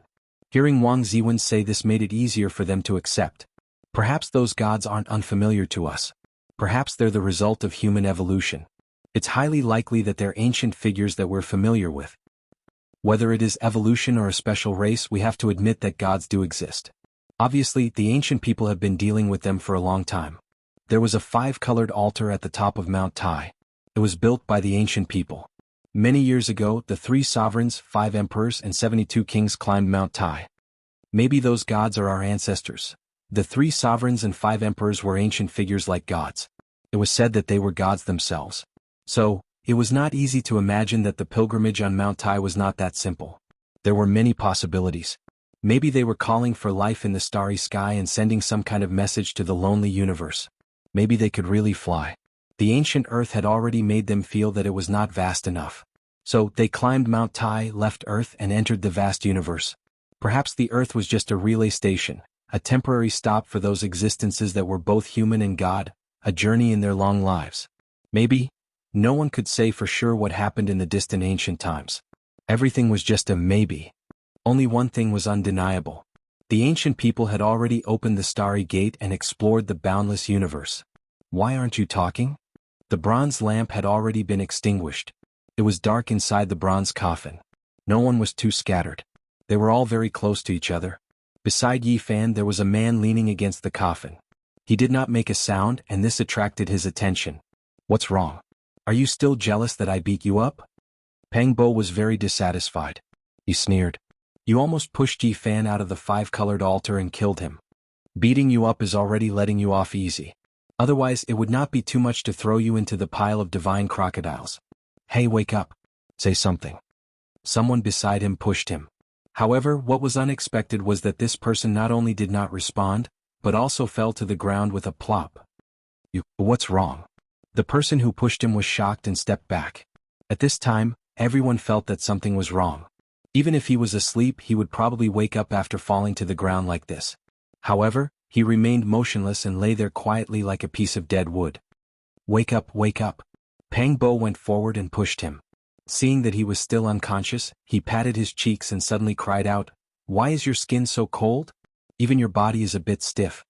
Hearing Wang Ziwen say this made it easier for them to accept. Perhaps those gods aren't unfamiliar to us. Perhaps they're the result of human evolution. It's highly likely that they're ancient figures that we're familiar with. Whether it is evolution or a special race, we have to admit that gods do exist. Obviously, the ancient people have been dealing with them for a long time. There was a 5-colored altar at the top of Mount Tai. It was built by the ancient people. Many years ago, the 3 sovereigns, 5 emperors, and 72 kings climbed Mount Tai. Maybe those gods are our ancestors. The 3 sovereigns and 5 emperors were ancient figures like gods. It was said that they were gods themselves. So, it was not easy to imagine that the pilgrimage on Mount Tai was not that simple. There were many possibilities. Maybe they were calling for life in the starry sky and sending some kind of message to the lonely universe. Maybe they could really fly. The ancient Earth had already made them feel that it was not vast enough. So, they climbed Mount Tai, left Earth, and entered the vast universe. Perhaps the Earth was just a relay station, a temporary stop for those existences that were both human and God, a journey in their long lives. Maybe. No one could say for sure what happened in the distant ancient times. Everything was just a maybe. Only one thing was undeniable. The ancient people had already opened the starry gate and explored the boundless universe. Why aren't you talking? The bronze lamp had already been extinguished. It was dark inside the bronze coffin. No one was too scattered. They were all very close to each other. Beside Yi Fan there was a man leaning against the coffin. He did not make a sound and this attracted his attention. What's wrong? Are you still jealous that I beat you up? Peng Bo was very dissatisfied. He sneered. You almost pushed Yi Fan out of the 5-colored altar and killed him. Beating you up is already letting you off easy. Otherwise it would not be too much to throw you into the pile of divine crocodiles. Hey, wake up. Say something. Someone beside him pushed him. However, what was unexpected was that this person not only did not respond, but also fell to the ground with a plop. What's wrong? The person who pushed him was shocked and stepped back. At this time, everyone felt that something was wrong. Even if he was asleep, he would probably wake up after falling to the ground like this. However, he remained motionless and lay there quietly like a piece of dead wood. Wake up, wake up. Peng Bo went forward and pushed him. Seeing that he was still unconscious, he patted his cheeks and suddenly cried out, "Why is your skin so cold? Even your body is a bit stiff."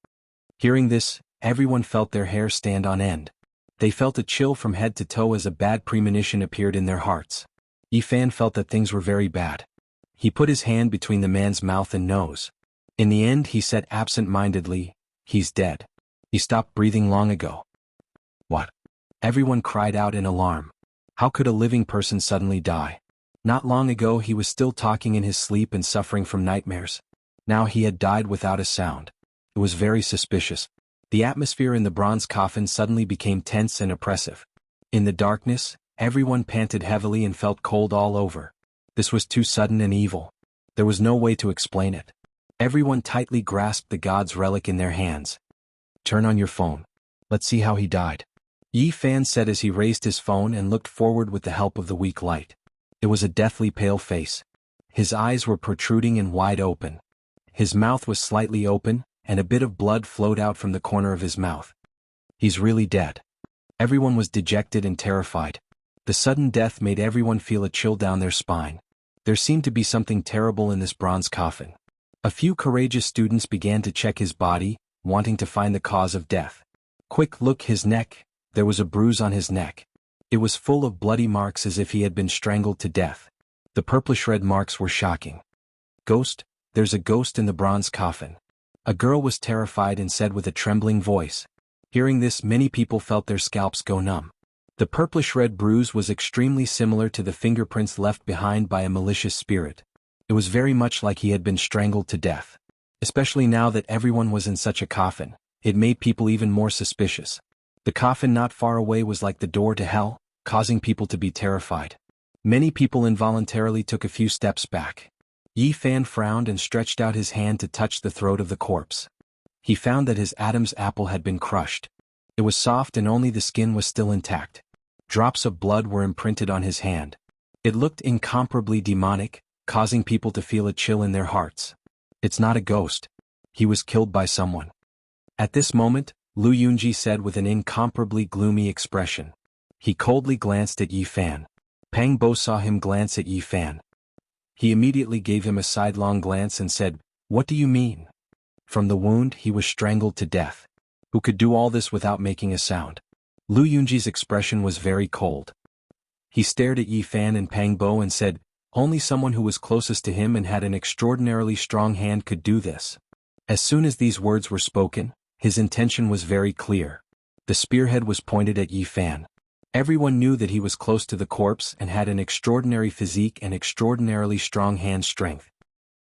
Hearing this, everyone felt their hair stand on end. They felt a chill from head to toe as a bad premonition appeared in their hearts. Yi Fan felt that things were very bad. He put his hand between the man's mouth and nose. In the end he said absent-mindedly, "He's dead. He stopped breathing long ago." What? Everyone cried out in alarm. How could a living person suddenly die? Not long ago he was still talking in his sleep and suffering from nightmares. Now he had died without a sound. It was very suspicious. The atmosphere in the bronze coffin suddenly became tense and oppressive. In the darkness, everyone panted heavily and felt cold all over. This was too sudden and evil. There was no way to explain it. Everyone tightly grasped the god's relic in their hands. Turn on your phone. Let's see how he died. Yi Fan said as he raised his phone and looked forward with the help of the weak light. It was a deathly pale face. His eyes were protruding and wide open. His mouth was slightly open, and a bit of blood flowed out from the corner of his mouth. He's really dead. Everyone was dejected and terrified. The sudden death made everyone feel a chill down their spine. There seemed to be something terrible in this bronze coffin. A few courageous students began to check his body, wanting to find the cause of death. Quick look, his neck. There was a bruise on his neck. It was full of bloody marks as if he had been strangled to death. The purplish-red marks were shocking. Ghost, there's a ghost in the bronze coffin. A girl was terrified and said with a trembling voice. Hearing this, many people felt their scalps go numb. The purplish-red bruise was extremely similar to the fingerprints left behind by a malicious spirit. It was very much like he had been strangled to death. Especially now that everyone was in such a coffin, it made people even more suspicious. The coffin not far away was like the door to hell, causing people to be terrified. Many people involuntarily took a few steps back. Yi Fan frowned and stretched out his hand to touch the throat of the corpse. He found that his Adam's apple had been crushed. It was soft and only the skin was still intact. Drops of blood were imprinted on his hand. It looked incomparably demonic, causing people to feel a chill in their hearts. It's not a ghost. He was killed by someone. At this moment, Lu Yunji said with an incomparably gloomy expression. He coldly glanced at Yi Fan. Pang Bo saw him glance at Yi Fan. He immediately gave him a sidelong glance and said, "What do you mean?" From the wound he was strangled to death. Who could do all this without making a sound? Lu Yunji's expression was very cold. He stared at Yi Fan and Pang Bo and said, "Only someone who was closest to him and had an extraordinarily strong hand could do this." As soon as these words were spoken, his intention was very clear. The spearhead was pointed at Yi Fan. Everyone knew that he was close to the corpse and had an extraordinary physique and extraordinarily strong hand strength.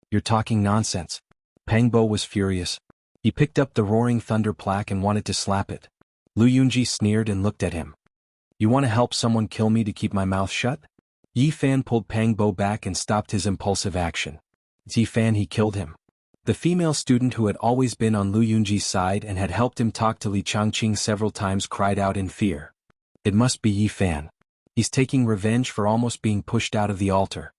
"You're talking nonsense." Pang Bo was furious. He picked up the roaring thunder plaque and wanted to slap it. Lu Yunji sneered and looked at him. "You want to help someone kill me to keep my mouth shut?" Yi Fan pulled Pang Bo back and stopped his impulsive action. "Yi Fan, he killed him." The female student who had always been on Lu Yunji's side and had helped him talk to Li Changqing several times cried out in fear. "It must be Yi Fan. He's taking revenge for almost being pushed out of the altar."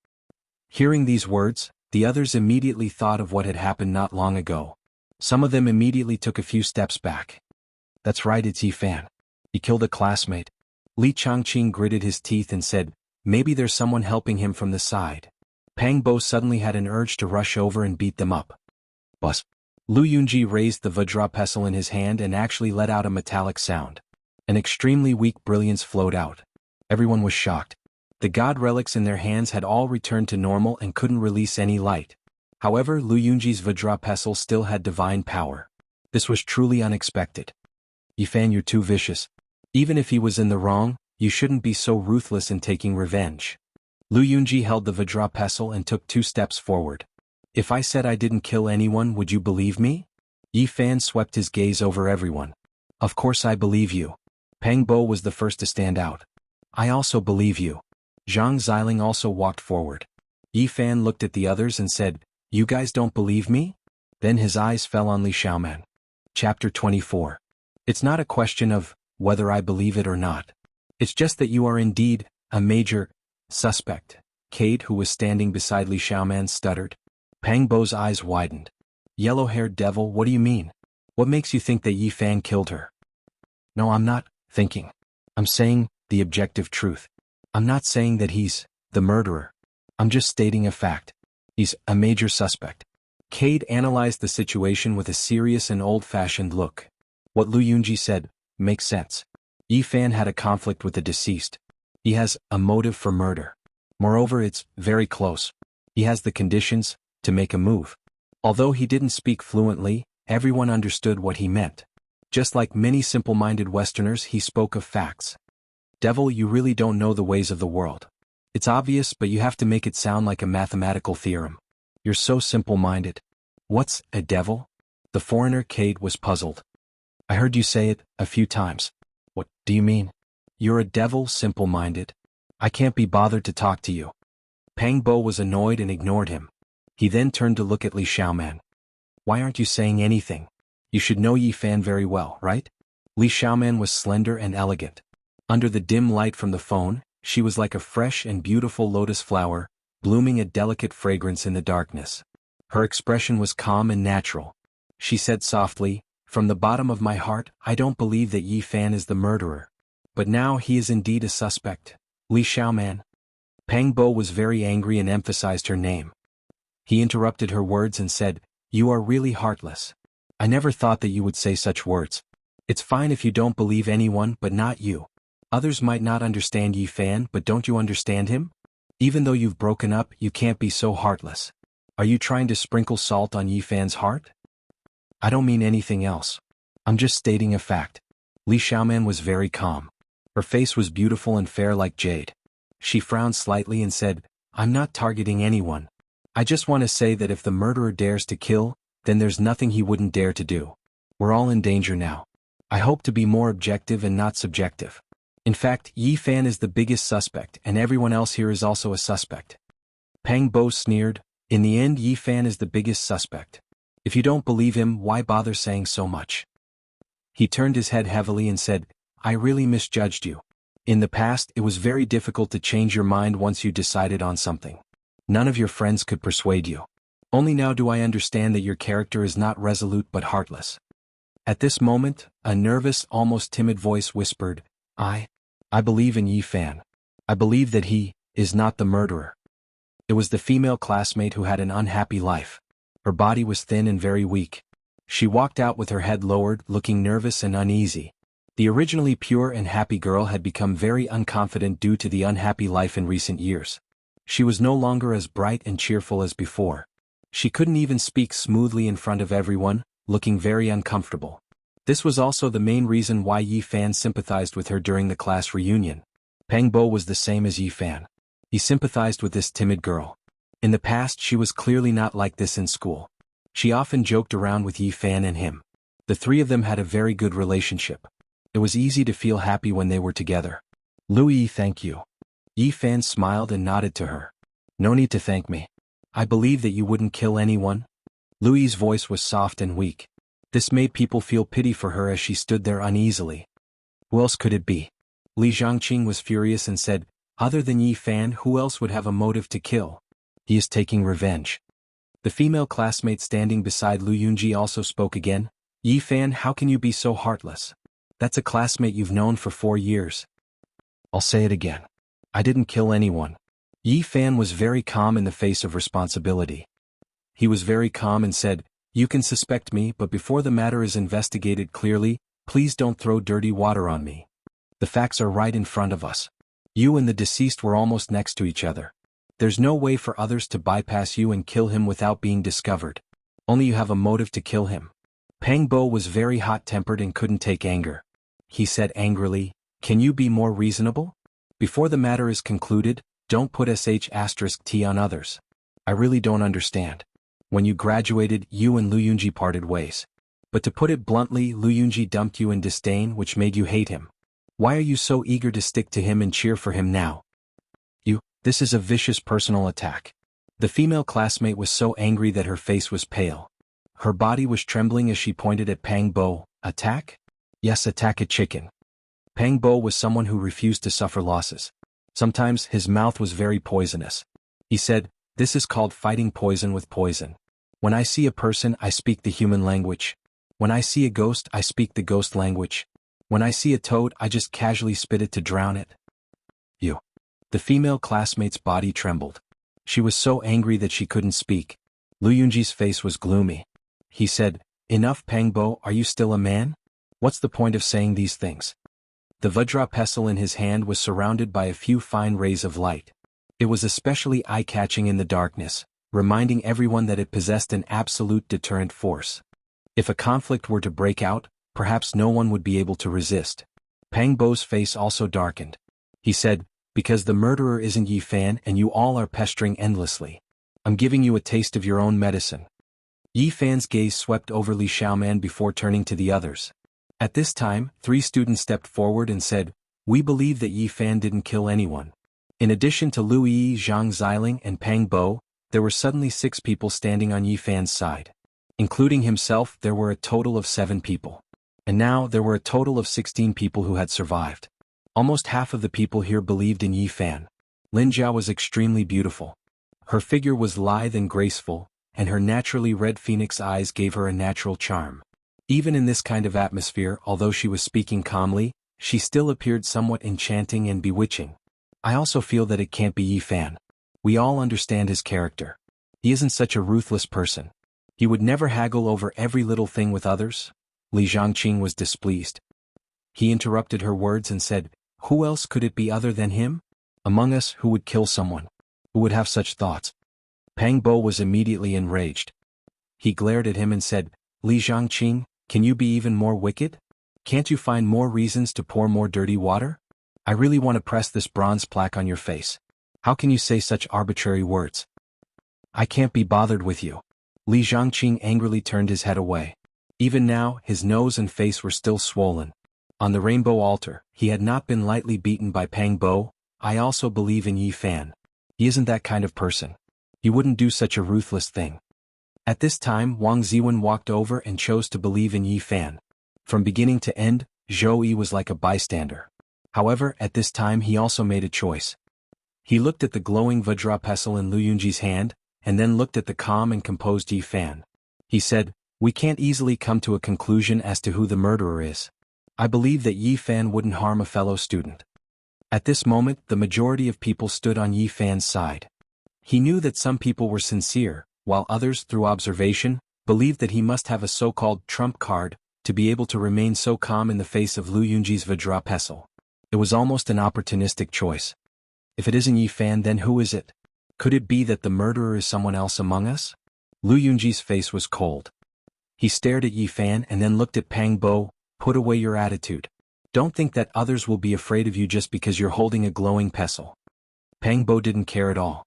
Hearing these words, the others immediately thought of what had happened not long ago. Some of them immediately took a few steps back. "That's right, it's Yi Fan. He killed a classmate." Li Changqing gritted his teeth and said, "Maybe there's someone helping him from the side." Pang Bo suddenly had an urge to rush over and beat them up. Bus. Lu Yunji raised the Vajra pestle in his hand and actually let out a metallic sound. An extremely weak brilliance flowed out. Everyone was shocked. The god relics in their hands had all returned to normal and couldn't release any light. However, Lu Yunji's Vajra pestle still had divine power. This was truly unexpected. "Yi Fan, you're too vicious. Even if he was in the wrong, you shouldn't be so ruthless in taking revenge." Lu Yunji held the Vajra pestle and took 2 steps forward. "If I said I didn't kill anyone, would you believe me?" Yi Fan swept his gaze over everyone. "Of course I believe you." Pang Bo was the first to stand out. "I also believe you." Zhang Xiling also walked forward. Yi Fan looked at the others and said, "You guys don't believe me?" Then his eyes fell on Li Xiaoman. Chapter 24. It's not a question of whether I believe it or not. It's just that you are indeed a major suspect. Cade, who was standing beside Li Xiaoman, stuttered. Pang Bo's eyes widened. "Yellow-haired devil, what do you mean? What makes you think that Yi Fan killed her?" "No, I'm not thinking. I'm saying the objective truth. I'm not saying that he's the murderer. I'm just stating a fact. He's a major suspect." Cade analyzed the situation with a serious and old-fashioned look. What Lu Yunji said makes sense. Yi Fan had a conflict with the deceased. He has a motive for murder. Moreover, it's very close. He has the conditions to make a move. Although he didn't speak fluently, everyone understood what he meant. Just like many simple-minded Westerners, he spoke of facts. "Devil, you really don't know the ways of the world. It's obvious, but you have to make it sound like a mathematical theorem. You're so simple-minded." "What's a devil?" The foreigner Cade was puzzled. "I heard you say it a few times." "What do you mean?" "You're a devil, simple-minded. I can't be bothered to talk to you." Pang Bo was annoyed and ignored him. He then turned to look at Li Xiaoman. "Why aren't you saying anything? You should know Yi Fan very well, right?" Li Xiaoman was slender and elegant. Under the dim light from the phone, she was like a fresh and beautiful lotus flower, blooming a delicate fragrance in the darkness. Her expression was calm and natural. She said softly, "From the bottom of my heart, I don't believe that Yi Fan is the murderer. But now he is indeed a suspect. Li Xiaoman." Pang Bo was very angry and emphasized her name. He interrupted her words and said, "You are really heartless. I never thought that you would say such words. It's fine if you don't believe anyone, but not you. Others might not understand Yi Fan, but don't you understand him? Even though you've broken up, you can't be so heartless. Are you trying to sprinkle salt on Yi Fan's heart?" "I don't mean anything else. I'm just stating a fact." Li Xiaoman was very calm. Her face was beautiful and fair like jade. She frowned slightly and said, "I'm not targeting anyone. I just want to say that if the murderer dares to kill, then there's nothing he wouldn't dare to do. We're all in danger now. I hope to be more objective and not subjective. In fact, Yi Fan is the biggest suspect and everyone else here is also a suspect. Pang Bo sneered, in the end Yi Fan is the biggest suspect. If you don't believe him, why bother saying so much? He turned his head heavily and said, I really misjudged you. In the past, it was very difficult to change your mind once you decided on something. None of your friends could persuade you. Only now do I understand that your character is not resolute but heartless. At this moment, a nervous, almost timid voice whispered, I believe in Yi Fan. I believe that he is not the murderer. It was the female classmate who had an unhappy life. Her body was thin and very weak. She walked out with her head lowered, looking nervous and uneasy. The originally pure and happy girl had become very unconfident due to the unhappy life in recent years. She was no longer as bright and cheerful as before. She couldn't even speak smoothly in front of everyone, looking very uncomfortable. This was also the main reason why Yi Fan sympathized with her during the class reunion. Pang Bo was the same as Yi Fan. He sympathized with this timid girl. In the past she was clearly not like this in school. She often joked around with Yi Fan and him. The three of them had a very good relationship. It was easy to feel happy when they were together. Louis, thank you. Yi Fan smiled and nodded to her. No need to thank me. I believe that you wouldn't kill anyone. Louis's voice was soft and weak. This made people feel pity for her as she stood there uneasily. Who else could it be? Li Zhangqing was furious and said, other than Yi Fan, who else would have a motive to kill? He is taking revenge. The female classmate standing beside Lu Yunji also spoke again. Yi Fan, how can you be so heartless? That's a classmate you've known for 4 years. I'll say it again. I didn't kill anyone. Yi Fan was very calm in the face of responsibility. He was very calm and said, you can suspect me, but before the matter is investigated clearly, please don't throw dirty water on me. The facts are right in front of us. You and the deceased were almost next to each other. There's no way for others to bypass you and kill him without being discovered. Only you have a motive to kill him. Pang Bo was very hot-tempered and couldn't take anger. He said angrily, can you be more reasonable? Before the matter is concluded, don't put sh*t on others. I really don't understand. When you graduated, you and Lu Yunji parted ways. But to put it bluntly, Lu Yunji dumped you in disdain, which made you hate him. Why are you so eager to stick to him and cheer for him now? This is a vicious personal attack. The female classmate was so angry that her face was pale. Her body was trembling as she pointed at Pang Bo. Attack? Yes, attack a chicken. Pang Bo was someone who refused to suffer losses. Sometimes his mouth was very poisonous. He said, this is called fighting poison with poison. When I see a person, I speak the human language. When I see a ghost, I speak the ghost language. When I see a toad, I just casually spit it to drown it. The female classmate's body trembled. She was so angry that she couldn't speak. Lu Yunji's face was gloomy. He said, enough Pang Bo, are you still a man? What's the point of saying these things? The Vajra pestle in his hand was surrounded by a few fine rays of light. It was especially eye-catching in the darkness, reminding everyone that it possessed an absolute deterrent force. If a conflict were to break out, perhaps no one would be able to resist. Pang Bo's face also darkened. He said, because the murderer isn't Yi Fan and you all are pestering endlessly. I'm giving you a taste of your own medicine. Yi Fan's gaze swept over Li Xiaoman before turning to the others. At this time, 3 students stepped forward and said, we believe that Yi Fan didn't kill anyone. In addition to Lu Yi, Zhang Xiling and Pang Bo, there were suddenly 6 people standing on Yi Fan's side. Including himself, there were a total of 7 people. And now there were a total of 16 people who had survived. Almost half of the people here believed in Yi Fan. Lin Jiao was extremely beautiful. Her figure was lithe and graceful, and her naturally red phoenix eyes gave her a natural charm. Even in this kind of atmosphere, although she was speaking calmly, she still appeared somewhat enchanting and bewitching. I also feel that it can't be Yi Fan. We all understand his character. He isn't such a ruthless person. He would never haggle over every little thing with others. Li Zhangqing was displeased. He interrupted her words and said, who else could it be other than him? Among us, who would kill someone? Who would have such thoughts? Pang Bo was immediately enraged. He glared at him and said, Li Zhangqing, can you be even more wicked? Can't you find more reasons to pour more dirty water? I really want to press this bronze plaque on your face. How can you say such arbitrary words? I can't be bothered with you. Li Zhangqing angrily turned his head away. Even now, his nose and face were still swollen. On the rainbow altar, he had not been lightly beaten by Pang Bo. I also believe in Yi Fan. He isn't that kind of person. He wouldn't do such a ruthless thing. At this time Wang Ziwen walked over and chose to believe in Yi Fan. From beginning to end, Zhou Yi was like a bystander. However, at this time he also made a choice. He looked at the glowing Vajra pestle in Lu Yunji's hand, and then looked at the calm and composed Yi Fan. He said, "We can't easily come to a conclusion as to who the murderer is. I believe that Yi Fan wouldn't harm a fellow student." At this moment the majority of people stood on Yi Fan's side. He knew that some people were sincere, while others, through observation, believed that he must have a so-called trump card to be able to remain so calm in the face of Lu Yunji's Vajra pestle. It was almost an opportunistic choice. If it isn't Yi Fan, then who is it? Could it be that the murderer is someone else among us? Lu Yunji's face was cold. He stared at Yi Fan and then looked at Pang Bo. "Put away your attitude. Don't think that others will be afraid of you just because you're holding a glowing pestle." Pang Bo didn't care at all.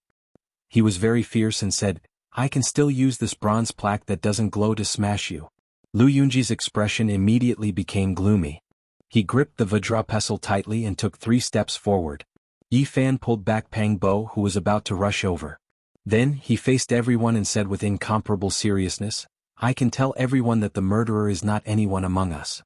He was very fierce and said, "I can still use this bronze plaque that doesn't glow to smash you." Lu Yunji's expression immediately became gloomy. He gripped the Vajra pestle tightly and took 3 steps forward. Yi Fan pulled back Pang Bo, who was about to rush over. Then he faced everyone and said with incomparable seriousness, "I can tell everyone that the murderer is not anyone among us.